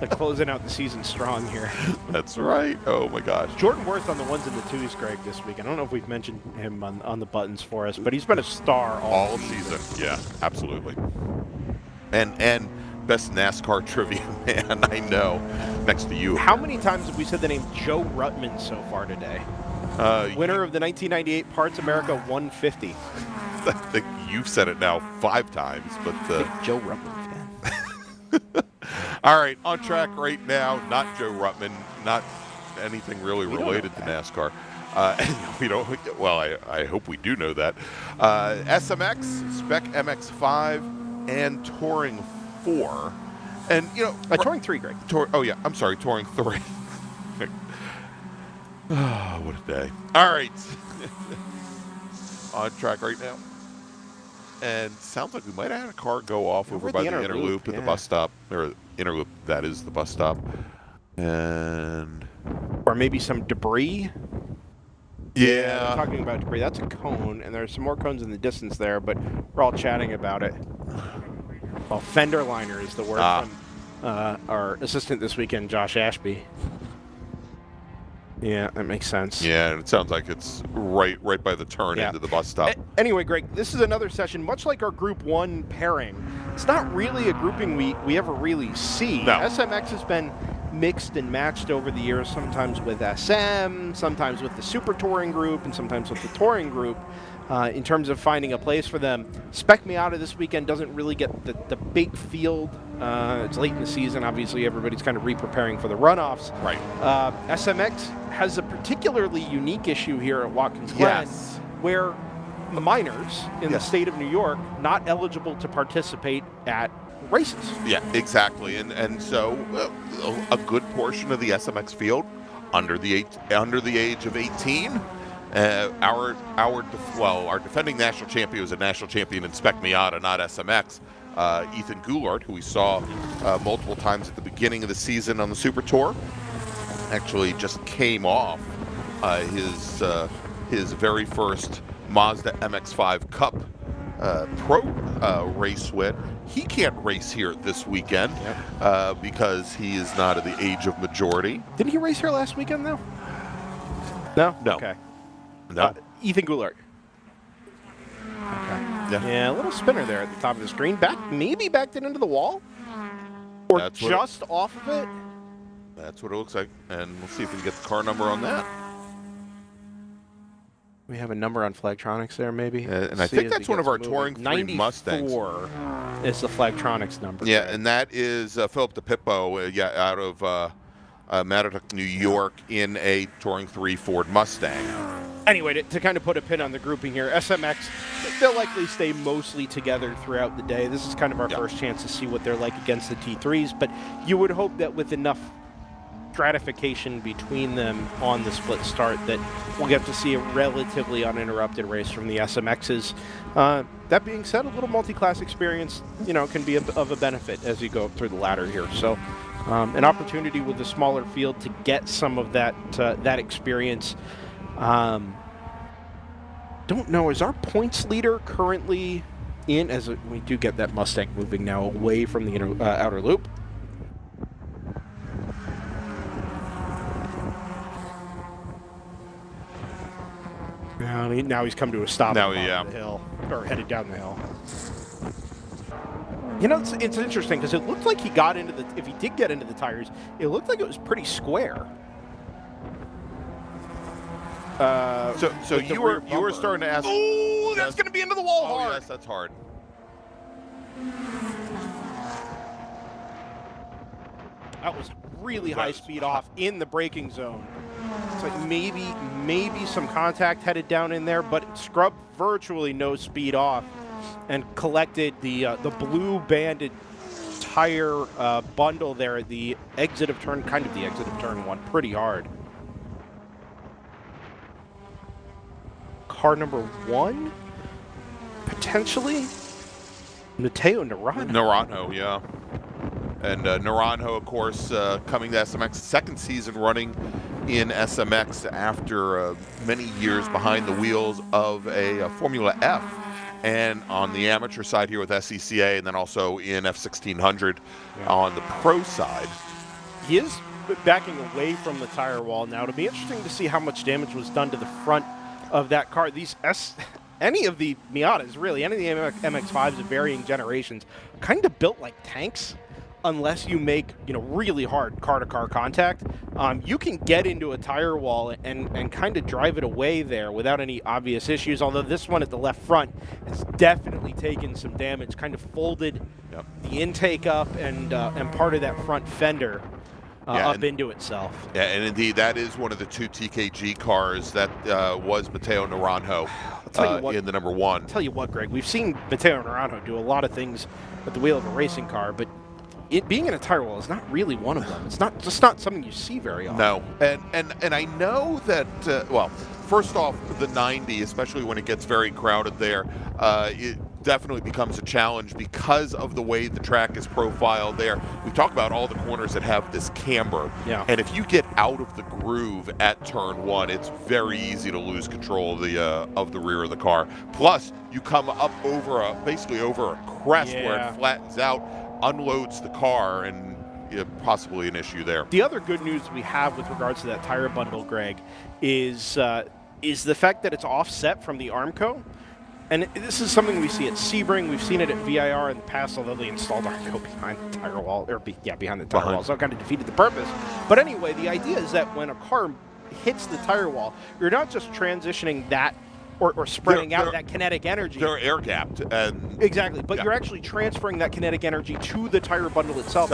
Like closing out the season strong here. That's right. Oh my gosh. Jordan Worth on the ones and the twos, Greg, this week. I don't know if we've mentioned him on the buttons for us, but he's been a star all season. Yeah, absolutely. And best NASCAR trivia man I know, next to you. How many times have we said the name Joe Ruttman so far today? Winner of the 1998 Parts America 150. I think you've said it now 5 times, but Joe Ruttman fan. All right, on track right now, not Joe Ruttman, not anything really related to NASCAR. We don't. Well, I hope we do know that. SMX, Spec MX5, and Touring 4, and Touring 3, Greg. I'm sorry, Touring 3. Oh, what a day! All right, on track right now, and sounds like we might have had a car go off over by the inner loop at the bus stop, or inner loop. That is the bus stop, and or maybe some debris. Yeah, we're talking about debris. That's a cone, and there's some more cones in the distance there, but we're all chatting about it. Well, fender liner is the word from our assistant this weekend, Josh Ashby. Yeah, that makes sense. Yeah, and it sounds like it's right by the turn into the bus stop. Anyway, Greg, this is another session, much like our Group 1 pairing. It's not really a grouping we ever really see. No. SMX has been mixed and matched over the years, sometimes with SM, sometimes with the Super Touring group, and sometimes with the Touring group. In terms of finding a place for them, Spec Miata this weekend doesn't really get the big field. It's late in the season. Obviously, everybody's kind of re-preparing for the runoffs. Right. SMX has a particularly unique issue here at Watkins Glen, where the minors in the state of New York not eligible to participate at races. Yeah, exactly. And so a good portion of the SMX field under the age of 18. Our defending national champion was a national champion in Spec Miata, not SMX. Ethan Goulart, who we saw multiple times at the beginning of the season on the Super Tour, actually just came off his very first Mazda MX-5 Cup Pro race win. He can't race here this weekend because he is not at the age of majority. Didn't he race here last weekend, though? No? No. Okay. No. Ethan Goulart. Okay. Yeah, a little spinner there at the top of the screen. Maybe backed it into the wall? Or That's just off of it? That's what it looks like. And we'll see if we can get the car number on that. We have a number on Flagtronics there, maybe. And I think that's one of our Touring 3 Mustangs. 94 is the Flagtronics number. Yeah, and that is Philip DePippo, out of Mattock, New York, in a Touring 3 Ford Mustang. Anyway, to kind of put a pin on the grouping here, SMX, they'll likely stay mostly together throughout the day. This is kind of our first chance to see what they're like against the T3s, but you would hope that with enough stratification between them on the split start that we'll get to see a relatively uninterrupted race from the SMXs. That being said, a little multi-class experience, can be of a benefit as you go up through the ladder here. So an opportunity with a smaller field to get some of that experience. Don't know, is our points leader currently in, as we do get that Mustang moving now away from the outer loop. Now he's come to a stop on the hill, or headed down the hill. It's interesting because it looked like he got into the, if he did get into the tires, it looked like it was pretty square. So you were starting to ask. Oh, that's going to be into the wall hard. Yes, that's hard. That was really high speed off in the braking zone. It's like maybe some contact headed down in there, but it scrubbed virtually no speed off and collected the blue banded tire bundle there at the exit of turn, kind of the exit of turn one, pretty hard. Car number 1, potentially Matteo Naranjo. Naranjo, yeah. And Naranjo, of course, coming to SMX, second season running in SMX after many years behind the wheels of a Formula F, and on the amateur side here with SCCA, and then also in F1600 on the pro side. He is backing away from the tire wall now. It'll be interesting to see how much damage was done to the front of that car. Any of the Miatas, really, any of the MX-5s of varying generations, kind of built like tanks. Unless you make really hard car-to-car contact, you can get into a tire wall and kind of drive it away there without any obvious issues. Although this one at the left front has definitely taken some damage, kind of folded the intake up and part of that front fender up into itself. Yeah, and indeed, that is one of the 2 TKG cars that was Matteo Naranjo in the number 1. I'll tell you what, Greg, we've seen Matteo Naranjo do a lot of things at the wheel of a racing car, but it being in a tire wall is not really one of them. It's not something you see very often. No, and I know that first off, the 90, especially when it gets very crowded there, it definitely becomes a challenge because of the way the track is profiled there. We talk about all the corners that have this camber, and if you get out of the groove at turn 1, it's very easy to lose control of the rear of the car. Plus, you come up over basically over a crest where it flattens out, unloads the car, and possibly an issue there. The other good news we have with regards to that tire bundle, Greg, is the fact that it's offset from the Armco. And this is something we see at Sebring. We've seen it at VIR in the past, although they installed Arco behind the tire wall, behind the tire wall, so it kind of defeated the purpose. But anyway, the idea is that when a car hits the tire wall, you're not just transitioning that or spreading out that kinetic energy. They're air gapped. Exactly, but you're actually transferring that kinetic energy to the tire bundle itself,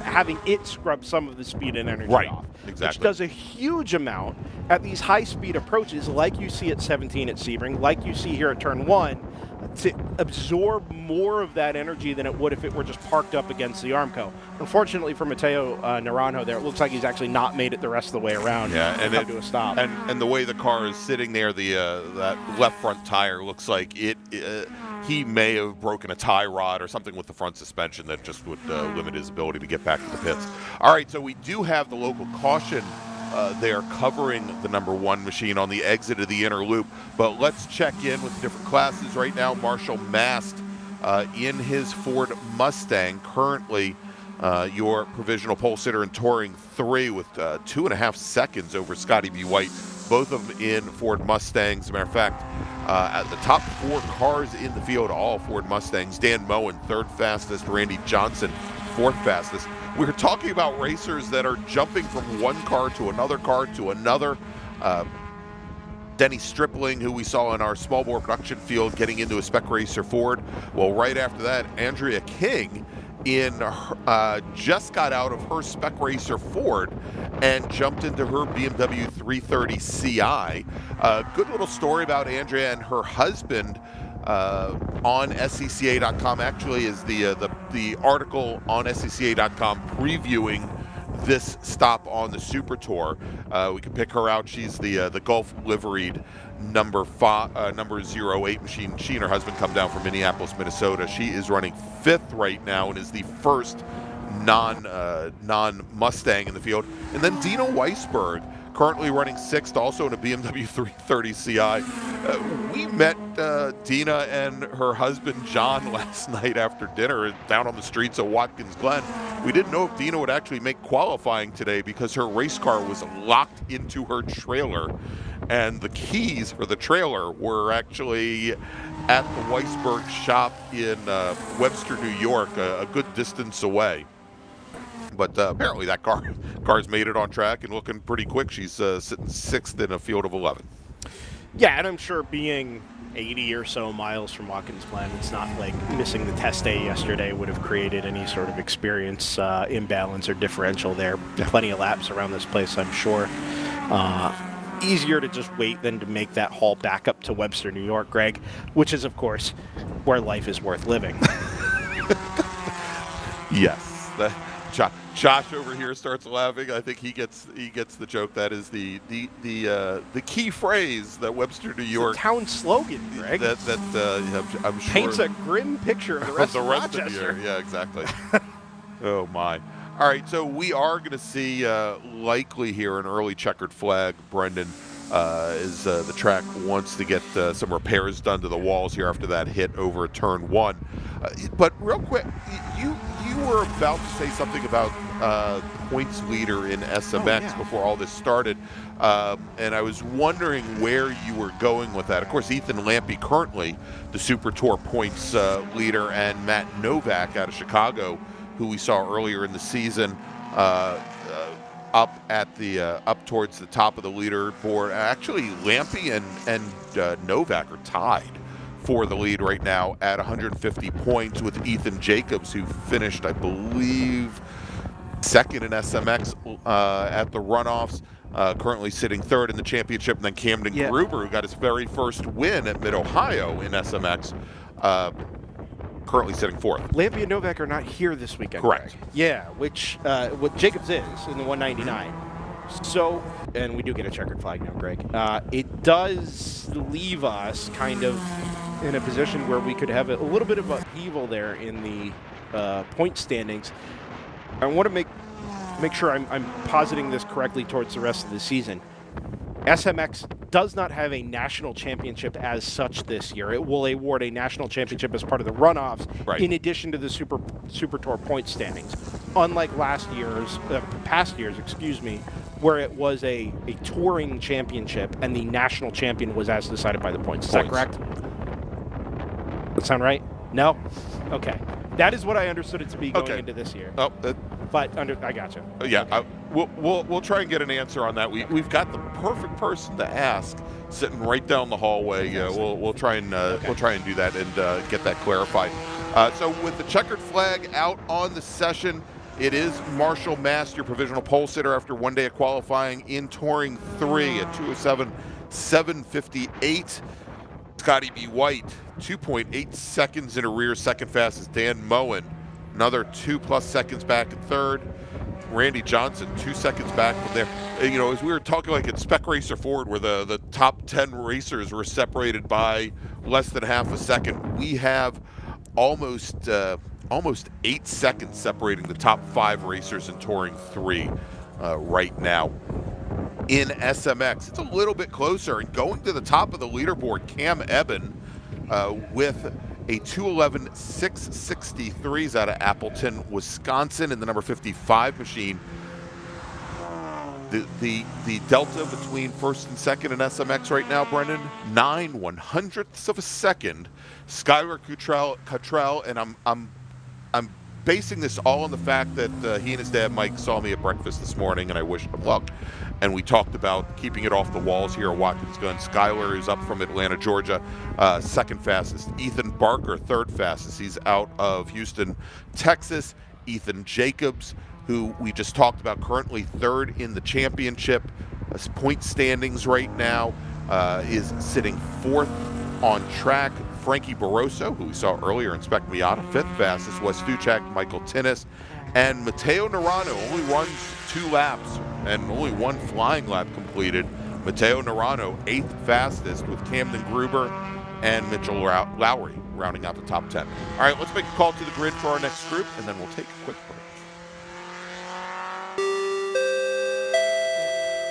having it scrub some of the speed and energy off. Exactly. Which does a huge amount at these high-speed approaches like you see at 17 at Sebring, like you see here at Turn 1, to absorb more of that energy than it would if it were just parked up against the Armco. Unfortunately for Matteo Naranjo there, it looks like he's actually not made it the rest of the way around and come to a stop. And the way the car is sitting there, that left front tire looks like he may have broken a tie rod or something with the front suspension that just would limit his ability to get back to the pits. All right, so we do have the local caution they are covering the number 1 machine on the exit of the inner loop. But let's check in with different classes right now. Marshall Mast in his Ford Mustang, currently your provisional pole sitter in Touring 3 with 2.5 seconds over Scotty B. White, both of them in Ford Mustangs. As a matter of fact, at the top 4 cars in the field, all Ford Mustangs. Dan Moen, 3rd fastest. Randy Johnson, 4th fastest. We're talking about racers that are jumping from one car to another car to another. Denny Stripling, who we saw in our small bore production field, getting into a spec racer Ford. Well, right after that, Andrea King just got out of her spec racer Ford and jumped into her BMW 330 Ci. Good little story about Andrea and her husband on SCCA.com. Actually, is the article on SCCA.com previewing this stop on the Super Tour. We can pick her out. She's the Gulf liveried number 08 machine. She and her husband come down from Minneapolis, Minnesota. She is running 5th right now and is the first non-Mustang in the field. And then Dina Weisberg, currently running 6th, also in a BMW 330 Ci. We met Dina and her husband John last night after dinner down on the streets of Watkins Glen. We didn't know if Dina would actually make qualifying today because her race car was locked into her trailer, and the keys for the trailer were actually at the Weisberg shop in Webster, New York, a good distance away. But apparently that car's made it on track and looking pretty quick. She's sitting 6th in a field of 11. Yeah, and I'm sure being 80 or so miles from Watkins Glen, it's not like missing the test day yesterday would have created any sort of experience imbalance or differential there. Plenty of laps around this place, I'm sure. Easier to just wait than to make that haul back up to Webster, New York, Greg, which is, of course, where life is worth living. Yes. Josh over here starts laughing. I think he gets the joke. That is the key phrase that Webster, New York, it's a town slogan, Greg. That I'm sure paints a grim picture of the rest of Rochester. Of the year. Yeah, exactly. Oh my. All right, so we are going to see likely here an early checkered flag. Brendan, is the track wants to get some repairs done to the walls here after that hit over Turn 1. But real quick, you were about to say something about points leader in SMX before all this started, and I was wondering where you were going with that. Of course, Ethan Lampy, currently the Super Tour points leader, and Matt Novak out of Chicago, who we saw earlier in the season, up towards the top of the leaderboard. Actually, Lampy and Novak are tied for the lead right now at 150 points with Ethan Jacobs, who finished, I believe, 2nd in SMX at the runoffs, currently sitting 3rd in the championship, and then Camden Gruber, who got his very first win at Mid-Ohio in SMX, currently sitting 4th. Lampy and Novak are not here this weekend. Correct. Greg. Yeah, which what Jacobs is in the 199. So, and we do get a checkered flag now, Greg. It does leave us kind of in a position where we could have a little bit of upheaval there in the point standings. I want to make sure I'm positing this correctly towards the rest of the season. SMX does not have a national championship as such this year. It will award a national championship as part of the runoffs, in addition to the Super Tour point standings. Unlike past years, where it was a touring championship and the national champion was as decided by the points. Is that correct? That sound right? No? Okay. That is what I understood it to be going Okay. into this year. Oh, But I gotcha. yeah. We'll try and get an answer on that. We've got the perfect person to ask sitting right down the hallway. We'll try and do that and get that clarified. So with the checkered flag out on the session, it is Marshall Mast, your provisional pole sitter after one day of qualifying in Touring 3 at 2:07.758. Scotty B. White, 2.8 seconds in a rear, second fastest. Dan Moen, another 2+ seconds back in third. Randy Johnson, 2 seconds back from there. You know, as we were talking like at Spec Racer Ford, where the top 10 racers were separated by less than half a second, we have almost 8 seconds separating the top 5 racers in Touring 3 right now. In SMX, it's a little bit closer, and going to the top of the leaderboard, Cam Eben with a 2:11.663 out of Appleton, Wisconsin, in the number 55 machine. The delta between first and second in SMX right now, Brendan, 9/100ths of a second. Skylar Cottrell, and I'm basing this all on the fact that he and his dad Mike saw me at breakfast this morning, and I wished him luck. And we talked about keeping it off the walls here at Watkins Glen. Skylar is up from Atlanta, Georgia, second fastest. Ethan Barker, third fastest. He's out of Houston, Texas. Ethan Jacobs, who we just talked about, currently third in the championship point standings right now, is sitting fourth on track. Frankie Barroso, who we saw earlier in Spec Miata, fifth fastest. Wes Stuchak, Michael Tinnis, and Matteo Nerano only runs 2 laps and only 1 flying lap completed. Matteo Nerano, 8th fastest, with Camden Gruber and Mitchell Lowry rounding out the top 10. All right, let's make a call to the grid for our next group, and then we'll take a quick break.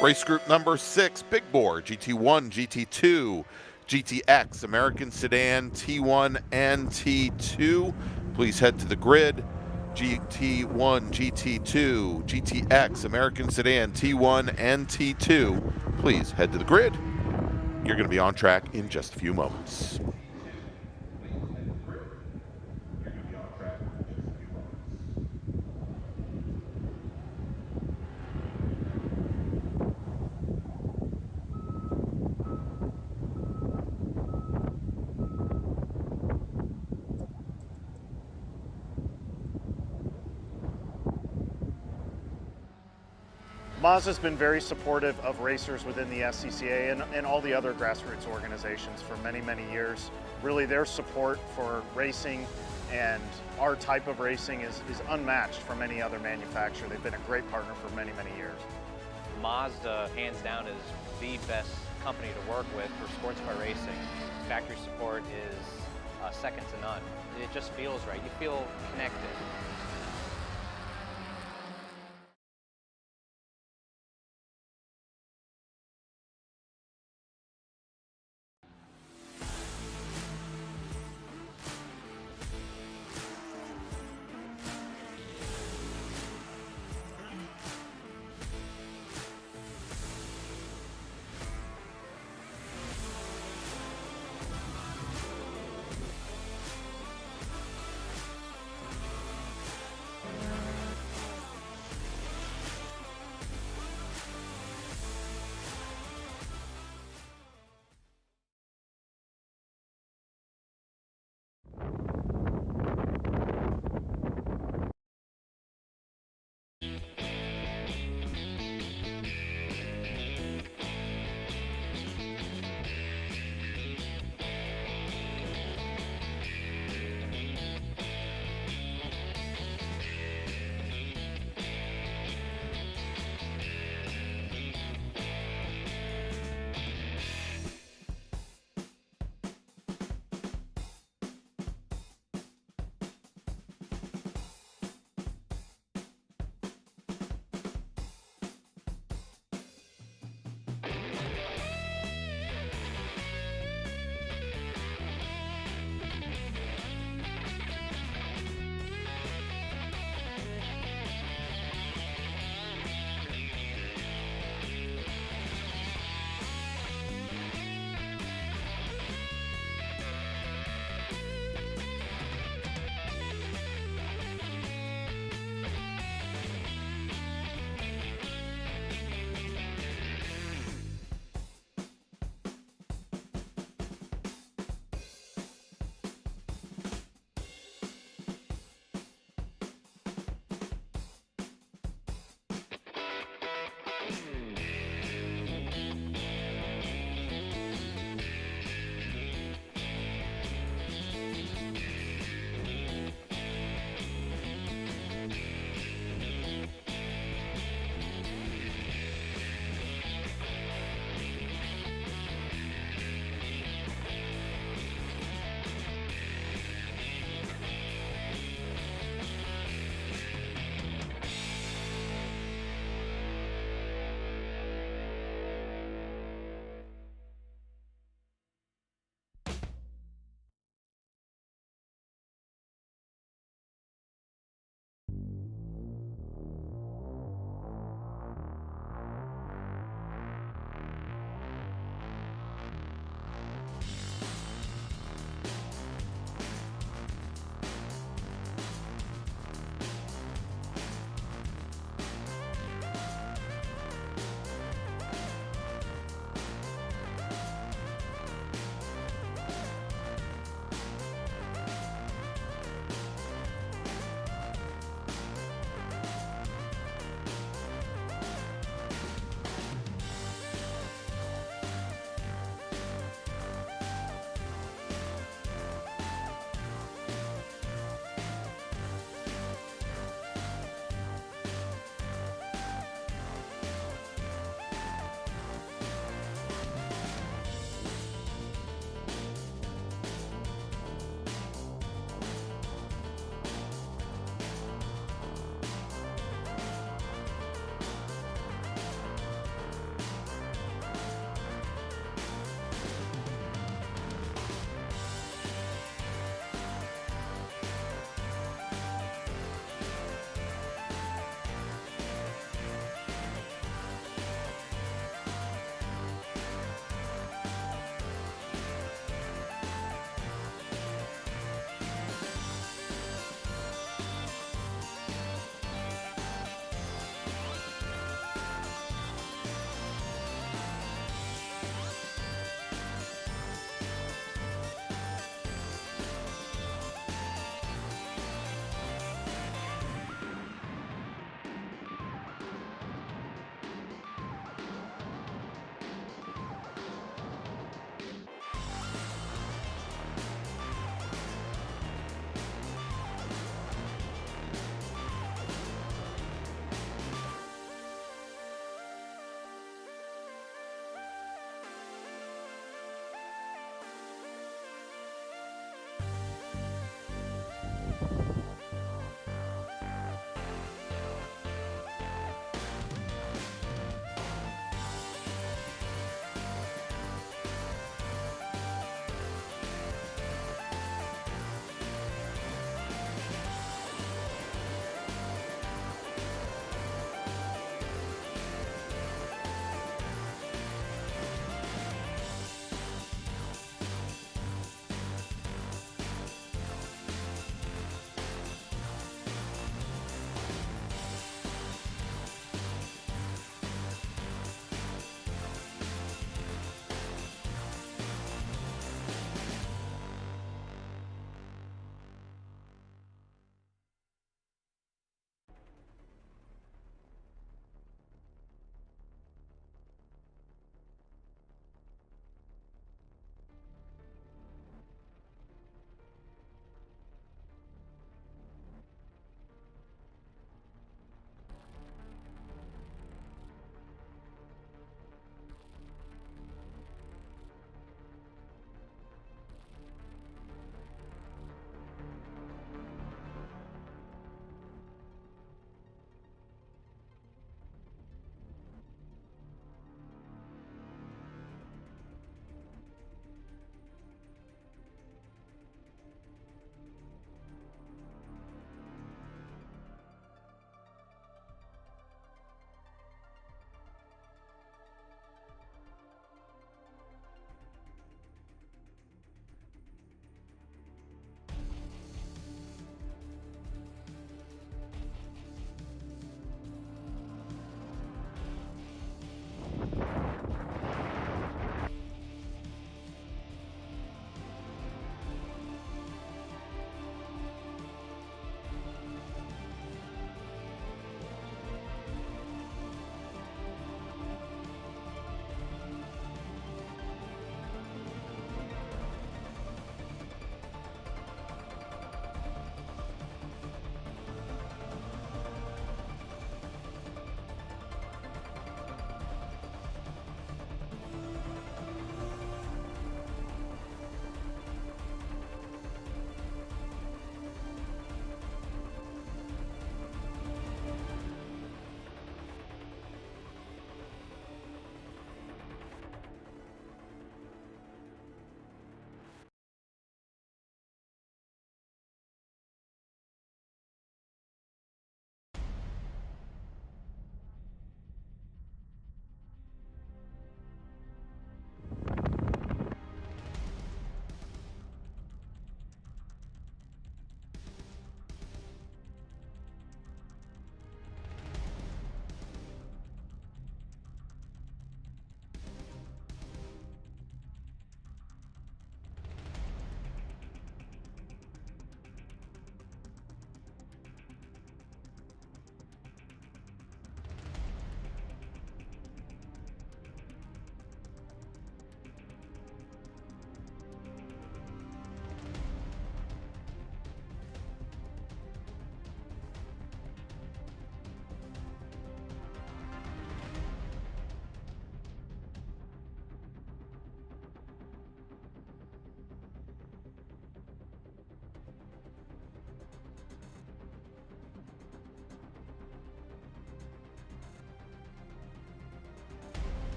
Race group number 6, Big Bore, GT1, GT2, GTX, American Sedan, T1 and T2. Please head to the grid. GT1, GT2, GTX, American Sedan, T1 and T2. Please head to the grid. You're going to be on track in just a few moments. Mazda's been very supportive of racers within the SCCA and all the other grassroots organizations for many, many years. Really, their support for racing and our type of racing is unmatched from any other manufacturer. They've been a great partner for many, many years. Mazda, hands down, is the best company to work with for sports car racing. Factory support is second to none. It just feels right. You feel connected.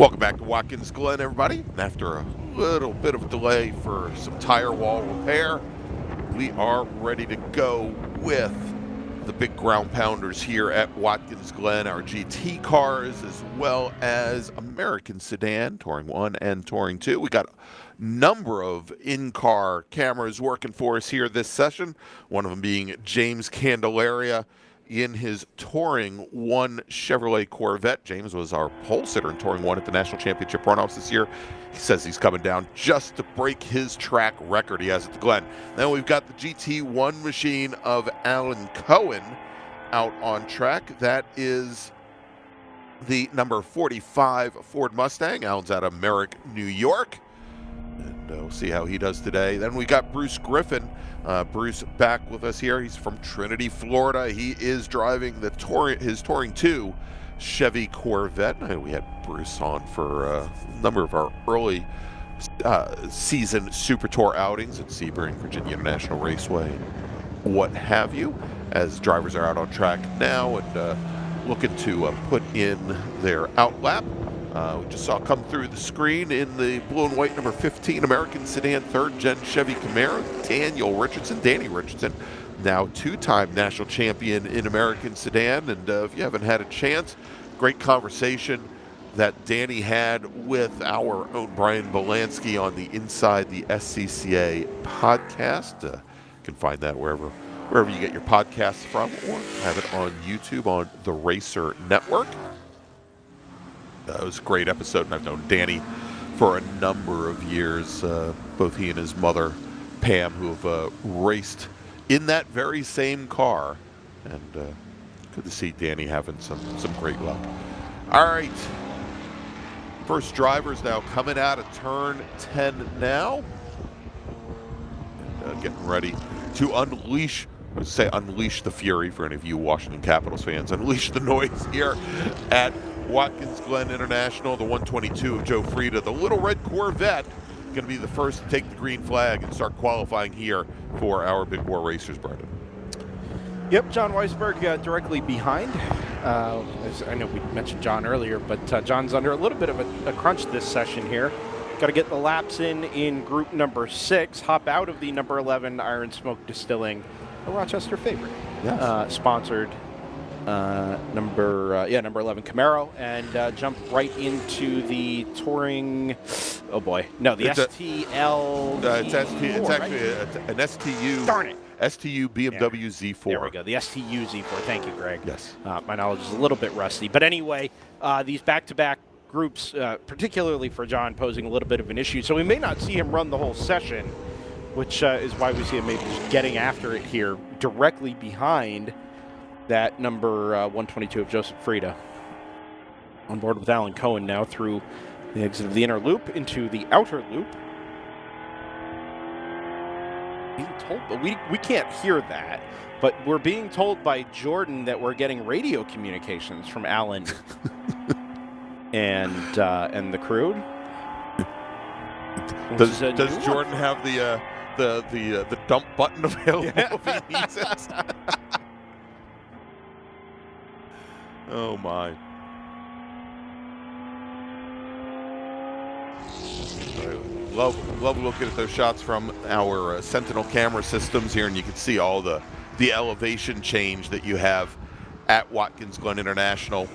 Welcome back to Watkins Glen, everybody. After a little bit of a delay for some tire wall repair, we are ready to go with the big ground pounders here at Watkins Glen, our GT cars, as well as American Sedan, Touring 1 and Touring 2. We got a number of in-car cameras working for us here this session, one of them being James Candelaria in his Touring 1 Chevrolet Corvette. James was our pole sitter in Touring 1 at the National Championship runoffs this year. He says he's coming down just to break his track record he has at the Glen. Then we've got the GT1 machine of Alan Cohen out on track. That is the number 45 Ford Mustang. Alan's out of Merrick, New York. And we'll see how he does today. Then we got Bruce Griffin. Bruce back with us here. He's from Trinity, Florida. He is driving the his Touring 2 Chevy Corvette. We had Bruce on for a number of our early season Super Tour outings at Sebring, Virginia International Raceway, what have you, as drivers are out on track now and looking to put in their outlap. We just saw come through the screen in the blue and white number 15 American Sedan 3rd Gen Chevy Camaro, Danny Richardson, now two-time national champion in American Sedan. And if you haven't had a chance, great conversation that Danny had with our own Brian Bielanski on the Inside the SCCA podcast. You can find that wherever you get your podcasts from, or have it on YouTube on the Racer Network. It was a great episode, and I've known Danny for a number of years. Both he and his mother, Pam, who have raced in that very same car. And good to see Danny having some great luck. All right. First drivers now coming out of turn 10 now. And, getting ready to unleash the fury for any of you Washington Capitals fans. Unleash the noise here at Watkins Glen International, the 122 of Joe Frieda. The little red Corvette going to be the first to take the green flag and start qualifying here for our big bore racers, Brendan. Yep, John Weisberg directly behind. As I know we mentioned John earlier, but John's under a little bit of a crunch this session here. Got to get the laps in group number 6, hop out of the number 11 Iron Smoke Distilling, a Rochester favorite. Yes. Sponsored number 11 Camaro, and jump right into the Touring. Oh boy, no, the STL. It's actually an STU. Darn it. STU BMW Z4. There we go. The STU Z4. Thank you, Greg. Yes. My knowledge is a little bit rusty, but anyway, these back-to-back groups, particularly for John, posing a little bit of an issue. So we may not see him run the whole session, which is why we see him maybe just getting after it here, directly behind that number 122 of Joseph Frieda. On board with Alan Cohen now through the exit of the inner loop into the outer loop. Being told, but we can't hear that, but we're being told by Jordan that we're getting radio communications from Alan and the crew. Does Jordan have the dump button available if he needs it? Oh my. Love looking at those shots from our Sentinel camera systems here, and you can see all the elevation change that you have at Watkins Glen International.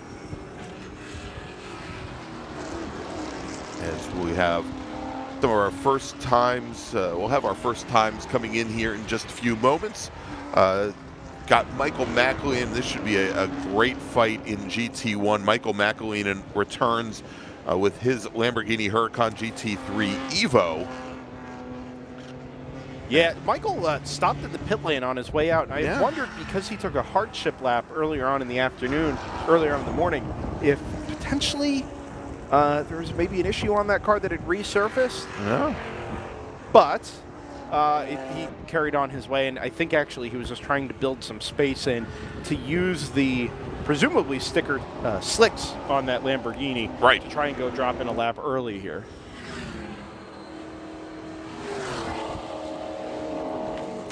As we have some of our first times, we'll have our first times coming in here in just a few moments. Got Michael McEleenan. This should be a great fight in GT1. Michael McEleenan returns with his Lamborghini Huracan GT3 Evo. Yeah, Michael stopped at the pit lane on his way out, and I wondered, because he took a hardship lap earlier on in the afternoon, earlier on in the morning, if potentially there was maybe an issue on that car that had resurfaced. Yeah. But he carried on his way, and I think actually he was just trying to build some space in to use the presumably stickered slicks on that Lamborghini to try and go drop in a lap early here.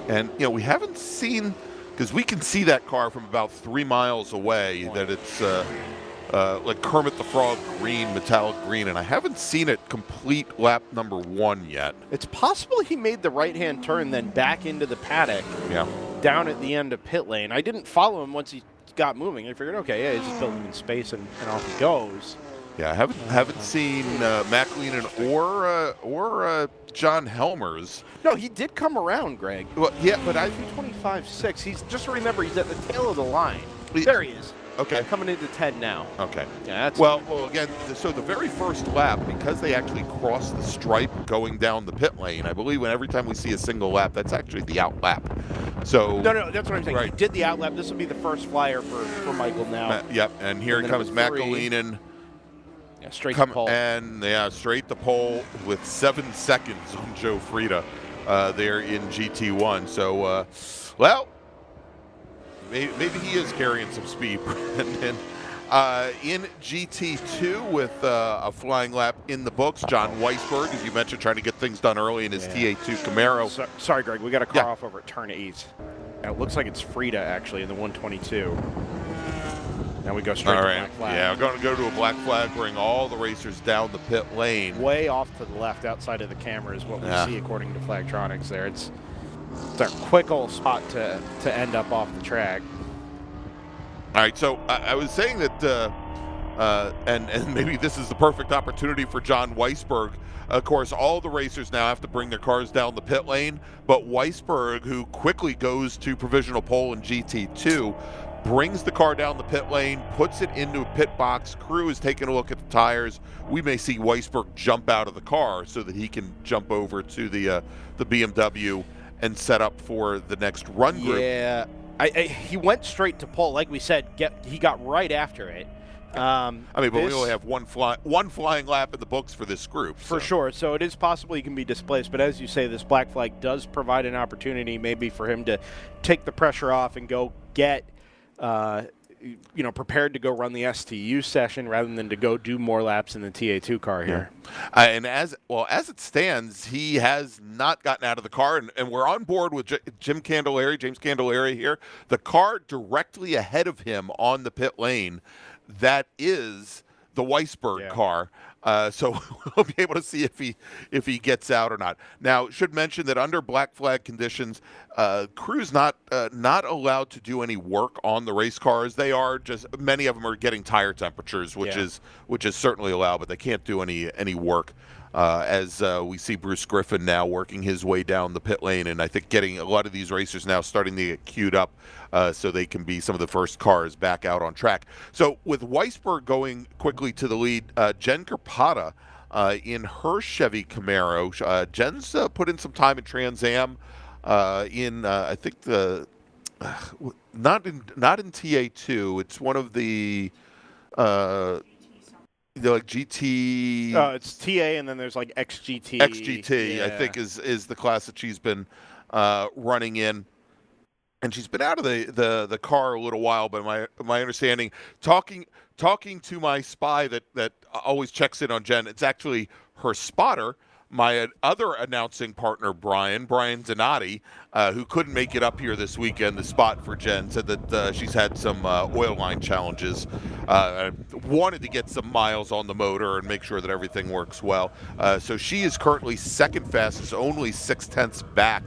And, you know, we haven't seen, because we can see that car from about 3 miles away, that it's like Kermit the Frog green, metallic green, and I haven't seen it complete lap number 1 yet. It's possible he made the right-hand turn, then back into the paddock. Yeah. Down at the end of pit lane. I didn't follow him once he got moving. I figured, okay, yeah, he's just building in space, and off he goes. Yeah, I haven't seen McAleenan or John Helmers. No, he did come around, Greg. Well, yeah, but I 25.6. He's just remember he's at the tail of the line. There he is. Okay. Coming into 10 now. Okay. Yeah, that's well, again, so the very first lap, because they actually crossed the stripe going down the pit lane, I believe every time we see a single lap, that's actually the out lap. So No, that's what I'm saying. Right. He did the out lap. This will be the first flyer for Michael now. Yep, and here comes McAleenan. Yeah, straight to pole. And straight to pole with 7 seconds on Joe Frieda there in GT1. So, well, maybe he is carrying some speed, Brendan. In GT2 with a flying lap in the books, John Weisberg, as you mentioned, trying to get things done early in his TA2 Camaro. Sorry, Greg, we got a car off over at turn 8. Now, it looks like it's Frieda, actually, in the 122. Now we go straight to black flag. Yeah, we're going to go to a black flag, bring all the racers down the pit lane. Way off to the left outside of the camera is what we see according to Flagtronics there. It's a quick old spot to end up off the track. All right, so I was saying that, and maybe this is the perfect opportunity for John Weisberg. Of course, all the racers now have to bring their cars down the pit lane, but Weisberg, who quickly goes to provisional pole in GT2, brings the car down the pit lane, puts it into a pit box. Crew is taking a look at the tires. We may see Weisberg jump out of the car so that he can jump over to the BMW and set up for the next run group. Yeah, he went straight to pole. Like we said, he got right after it. But we only have one flying lap in the books for this group. For sure. So it is possible he can be displaced. But as you say, this black flag does provide an opportunity maybe for him to take the pressure off and go get prepared to go run the STU session rather than to go do more laps in the TA2 car here. And as it stands, he has not gotten out of the car, and we're on board with James Candelari here. The car directly ahead of him on the pit lane, that is the Weisberg car. So we'll be able to see if he gets out or not. Now, should mention that under black flag conditions, crew's not allowed to do any work on the race cars. They are many of them are getting tire temperatures, which is certainly allowed, but they can't do any work. As we see Bruce Griffin now working his way down the pit lane, and I think getting a lot of these racers now starting to get queued up so they can be some of the first cars back out on track. So with Weisberg going quickly to the lead, Jen Carpata in her Chevy Camaro. Jen's put in some time in Trans Am in I think not in TA2. It's one of the like GT. It's TA, and then there's like XGT. XGT, I think, is the class that she's been running in, and she's been out of the car a little while. But my understanding, talking to my spy that always checks in on Jen, it's actually her spotter. My other announcing partner, Brian Donati, who couldn't make it up here this weekend, the spot for Jen, said that she's had some oil line challenges. Wanted to get some miles on the motor and make sure that everything works well. So she is currently second fastest, only 0.6 back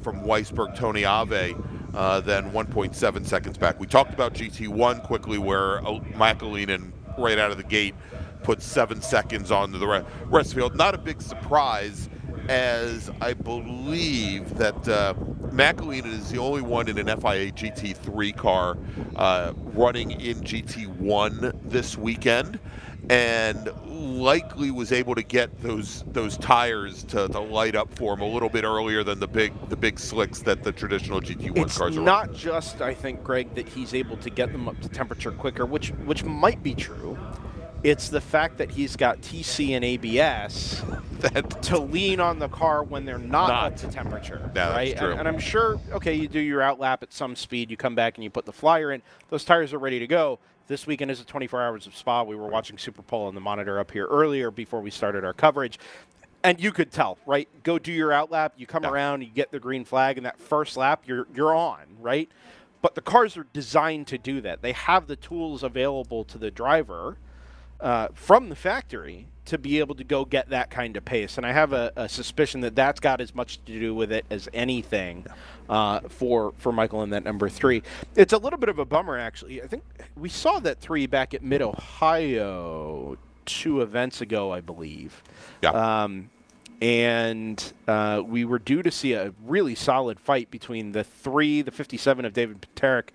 from Weisberg Tony Ave, then 1.7 seconds back. We talked about GT1 quickly, where McAleenan right out of the gate put 7 seconds on the rest of the field. Not a big surprise, as I believe that McAleenan is the only one in an FIA GT3 car running in GT1 this weekend, and likely was able to get those tires to light up for him a little bit earlier than the big slicks that the traditional GT1 cars are running. It's not just, I think, Greg, that he's able to get them up to temperature quicker, which might be true. It's the fact that he's got TC and ABS to lean on the car when they're not up to temperature, right? True. And I'm sure, okay, you do your out lap at some speed, you come back and you put the flyer in, those tires are ready to go. This weekend is a 24 Hours of Spa. We were watching Super Pole on the monitor up here earlier before we started our coverage. And you could tell, right? Go do your out lap, you come around, you get the green flag, and that first lap, you're on, right? but the cars are designed to do that. They have the tools available to the driver from the factory to be able to go get that kind of pace. And I have a suspicion that that's got as much to do with it as anything for Michael in that number 3. It's a little bit of a bummer, actually. I think we saw that 3 back at Mid-Ohio 2 events ago, I believe. Yeah. And we were due to see a really solid fight between the 57 of David Paterick,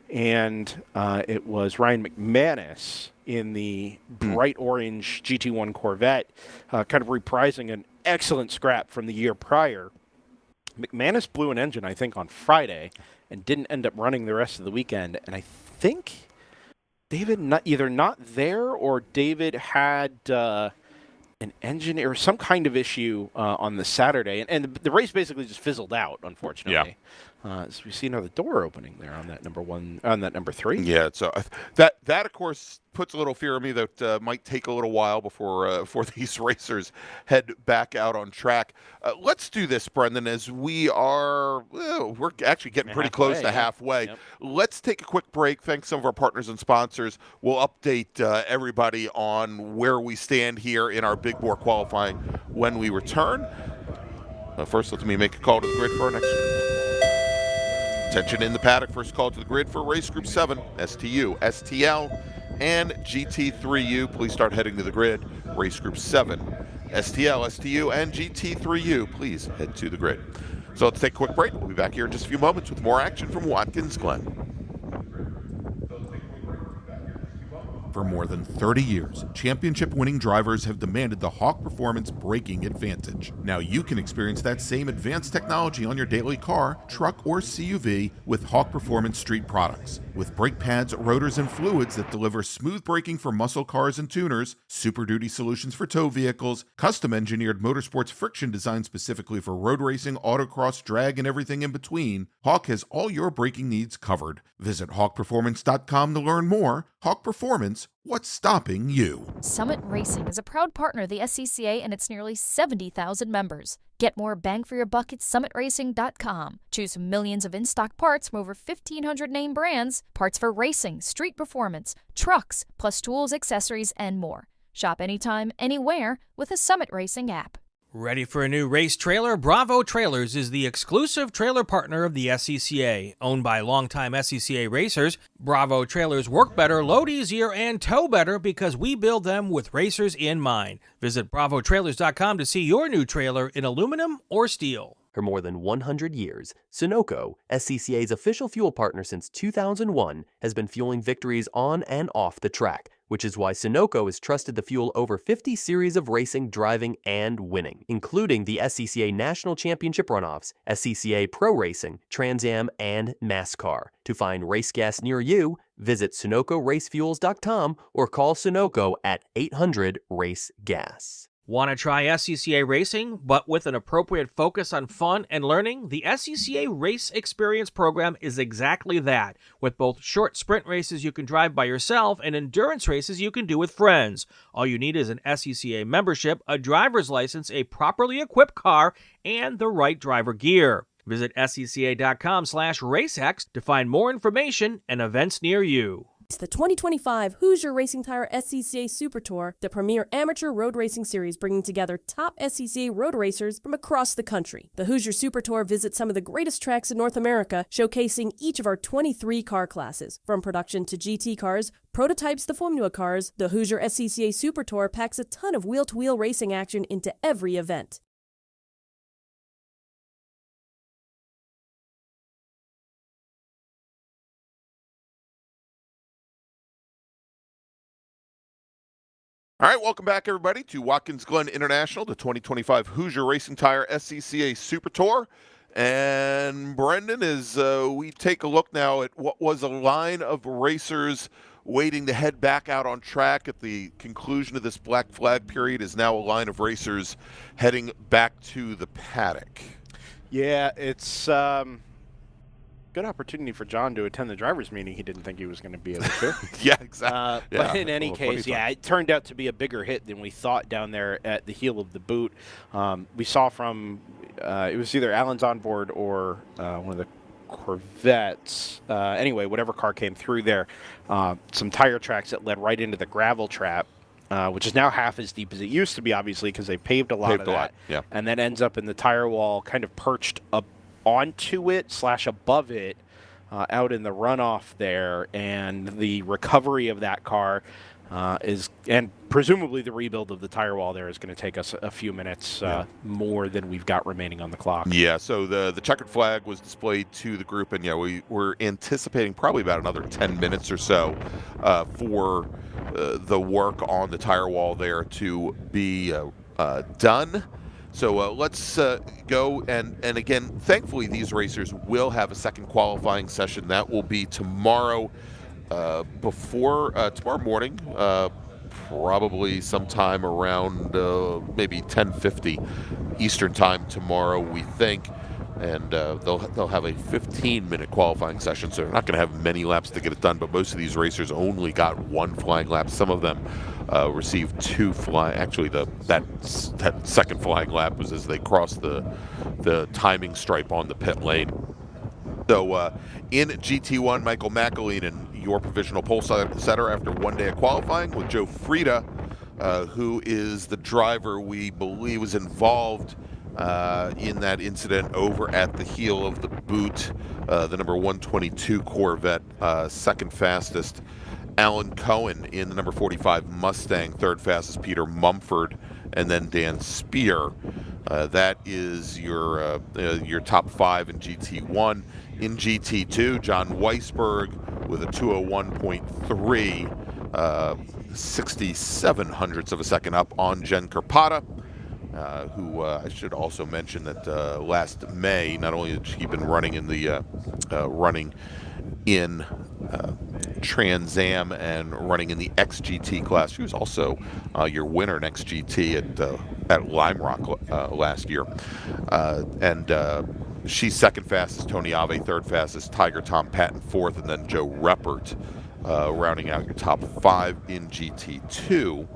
and it was Ryan McManus in the bright orange GT1 Corvette, kind of reprising an excellent scrap from the year prior. McManus blew an engine, I think, on Friday and didn't end up running the rest of the weekend. And I think David either not there or David had an engine or some kind of issue on the Saturday. And the race basically just fizzled out, unfortunately. So we see another door opening there on that number 3. Yeah, so that of course puts a little fear in me that might take a little while before these racers head back out on track. Let's do this, Brendan, as we're actually getting pretty close to halfway. Yep. Let's take a quick break. Thanks some of our partners and sponsors. We'll update everybody on where we stand here in our Big Bore qualifying when we return. First, let me make a call to the grid for our next group. Attention in the paddock. First call to the grid for race group 7, STU, STL, and GT3U. Please start heading to the grid. Race group 7, STL, STU, and GT3U. Please head to the grid. So let's take a quick break. We'll be back here in just a few moments with more action from Watkins Glen. For more than 30 years, championship-winning drivers have demanded the Hawk Performance braking advantage. Now you can experience that same advanced technology on your daily car, truck, or CUV with Hawk Performance Street products. With brake pads, rotors, and fluids that deliver smooth braking for muscle cars and tuners, Super Duty solutions for tow vehicles, custom-engineered motorsports friction designed specifically for road racing, autocross, drag, and everything in between, Hawk has all your braking needs covered. Visit hawkperformance.com to learn more. Hawk Performance, what's stopping you? Summit Racing is a proud partner of the SCCA and its nearly 70,000 members. Get more bang for your buck at summitracing.com. Choose from millions of in-stock parts from over 1,500 name brands, parts for racing, street performance, trucks, plus tools, accessories, and more. Shop anytime, anywhere with a Summit Racing app. Ready for a new race trailer? Bravo Trailers is the exclusive trailer partner of the SCCA. Owned by longtime SCCA racers, Bravo Trailers work better, load easier, and tow better because we build them with racers in mind. Visit bravotrailers.com to see your new trailer in aluminum or steel. For more than 100 years, Sunoco, SCCA's official fuel partner since 2001, has been fueling victories on and off the track, which is why Sunoco has trusted the fuel over 50 series of racing, driving, and winning, including the SCCA National Championship runoffs, SCCA Pro Racing, Trans Am, and NASCAR. To find race gas near you, visit SunocoRacefuels.com or call Sunoco at 800-RACE-GAS. Want to try SCCA racing, but with an appropriate focus on fun and learning? The SCCA Race Experience program is exactly that, with both short sprint races you can drive by yourself and endurance races you can do with friends. All you need is an SCCA membership, a driver's license, a properly equipped car, and the right driver gear. Visit scca.com/racex to find more information and events near you. It's the 2025 Hoosier Racing Tire SCCA Super Tour, the premier amateur road racing series bringing together top SCCA road racers from across the country. The Hoosier Super Tour visits some of the greatest tracks in North America, showcasing each of our 23 car classes. From production to GT cars, prototypes to Formula cars, the Hoosier SCCA Super Tour packs a ton of wheel-to-wheel racing action into every event. All right, welcome back, everybody, to Watkins Glen International, the 2025 Hoosier Racing Tire SCCA Super Tour. And Brendan, as we take a look now at what was a line of racers waiting to head back out on track at the conclusion of this black flag period, is now a line of racers heading back to the paddock. Yeah, it's good opportunity for John to attend the driver's meeting he didn't think he was going to be able to. Yeah, exactly. But in any case, it turned out to be a bigger hit than we thought down there at the heel of the boot. We saw from, it was either Alan's on board or one of the Corvettes. Anyway, whatever car came through there, some tire tracks that led right into the gravel trap, which is now half as deep as it used to be, obviously, because they paved a lot of that. Yeah. And then ends up in the tire wall, kind of perched up onto it / above it, out in the runoff there. And the recovery of that car and presumably the rebuild of the tire wall there is going to take us a few minutes more than we've got remaining on the clock. Yeah, so the checkered flag was displayed to the group, and we were anticipating probably about another 10 minutes or so for the work on the tire wall there to be done. So let's go, and again, thankfully these racers will have a second qualifying session. That will be tomorrow. Tomorrow morning, probably sometime around maybe 10:50 Eastern time tomorrow, we think, and they'll have a 15-minute qualifying session. So they're not going to have many laps to get it done. But most of these racers only got one flying lap. Some of them received two flying. Actually, that second flying lap was as they crossed the timing stripe on the pit lane. So in GT1, Michael McAleenan, your provisional pole setter after one day of qualifying, with Joe Frieda, who is the driver we believe was involved in that incident over at the heel of the boot, the number 122 Corvette, second fastest. Alan Cohen in the number 45 Mustang, third fastest Peter Mumford, and then Dan Spear. That is your top five in GT1. In GT2, John Weisberg with a 201.3, 67 hundredths of a second up on Jen Kerpata, who I should also mention that last May, not only had she been running in the Trans Am and running in the XGT class, she was also your winner in XGT at Lime Rock last year, and she's second fastest, Tony Ave third fastest, Tiger Tom Patton fourth, and then Joe Reppert rounding out your top five in GT2.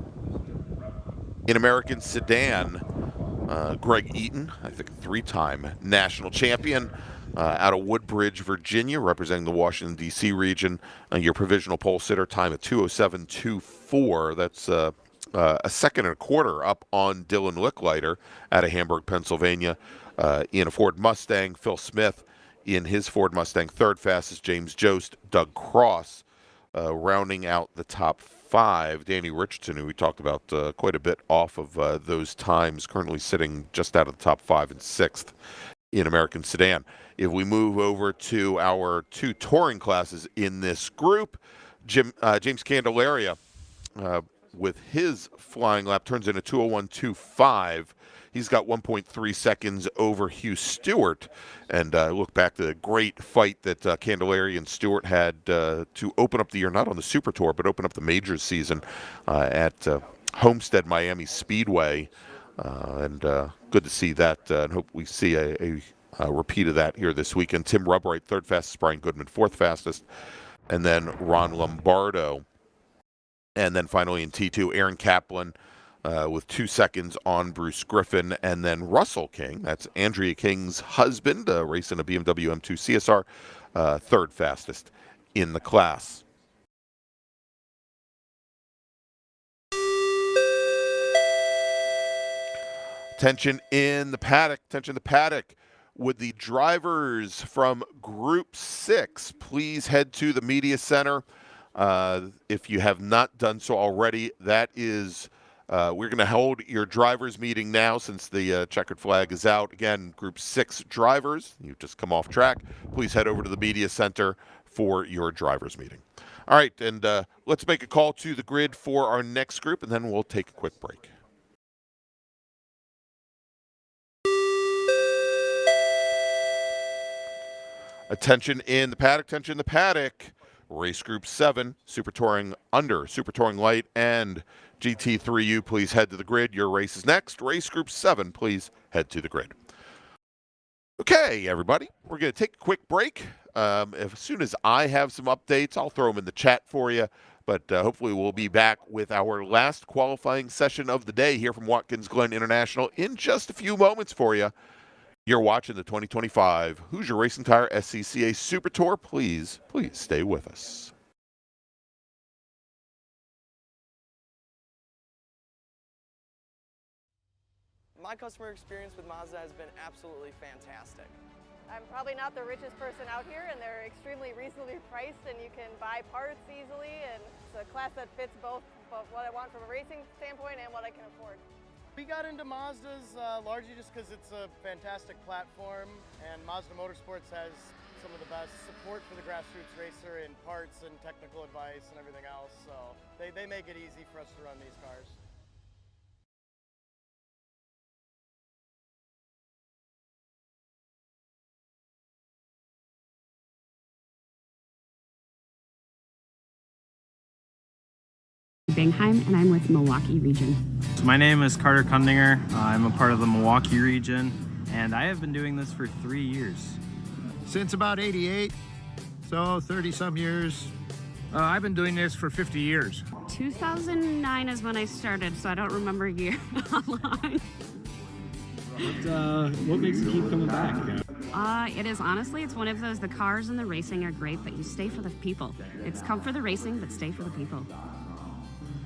In American Sedan, Greg Eaton, I think a three-time national champion, out of Woodbridge, Virginia, representing the Washington, D.C. region. Your provisional pole sitter time at 2:07.24. That's a second and a quarter up on Dylan Licklider out of Hamburg, Pennsylvania. In a Ford Mustang, Phil Smith in his Ford Mustang, third fastest, James Jost, Doug Cross, rounding out the top five. Danny Richardson, who we talked about quite a bit off of those times, currently sitting just out of the top five and sixth in American Sedan. If we move over to our two touring classes in this group, James Candelaria, with his flying lap, turns in a 2:01.25. He's got 1.3 seconds over Hugh Stewart. And look back to the great fight that Candelaria and Stewart had to open up the year, not on the Super Tour, but open up the majors season at Homestead Miami Speedway. And good to see that, and hope we see a repeat of that here this weekend. Tim Rubright, third fastest, Brian Goodman, fourth fastest, and then Ron Lombardo. And then finally in T2, Aaron Kaplan, with 2 seconds on Bruce Griffin, and then Russell King, that's Andrea King's husband, racing a BMW M2 CSR, third fastest in the class. Tension in the paddock, Would the drivers from Group 6 please head to the media center? If you have not done so already, that is... we're going to hold your drivers meeting now since the checkered flag is out. Again, Group 6 drivers, you've just come off track. Please head over to the media center for your drivers meeting. All right, and let's make a call to the grid for our next group, and then we'll take a quick break. Attention in the paddock, Race Group 7, Super Touring Under, Super Touring Light, and GT3U, please head to the grid. Your race is next. Race Group 7, please head to the grid. Okay, everybody, we're going to take a quick break. As soon as I have some updates, I'll throw them in the chat for you. But hopefully we'll be back with our last qualifying session of the day here from Watkins Glen International in just a few moments for you. You're watching the 2025 Hoosier Racing Tire SCCA Super Tour. Please stay with us. My customer experience with Mazda has been absolutely fantastic. I'm probably not the richest person out here, and they're extremely reasonably priced, and you can buy parts easily, and it's a class that fits both what I want from a racing standpoint and what I can afford. We got into Mazdas largely just because it's a fantastic platform, and Mazda Motorsports has some of the best support for the grassroots racer in parts and technical advice and everything else, so they make it easy for us to run these cars. Bingheim, and I'm with Milwaukee Region. So my name is Carter Kundinger. I'm a part of the Milwaukee region, and I have been doing this for 3 years. Since about 88, so 30 some years. I've been doing this for 50 years. 2009 is when I started, so I don't remember a year how long. What makes you keep coming back? It is honestly, it's one of those, the cars and the racing are great, but you stay for the people. It's come for the racing, but stay for the people.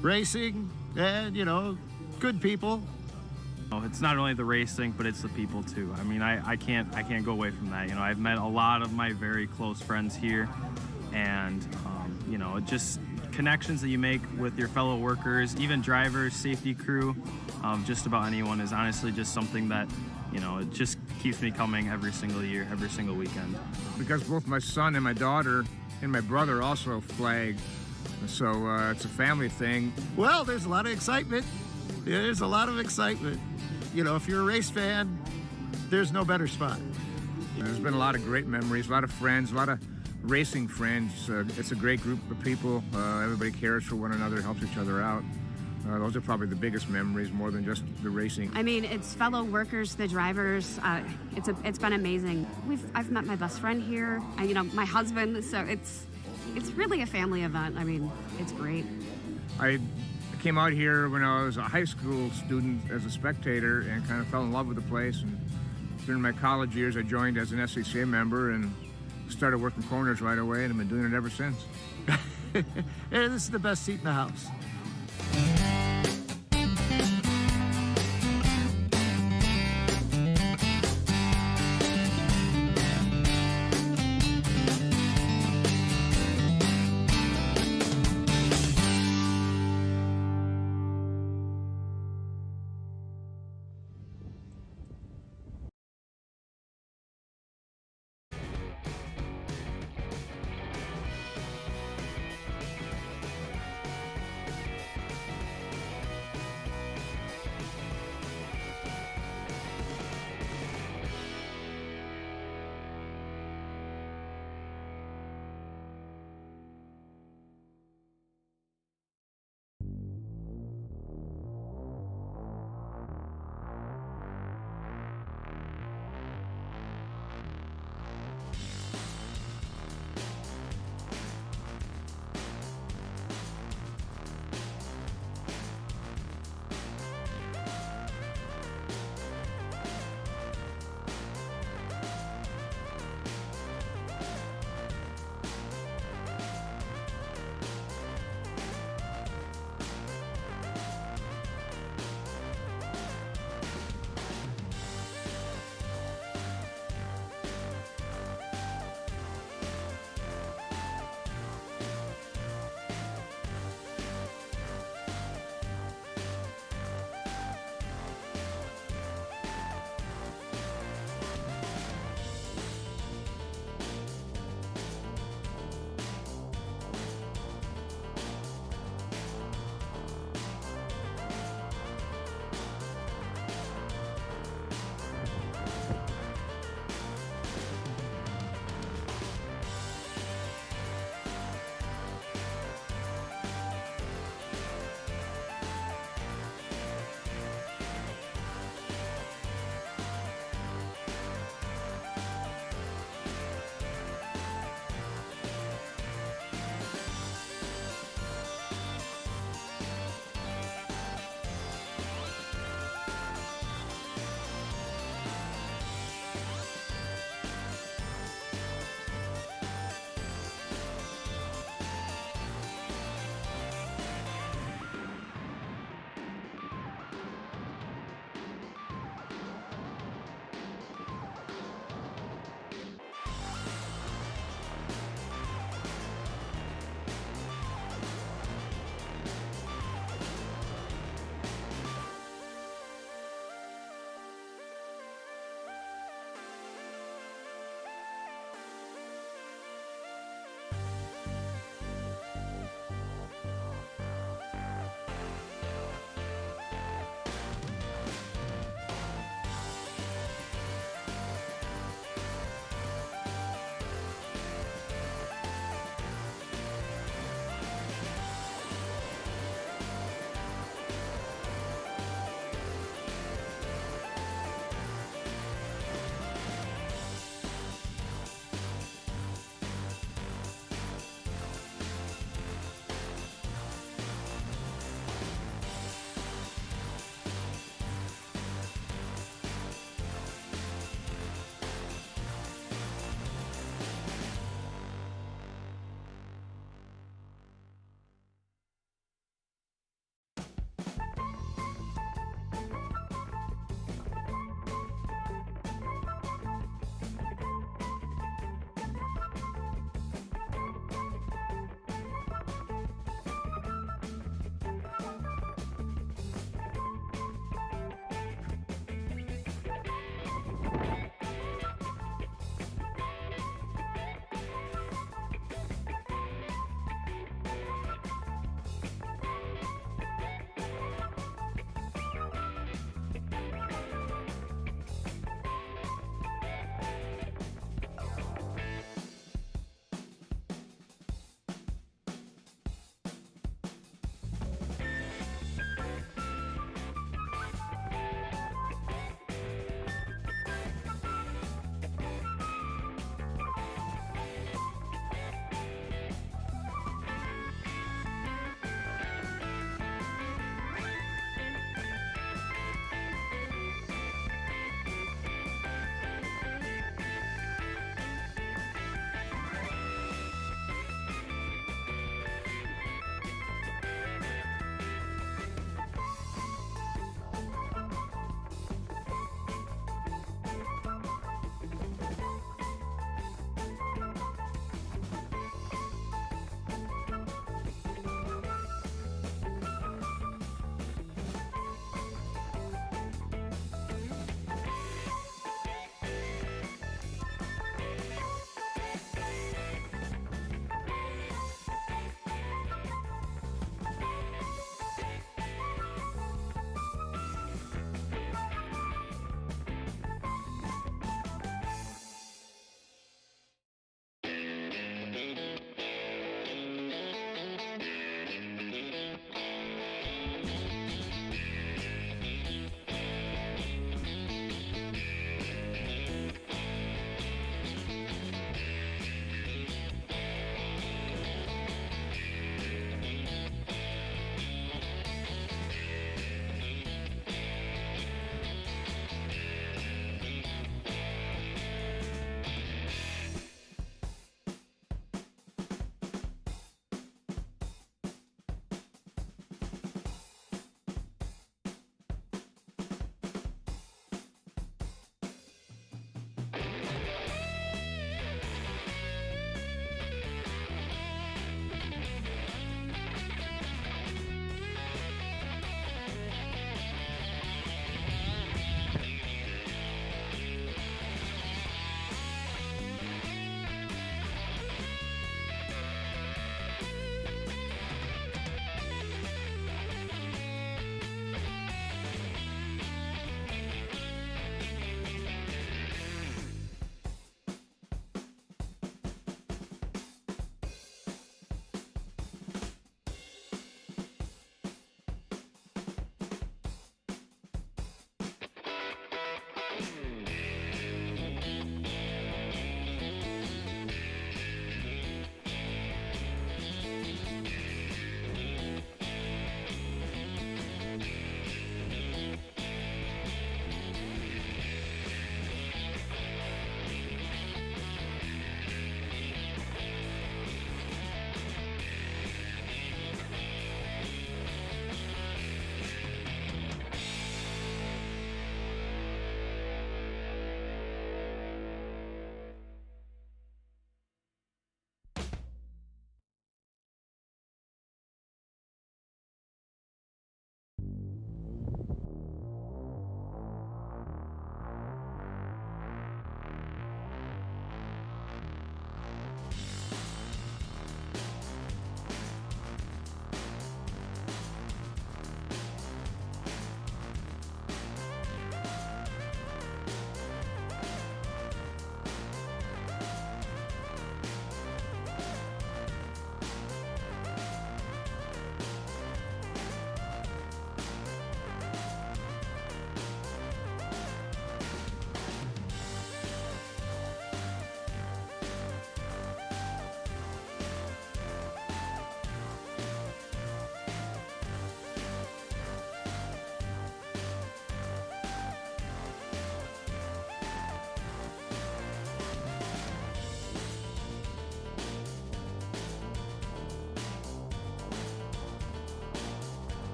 Racing and, good people. It's not only the racing, but it's the people too. I mean, I can't go away from that. I've met a lot of my very close friends here, and just connections that you make with your fellow workers, even drivers, safety crew, just about anyone is honestly just something that, it just keeps me coming every single year, every single weekend. Because both my son and my daughter and my brother also flag. So it's a family thing. Well, there's a lot of excitement. There's a lot of excitement. If you're a race fan, there's no better spot. There's been a lot of great memories, a lot of friends, a lot of racing friends. It's a great group of people. Everybody cares for one another, helps each other out. Those are probably the biggest memories, more than just the racing. I mean, it's fellow workers, the drivers. It's been amazing. I've met my best friend here. My husband. So it's really a family event. I mean, it's great. I came out here when I was a high school student as a spectator and kind of fell in love with the place. And during my college years, I joined as an SCCA member and started working corners right away, and I've been doing it ever since. This is the best seat in the house.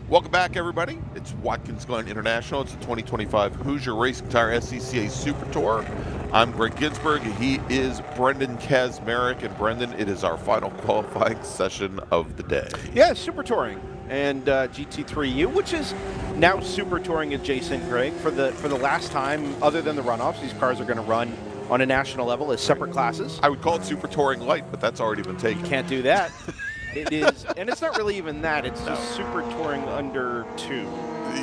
Welcome back, everybody. It's Watkins Glen International. It's the 2025 Hoosier Racing Tire SCCA Super Tour. I'm Gregg Ginsberg. He is Brendan Kazmarek. And Brendan, it is our final qualifying session of the day. Yeah, Super Touring and GT3U, which is now Super Touring adjacent, Greg. For the last time, other than the runoffs, these cars are going to run on a national level as separate classes. I would call it Super Touring Light, but that's already been taken. You can't do that. It is, and it's not really even that. It's just Super Touring under 2.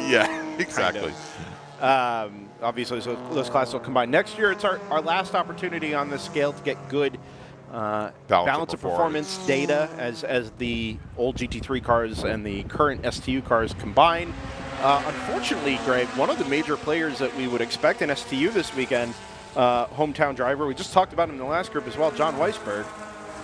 Yeah, exactly. Kind of. Obviously, so those classes will combine. Next year, it's our last opportunity on this scale to get good balance of performance data as the old GT3 cars and the current STU cars combine. Unfortunately, Greg, one of the major players that we would expect in STU this weekend, hometown driver, we just talked about him in the last group as well, John Weisberg,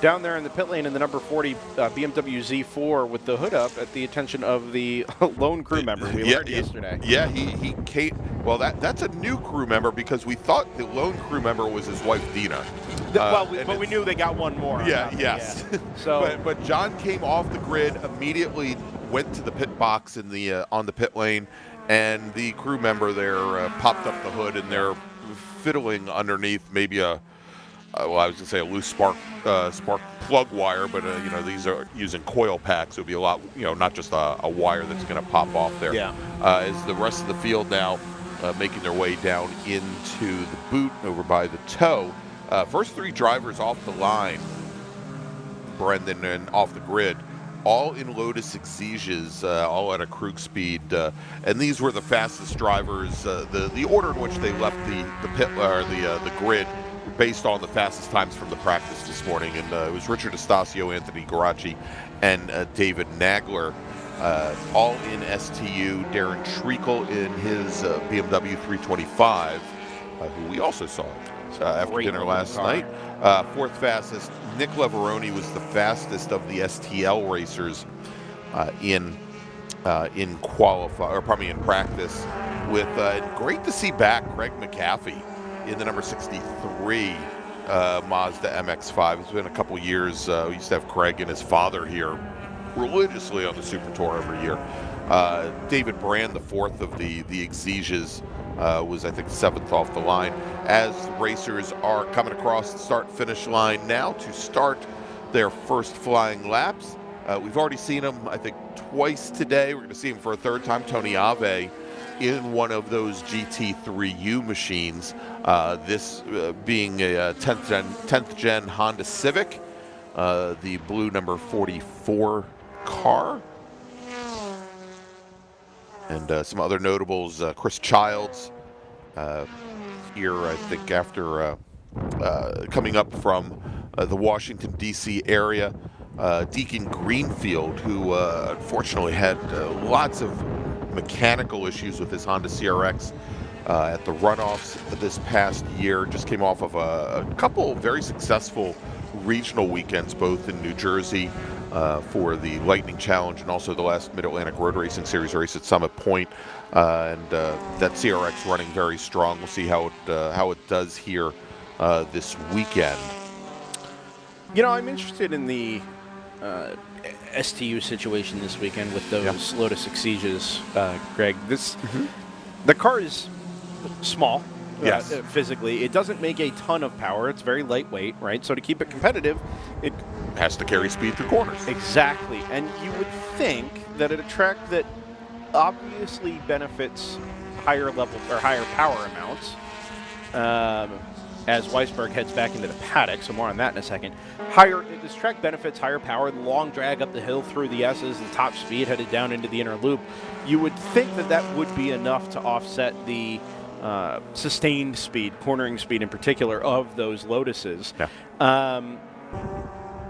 down there in the pit lane in the number 40 BMW Z4 with the hood up at the attention of the lone crew member we learned yesterday. Yeah, he came. Well, that's a new crew member because we thought the lone crew member was his wife Dina. But we knew they got one more. Yes. So, but John came off the grid immediately, went to the pit box in the on the pit lane, and the crew member there popped up the hood, and they're fiddling underneath maybe a. Well, I was going to say a loose spark plug wire, but these are using coil packs. It would be a lot, not just a wire that's going to pop off there. Yeah. As the rest of the field now making their way down into the boot over by the toe. First 3 drivers off the line, Brendan, and off the grid, all in Lotus Exiges, all at a Krug speed, and these were the fastest drivers. The order in which they left the pit or the grid, based on the fastest times from the practice this morning, and it was Richard Estacio, Anthony Garacci, and David Nagler, all in STU. Darren Treacle in his BMW 325, who we also saw after dinner last night. 4th fastest. Nick Leveroni was the fastest of the STL racers in practice. With great to see back Craig McAfee in the number 63 Mazda MX-5. It's been a couple years. We used to have Craig and his father here religiously on the Super Tour every year. David Brand, the 4th of the Exiges, was, I think, 7th off the line. As the racers are coming across the start-finish line now to start their first flying laps. We've already seen them, I think, twice today. We're going to see him for a 3rd time, Tony Ave, in one of those GT3U machines, this being a 10th gen Honda Civic, the blue number 44 car. And some other notables, Chris Childs here, I think, after coming up from the Washington, D.C. area. Deacon Greenfield, who unfortunately had lots of mechanical issues with his Honda CRX at the runoffs this past year. Just came off of a couple very successful regional weekends, both in New Jersey for the Lightning Challenge and also the last Mid-Atlantic Road Racing Series race at Summit Point. And that CRX running very strong. We'll see how it does here this weekend. I'm interested in the STU situation this weekend with those Lotus Exiges, Greg. The car is small, physically. It doesn't make a ton of power. It's very lightweight, right? So to keep it competitive, it has to carry speed through corners. Exactly. And you would think that at a track that obviously benefits higher level or higher power amounts, as Weisberg heads back into the paddock, so more on that in a second. This track benefits higher power, the long drag up the hill through the S's, the top speed headed down into the inner loop. You would think that would be enough to offset the sustained speed, cornering speed in particular, of those Lotuses. Yeah.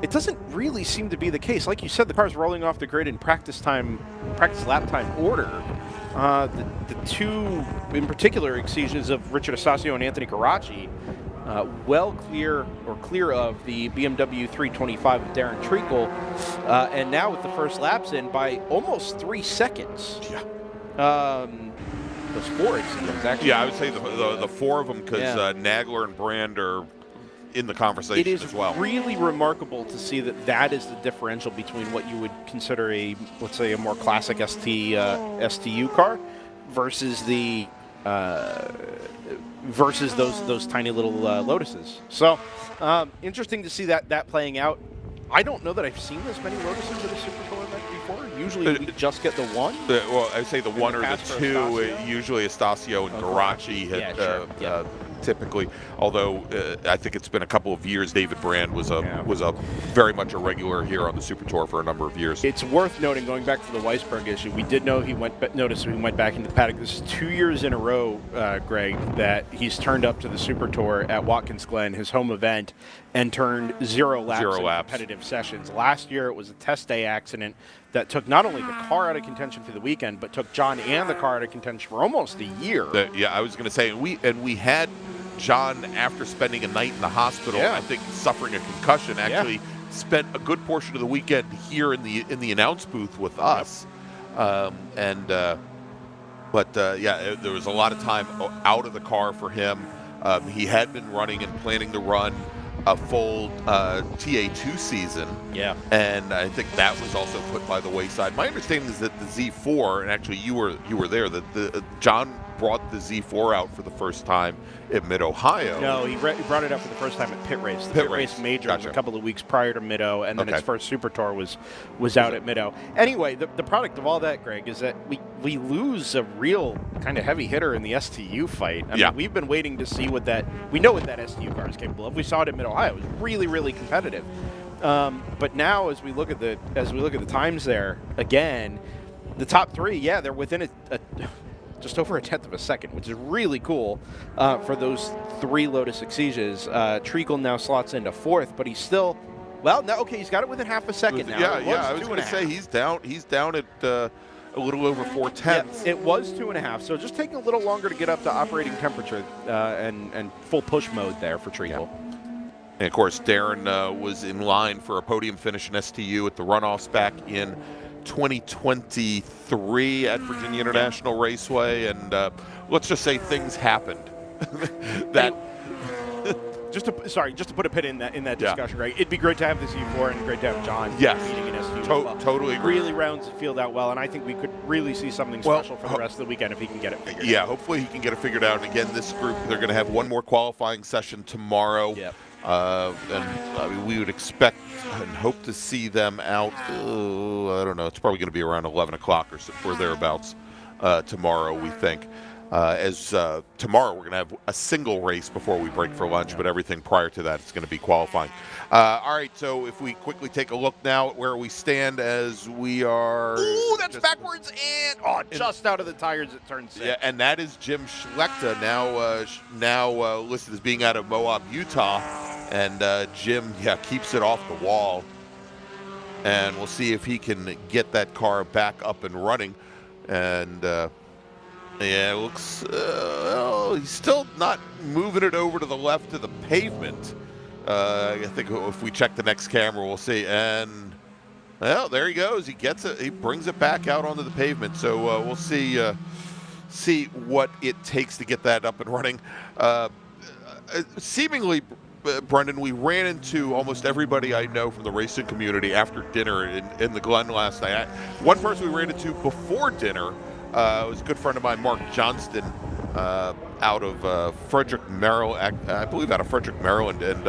It doesn't really seem to be the case. Like you said, the car's rolling off the grid in practice lap time order. The 2, in particular, Exiges of Richard Estacio and Anthony Garacci, clear of the BMW 325 of Darren Treacle, and now with the first laps in by almost 3 seconds. Yeah. Those 4 Exiges, actually. Yeah, I would say the 4 of them, because Nagler and Brand are in the conversation It is as well. really remarkable to see that is the differential between what you would consider let's say, a more classic STU car versus the versus those tiny little Lotuses. So interesting to see that playing out. I don't know that I've seen this many Lotuses at a Super Tour event before. Usually we just get the one. Well, I'd say the one or the past for two. Estasio. Usually Estasio and Garachi had typically. Although I think it's been a couple of years. David Brand was a very much a regular here on the Super Tour for a number of years. It's worth noting, going back to the Weisberg issue, we did know he went back into the paddock. This is 2 years in a row, Greg, that he's turned up to the Super Tour at Watkins Glen, his home event, and turned zero laps in competitive sessions. Last year it was a test day accident that took not only the car out of contention for the weekend, but took John and the car out of contention for almost a year. I was going to say, we had John, after spending a night in the hospital, I think suffering a concussion, actually spent a good portion of the weekend here in the announce booth with us. But there was a lot of time out of the car for him. He had been running and planning to run a full TA2 season. Yeah. And I think that was also put by the wayside. My understanding is that the Z4, and actually you were there, that John brought the Z4 out for the first time at Mid-Ohio. No, he brought it up for the first time at Pit Race. The Pit Race Major was a couple of weeks prior to Mid-O, and then his first Super Tour was out at Mid-O. Anyway, the product of all that, Greg, is that we lose a real kind of heavy hitter in the STU fight. I mean, we've been waiting to see we know what that STU car is capable of. We saw it at Mid-Ohio. It was really, really competitive. But now, as we look at the times there, again, the top three, they're within just over a tenth of a second, which is really cool for those three Lotus Exiges. Treacle now slots into fourth, but he's still, he's got it within half a second now. I was going to say he's down at a little over 4/10. It was 2.5, so just taking a little longer to get up to operating temperature and full push mode there for Treacle. And of course, Darren was in line for a podium finish in STU at the runoffs back in 2023 at Virginia International Raceway, and let's just say things happened. Just to put a pin in that discussion, Greg. It'd be great to have the Z4 and great to have John meeting in STU. Totally agree. Really rounds the field out well, and I think we could really see something special for the rest of the weekend if he can get it figured out. Yeah, hopefully he can get it figured out. And again, this group, they're going to have one more qualifying session tomorrow. Yep. And we would expect and hope to see them out, I don't know, it's probably going to be around 11 o'clock or thereabouts tomorrow, we think. Tomorrow we're going to have a single race before we break for lunch, but everything prior to that is going to be qualifying. All right, so if we quickly take a look now at where we stand as we are... Ooh, that's backwards and just out of the tires at turn 6. Yeah, and that is Jim Schlechter, now listed as being out of Moab, Utah. And Jim, keeps it off the wall. And we'll see if he can get that car back up and running. And, it looks, he's still not moving it over to the left to the pavement. I think if we check the next camera, we'll see. And, there he goes. He gets it. He brings it back out onto the pavement. So we'll see what it takes to get that up and running. Seemingly... Brendan, we ran into almost everybody I know from the racing community after dinner in the Glen last night. One person we ran into before dinner was a good friend of mine, Mark Johnston, out of Frederick, Maryland. I believe out of Frederick, Maryland. And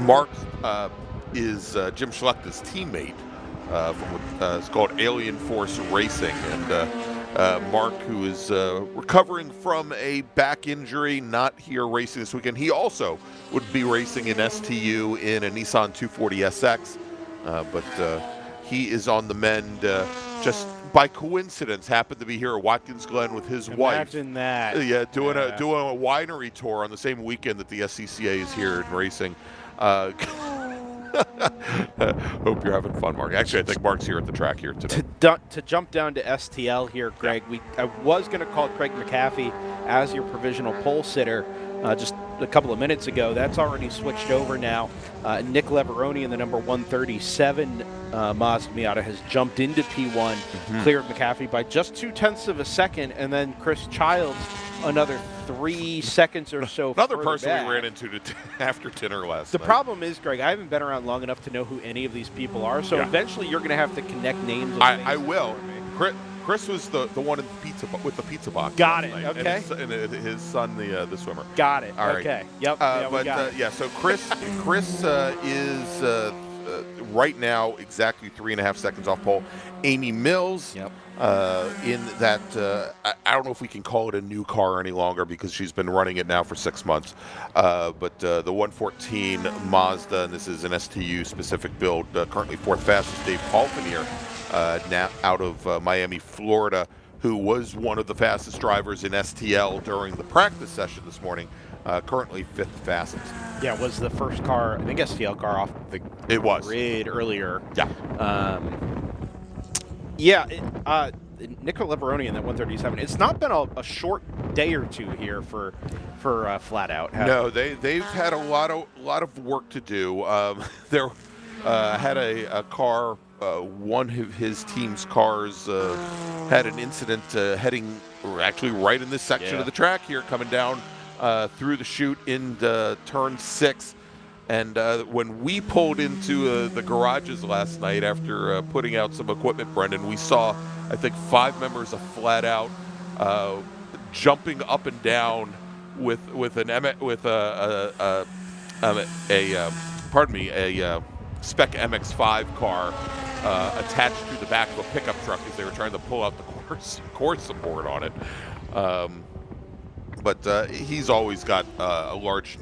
Mark is Jim Schlechter's teammate from it's called Alien Force Racing. And Mark, who is recovering from a back injury, not here racing this weekend. He also would be racing in STU in a Nissan 240SX, but he is on the mend. Just by coincidence, happened to be here at Watkins Glen with his wife. Imagine that. Yeah, doing a winery tour on the same weekend that the SCCA is here and racing. Hope you're having fun, Mark. Actually, I think Mark's here at the track here today. To jump down to STL here, Greg, I was going to call Craig McAfee as your provisional pole sitter. Just a couple of minutes ago. That's already switched over now. Nick Leveroni in the number 137 Mazda Miata has jumped into P1, cleared McAfee by just 0.2 of a second, and then Chris Childs another 3 seconds or so. Another person back. we ran into after dinner last The night. problem is, Greg, I haven't been around long enough to know who any of these people are, so eventually you're going to have to connect names. And I will. Chris was the one in the pizza box. Got it. Night, Okay. And his son, the swimmer. Got it. All right. Okay. Yep. So Chris is right now exactly 3.5 seconds off pole. Amy Mills. Yep. In that, I don't know if we can call it a new car any longer because she's been running it now for 6 months. But the 114 Mazda, and this is an STU specific build, currently 4th fastest. Dave Palfinier, now out of Miami, Florida, who was one of the fastest drivers in STL during the practice session this morning. Currently 5th fastest. Yeah, was the first car, I think STL car off the grid earlier. Yeah. Nico Leveroni in that 137. It's not been a short day or two here for Flat Out. No, they've had a lot of work to do. There had a car. One of his team's cars had an incident heading actually right in this section of the track here, coming down through the chute into turn 6. And when we pulled into the garages last night after putting out some equipment, Brendan, we saw, I think, 5 members of Flat Out jumping up and down with a Spec MX-5 car attached to the back of a pickup truck as they were trying to pull out the course support on it. But he's always got a large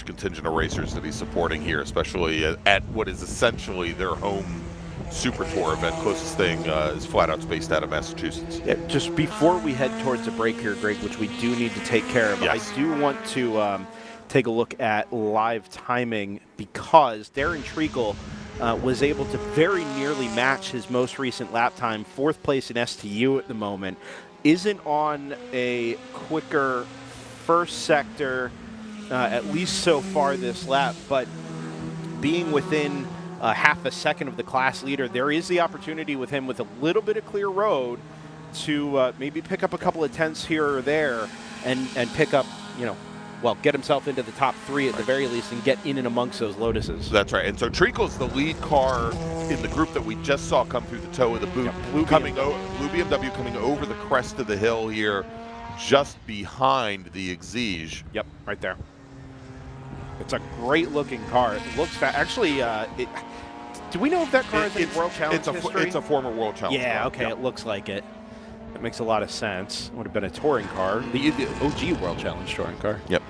contingent of racers that he's supporting here, especially at what is essentially their home Super Tour event. Closest thing is Flat Out's based out of Massachusetts. Yeah, just before we head towards the break here, Greg, which we do need to take care of, yes. I do want to take a look at live timing because Darren Treacle was able to very nearly match his most recent lap time, 4th place in STU at the moment. Isn't on a quicker first sector, at least so far this lap, but being within half a second of the class leader, there is the opportunity with him with a little bit of clear road to maybe pick up a couple of tenths here or there and pick up, get himself into the top 3 at the very least and get in and amongst those Lotuses. That's right. And so Treacle's the lead car in the group that we just saw come through the toe of the boot. Blue BMW coming over the crest of the hill here, just behind the Exige. Yep, right there. It's a great looking car. It looks actually. Do we know if that car has any World Challenge history? It's a former World Challenge car. Yeah, okay, it looks like it. That makes a lot of sense. Would have been a touring car. The OG World Challenge touring car. Yep.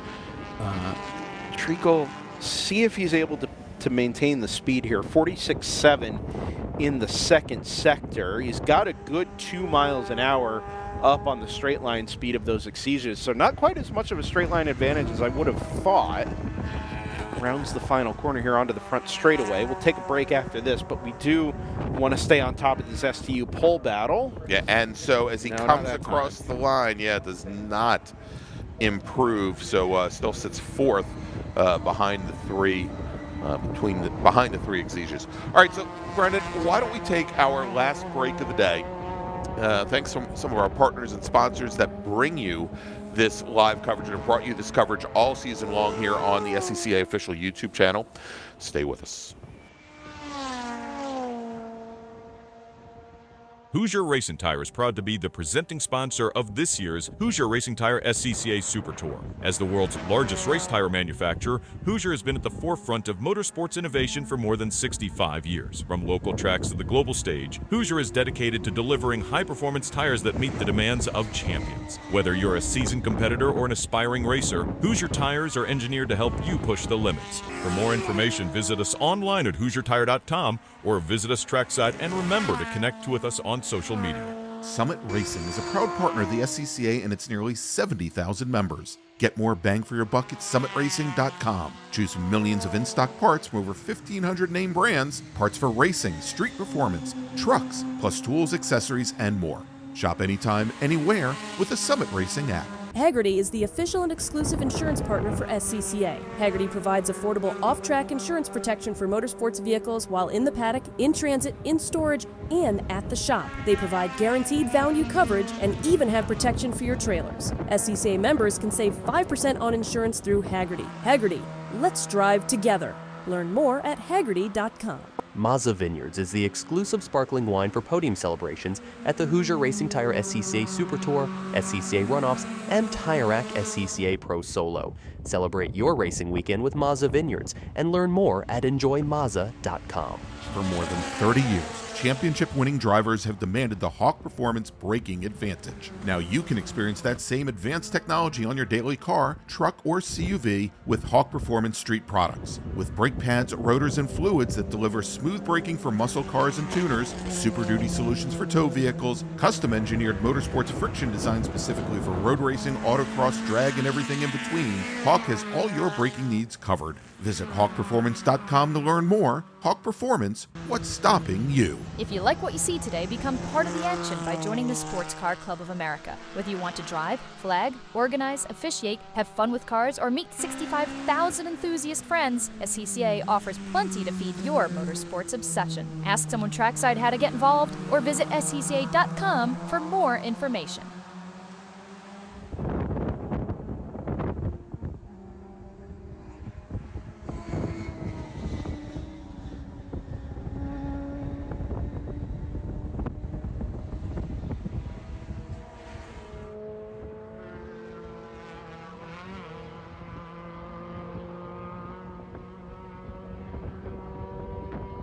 Treacle, see if he's able to maintain the speed here. 46.7 in the 2nd sector. He's got a good 2 miles an hour up on the straight line speed of those Exiges. So not quite as much of a straight line advantage as I would have thought. Rounds the final corner here onto the front straightaway. We'll take a break after this, but we do want to stay on top of this STU pole battle. Yeah, and so as he comes across the line, it does not improve. So still sits 4th behind the 3 behind the 3 Exiges. All right, so Brendan, why don't we take our last break of the day? Thanks to some of our partners and sponsors that bring you this live coverage and have brought you this coverage all season long here on the SCCA official YouTube channel. Stay with us. Hoosier Racing Tire is proud to be the presenting sponsor of this year's Hoosier Racing Tire SCCA Super Tour. As the world's largest race tire manufacturer, Hoosier has been at the forefront of motorsports innovation for more than 65 years. From local tracks to the global stage, Hoosier is dedicated to delivering high-performance tires that meet the demands of champions. Whether you're a seasoned competitor or an aspiring racer, Hoosier tires are engineered to help you push the limits. For more information, visit us online at HoosierTire.com or visit us trackside, and remember to connect with us on social media. Summit Racing is a proud partner of the SCCA and its nearly 70,000 members. Get more bang for your buck at summitracing.com. Choose from millions of in-stock parts from over 1,500 name brands, parts for racing, street performance, trucks, plus tools, accessories, and more. Shop anytime, anywhere with the Summit Racing app. Hagerty is the official and exclusive insurance partner for SCCA. Hagerty provides affordable off-track insurance protection for motorsports vehicles while in the paddock, in transit, in storage, and at the shop. They provide guaranteed value coverage and even have protection for your trailers. SCCA members can save 5% on insurance through Hagerty. Hagerty, let's drive together. Learn more at Hagerty.com. Mazza Vineyards is the exclusive sparkling wine for podium celebrations at the Hoosier Racing Tire SCCA Super Tour, SCCA Runoffs, and Tire Rack SCCA Pro Solo. Celebrate your racing weekend with Mazza Vineyards and learn more at enjoymazza.com. For more than 30 years, championship-winning drivers have demanded the Hawk Performance braking advantage. Now you can experience that same advanced technology on your daily car, truck, or CUV with Hawk Performance street products. With brake pads, rotors, and fluids that deliver smooth braking for muscle cars and tuners, Super Duty solutions for tow vehicles, custom-engineered motorsports friction designed specifically for road racing, autocross, drag, and everything in between, Hawk has all your braking needs covered. Visit hawkperformance.com to learn more. Hawk Performance, what's stopping you? If you like what you see today, become part of the action by joining the Sports Car Club of America. Whether you want to drive, flag, organize, officiate, have fun with cars, or meet 65,000 enthusiast friends, SCCA offers plenty to feed your motorsports obsession. Ask someone trackside how to get involved, or visit SCCA.com for more information.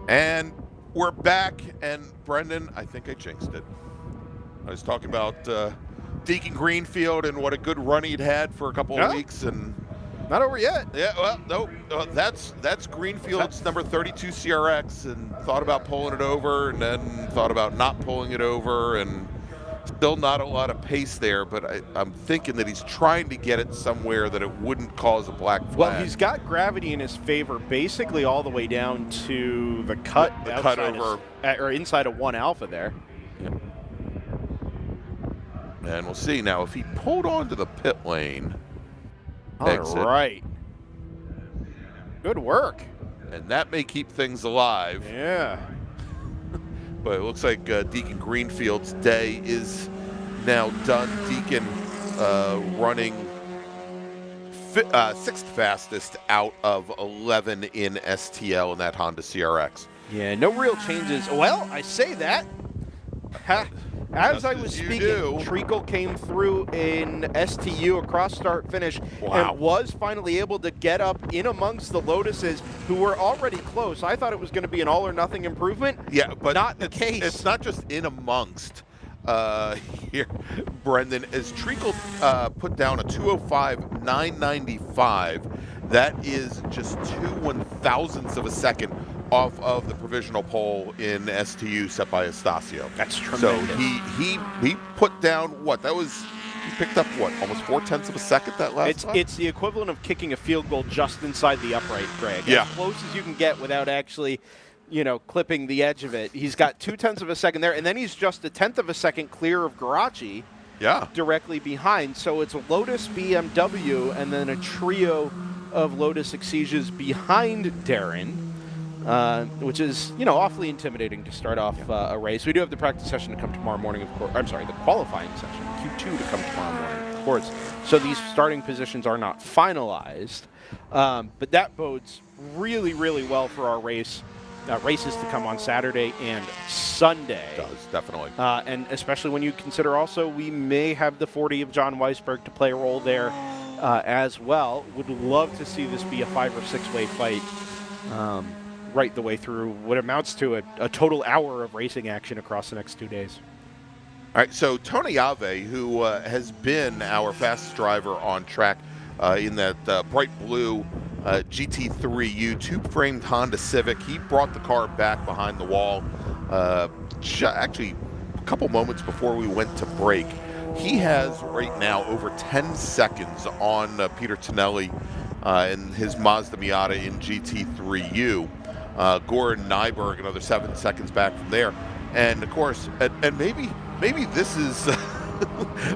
And we're back, and Brendan, I think I jinxed it. I was talking about Deacon Greenfield and what a good run he'd had for a couple of weeks, and not over yet. Yeah, well, no, that's Greenfield's number 32 CRX, and thought about pulling it over, and then thought about not pulling it over, and still not a lot of pace there, but I'm thinking that he's trying to get it somewhere that it wouldn't cause a black flag. Well, he's got gravity in his favor basically all the way down to the cut, over or inside of 1 Alpha there. Yeah. And we'll see now if he pulled onto the pit lane. All right. Good work. And that may keep things alive. Yeah. But it looks like Deacon Greenfield's day is now done. Deacon running sixth fastest out of 11 in STL in that Honda CRX. Yeah, no real changes. Well, I say that. As I was speaking, Treacle came through in STU, a cross start finish, and was finally able to get up in amongst the Lotuses, who were already close. I thought it was going to be an all or nothing improvement. Yeah, but not the case. It's not just in amongst here, Brendan. As Treacle put down a 2:05.995, that is just 2/1000ths of a second off of the provisional pole in STU set by Estacio. That's tremendous. So he put down what? That was, he picked up what? Almost 4/10 of a second that last time? It's the equivalent of kicking a field goal just inside the upright, Greg. Yeah. As close as you can get without actually, clipping the edge of it. He's got 0.2 of a second there, and then he's just 1/10 of a second clear of Garachi. Yeah. Directly behind. So it's a Lotus, BMW, and then a trio of Lotus Exiguas behind Darren. Which is, awfully intimidating to start off a race. We do have the practice session to come tomorrow morning, of course. I'm sorry, the qualifying session, Q2, to come tomorrow morning, of course. So these starting positions are not finalized. But that bodes really, really well for our races to come on Saturday and Sunday. It does, definitely. And especially when you consider also we may have the 40 of John Weisberg to play a role there as well. Would love to see this be a 5 or 6 way fight. Right the way through what amounts to a total hour of racing action across the next 2 days. All right, so Tony Ave, who has been our fastest driver on track in that bright blue GT3U tube-framed Honda Civic, he brought the car back behind the wall actually a couple moments before we went to break. He has right now over 10 seconds on Peter Tonelli in his Mazda Miata in GT3U. Gordon Nyberg another 7 seconds back from there, and of course, and maybe this is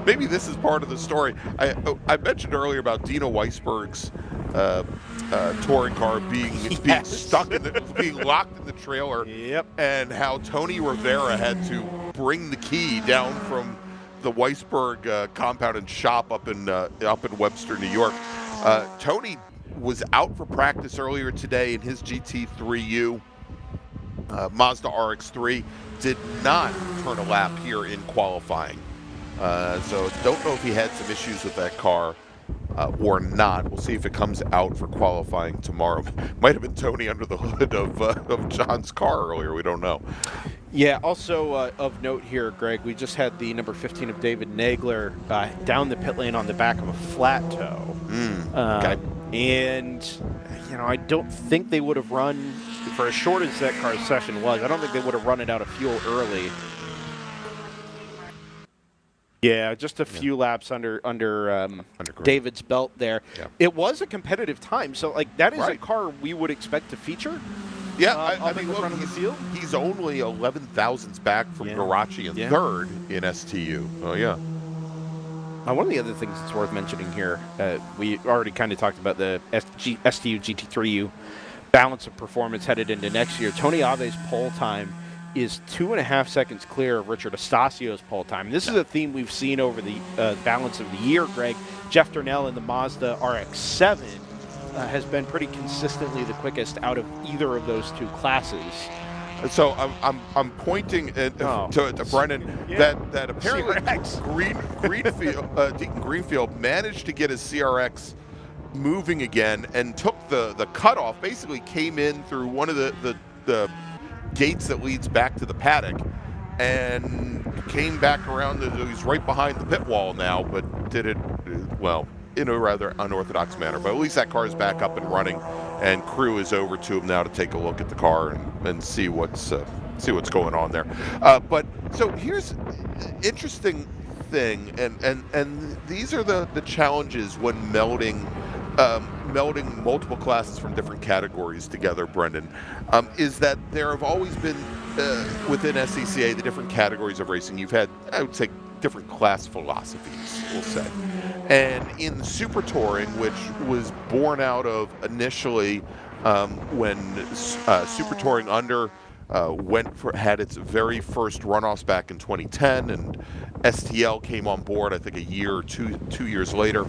maybe this is part of the story. I mentioned earlier about Dino Weisberg's touring car being stuck being locked in the trailer. Yep. And how Tony Rivera had to bring the key down from the Weisberg compound and shop up in Webster, New York. Tony was out for practice earlier today in his GT3U. Mazda RX-3 did not turn a lap here in qualifying. So don't know if he had some issues with that car or not. We'll see if it comes out for qualifying tomorrow. Might have been Tony under the hood of John's car earlier. We don't know. Yeah, also of note here, Greg, we just had the number 15 of David Nagler down the pit lane on the back of a flat toe. Okay. And, I don't think they would have run, for as short as that car's session was, I don't think they would have run it out of fuel early. Yeah, just a few laps under David's belt there. Yeah. It was a competitive time, so that is a car we would expect to feature. Yeah, I mean, look, front of the field. He's only 11 thousandths back from Garachi in third in STU. Oh yeah. One of the other things that's worth mentioning here, we already kind of talked about the STU GT3U balance of performance headed into next year. Tony Ave's pole time is 2.5 seconds clear of Richard Estasio's pole time. This is a theme we've seen over the balance of the year, Greg. Jeff Durnell in the Mazda RX-7 has been pretty consistently the quickest out of either of those two classes. So I'm pointing to Brennan that apparently Deacon Greenfield managed to get his CRX moving again and took the cutoff. Basically, came in through one of the gates that leads back to the paddock and came back around. He's right behind the pit wall now, but did it in a rather unorthodox manner. But at least that car is back up and running, and crew is over to him now to take a look at the car and see what's going on there. But so here's an interesting thing, and these are the challenges when melding multiple classes from different categories together, Brendan, is that there have always been within SCCA the different categories of racing. You've had, I would say, different class philosophies, we'll say. And in the Super Touring, which was born out of initially when Super Touring Under had its very first runoffs back in 2010, and STL came on board, I think, a year or two years later.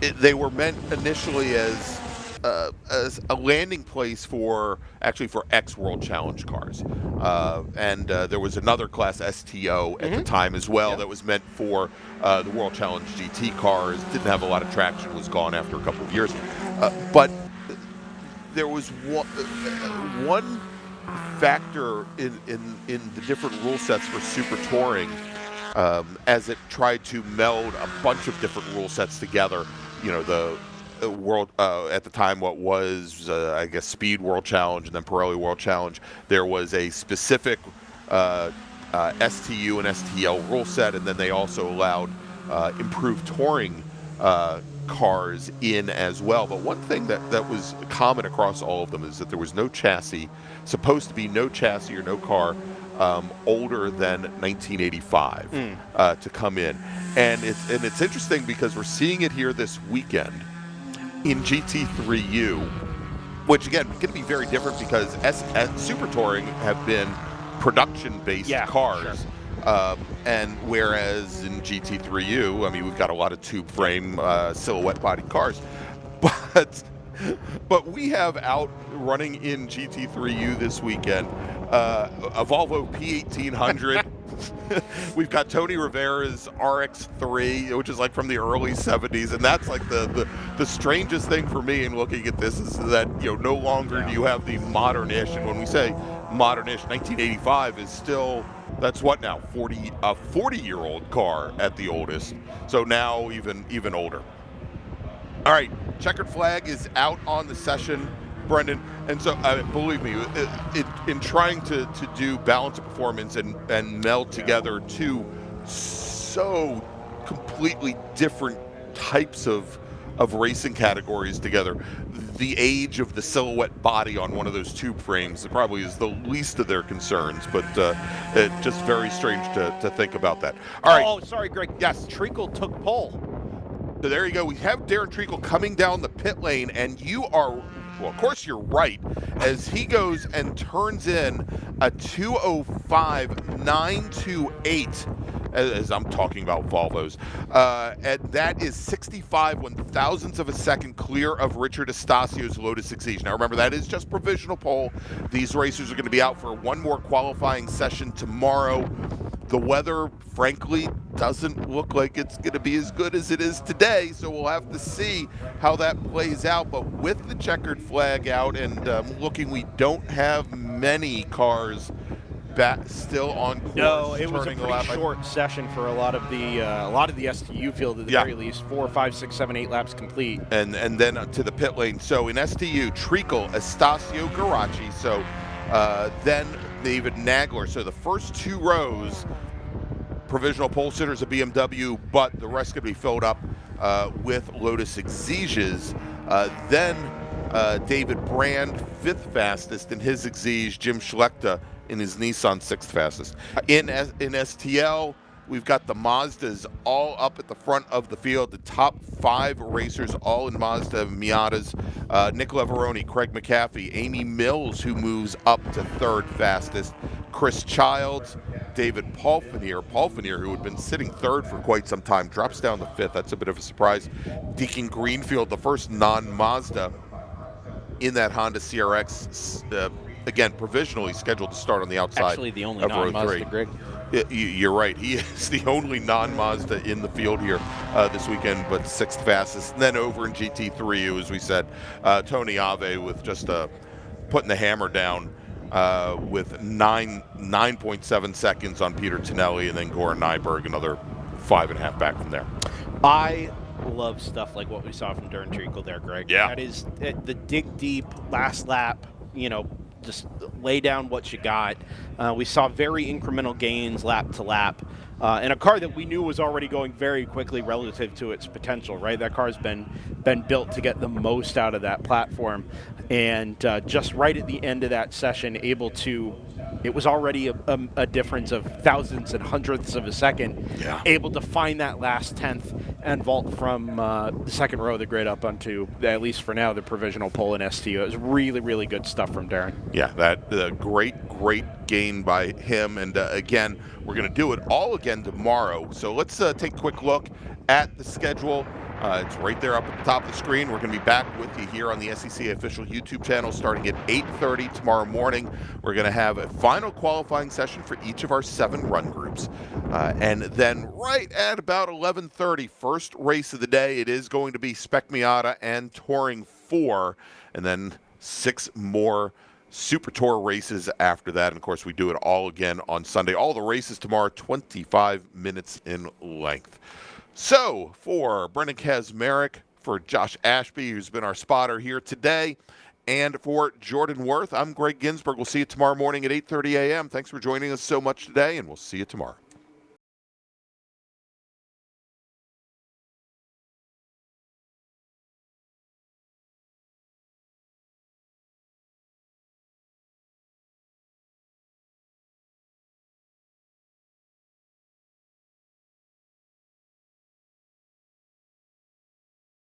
They were meant initially as a landing place for ex-World Challenge cars. And there was another class, STO, at the time as well, that was meant for the World Challenge GT cars. Didn't have a lot of traction, was gone after a couple of years. But there was one factor in the different rule sets for Super Touring as it tried to meld a bunch of different rule sets together. The world at the time, what was I guess Speed World Challenge and then Pirelli World Challenge. There was a specific STU and STL rule set, and then they also allowed improved touring cars in as well. But one thing that was common across all of them is that there was no chassis, supposed to be no chassis or no car older than 1985 to come in. And it's interesting because we're seeing it here this weekend in GT3U, which again going to be very different because Super Touring have been production-based cars. Sure. And whereas in GT3U, I mean, we've got a lot of tube frame, silhouette body cars, but we have out running in GT3U this weekend a Volvo P1800. We've got Tony Rivera's RX-3, which is like from the early 70s, and that's like the strangest thing for me in looking at this is that no longer do you have the modern-ish, and when we say modern-ish, 1985 is still, that's what now, a 40-year-old car at the oldest, so now even older. All right, checkered flag is out on the session, Brendan, and so believe me, in trying to do balance of performance and meld together two so completely different types of racing categories together, the age of the silhouette body on one of those tube frames. It probably is the least of their concerns, but it's just very strange to think about that. All right. Oh, sorry, Greg. Yes, Treacle took pole. So there you go. We have Darren Treacle coming down the pit lane, and you are, well, of course you're right, as he goes and turns in a 2:05.928, as I'm talking about Volvos. And that is 65 one-thousandths of a second clear of Richard Estasio's Lotus Exige. Now remember, that is just provisional pole. These racers are going to be out for one more qualifying session tomorrow. The weather, frankly, doesn't look like it's going to be as good as it is today, so we'll have to see how that plays out. But with the checkered flag out and looking, we don't have many cars still on course. No, it was a pretty short session for a lot of the STU field at the very least. 4, 5, 6, 7, 8 laps complete. And then to the pit lane. So in STU, Treacle, Estasio, Garacci. So then David Nagler. So the first 2 rows, provisional pole sitters of BMW, but the rest could be filled up with Lotus Exiges. Then David Brand, 5th fastest in his Exige. Jim Schlechter in his Nissan, 6th fastest. In STL, we've got the Mazdas all up at the front of the field. The top 5 racers all in Mazda Miatas. Nick Leveroni, Craig McAfee, Amy Mills, who moves up to 3rd fastest. Chris Childs, David Palfinier, who had been sitting 3rd for quite some time, drops down to 5th. That's a bit of a surprise. Deacon Greenfield, the first non-Mazda in that Honda CRX, again, provisionally scheduled to start on the outside. Actually, the only of row non-Mazda, 3. Greg. You're right. He is the only non-Mazda in the field here this weekend, but 6th fastest. And then over in GT3, as we said, Tony Ave with just putting the hammer down with 9.7 seconds on Peter Tonelli, and then Goran Nyberg another 5.5 back from there. I love stuff like what we saw from Darren Treacle there, Greg. Yeah. That is the dig deep, last lap, just lay down what you got. We saw very incremental gains lap to lap. In a car that we knew was already going very quickly relative to its potential, right? That car's been built to get the most out of that platform. And just right at the end of that session, it was already a difference of thousandths and hundredths of a second, able to find that last 10th and vault from the 2nd row of the grid up onto, at least for now, the provisional pole in STU. It was really, really good stuff from Darren. Yeah, that great gain by him. And again, we're going to do it all again tomorrow. So let's take a quick look at the schedule. It's right there up at the top of the screen. We're going to be back with you here on the SCCA official YouTube channel starting at 8:30 tomorrow morning. We're going to have a final qualifying session for each of our 7 run groups. And then right at about 11:30, first race of the day, it is going to be Spec Miata and Touring 4, and then 6 more Super Tour races after that. And of course, we do it all again on Sunday. All the races tomorrow, 25 minutes in length. So for Brendan Kazmarek, for Josh Ashby, who's been our spotter here today, and for Jordan Worth, I'm Gregg Ginsberg. We'll see you tomorrow morning at 8:30 a.m. Thanks for joining us so much today, and we'll see you tomorrow.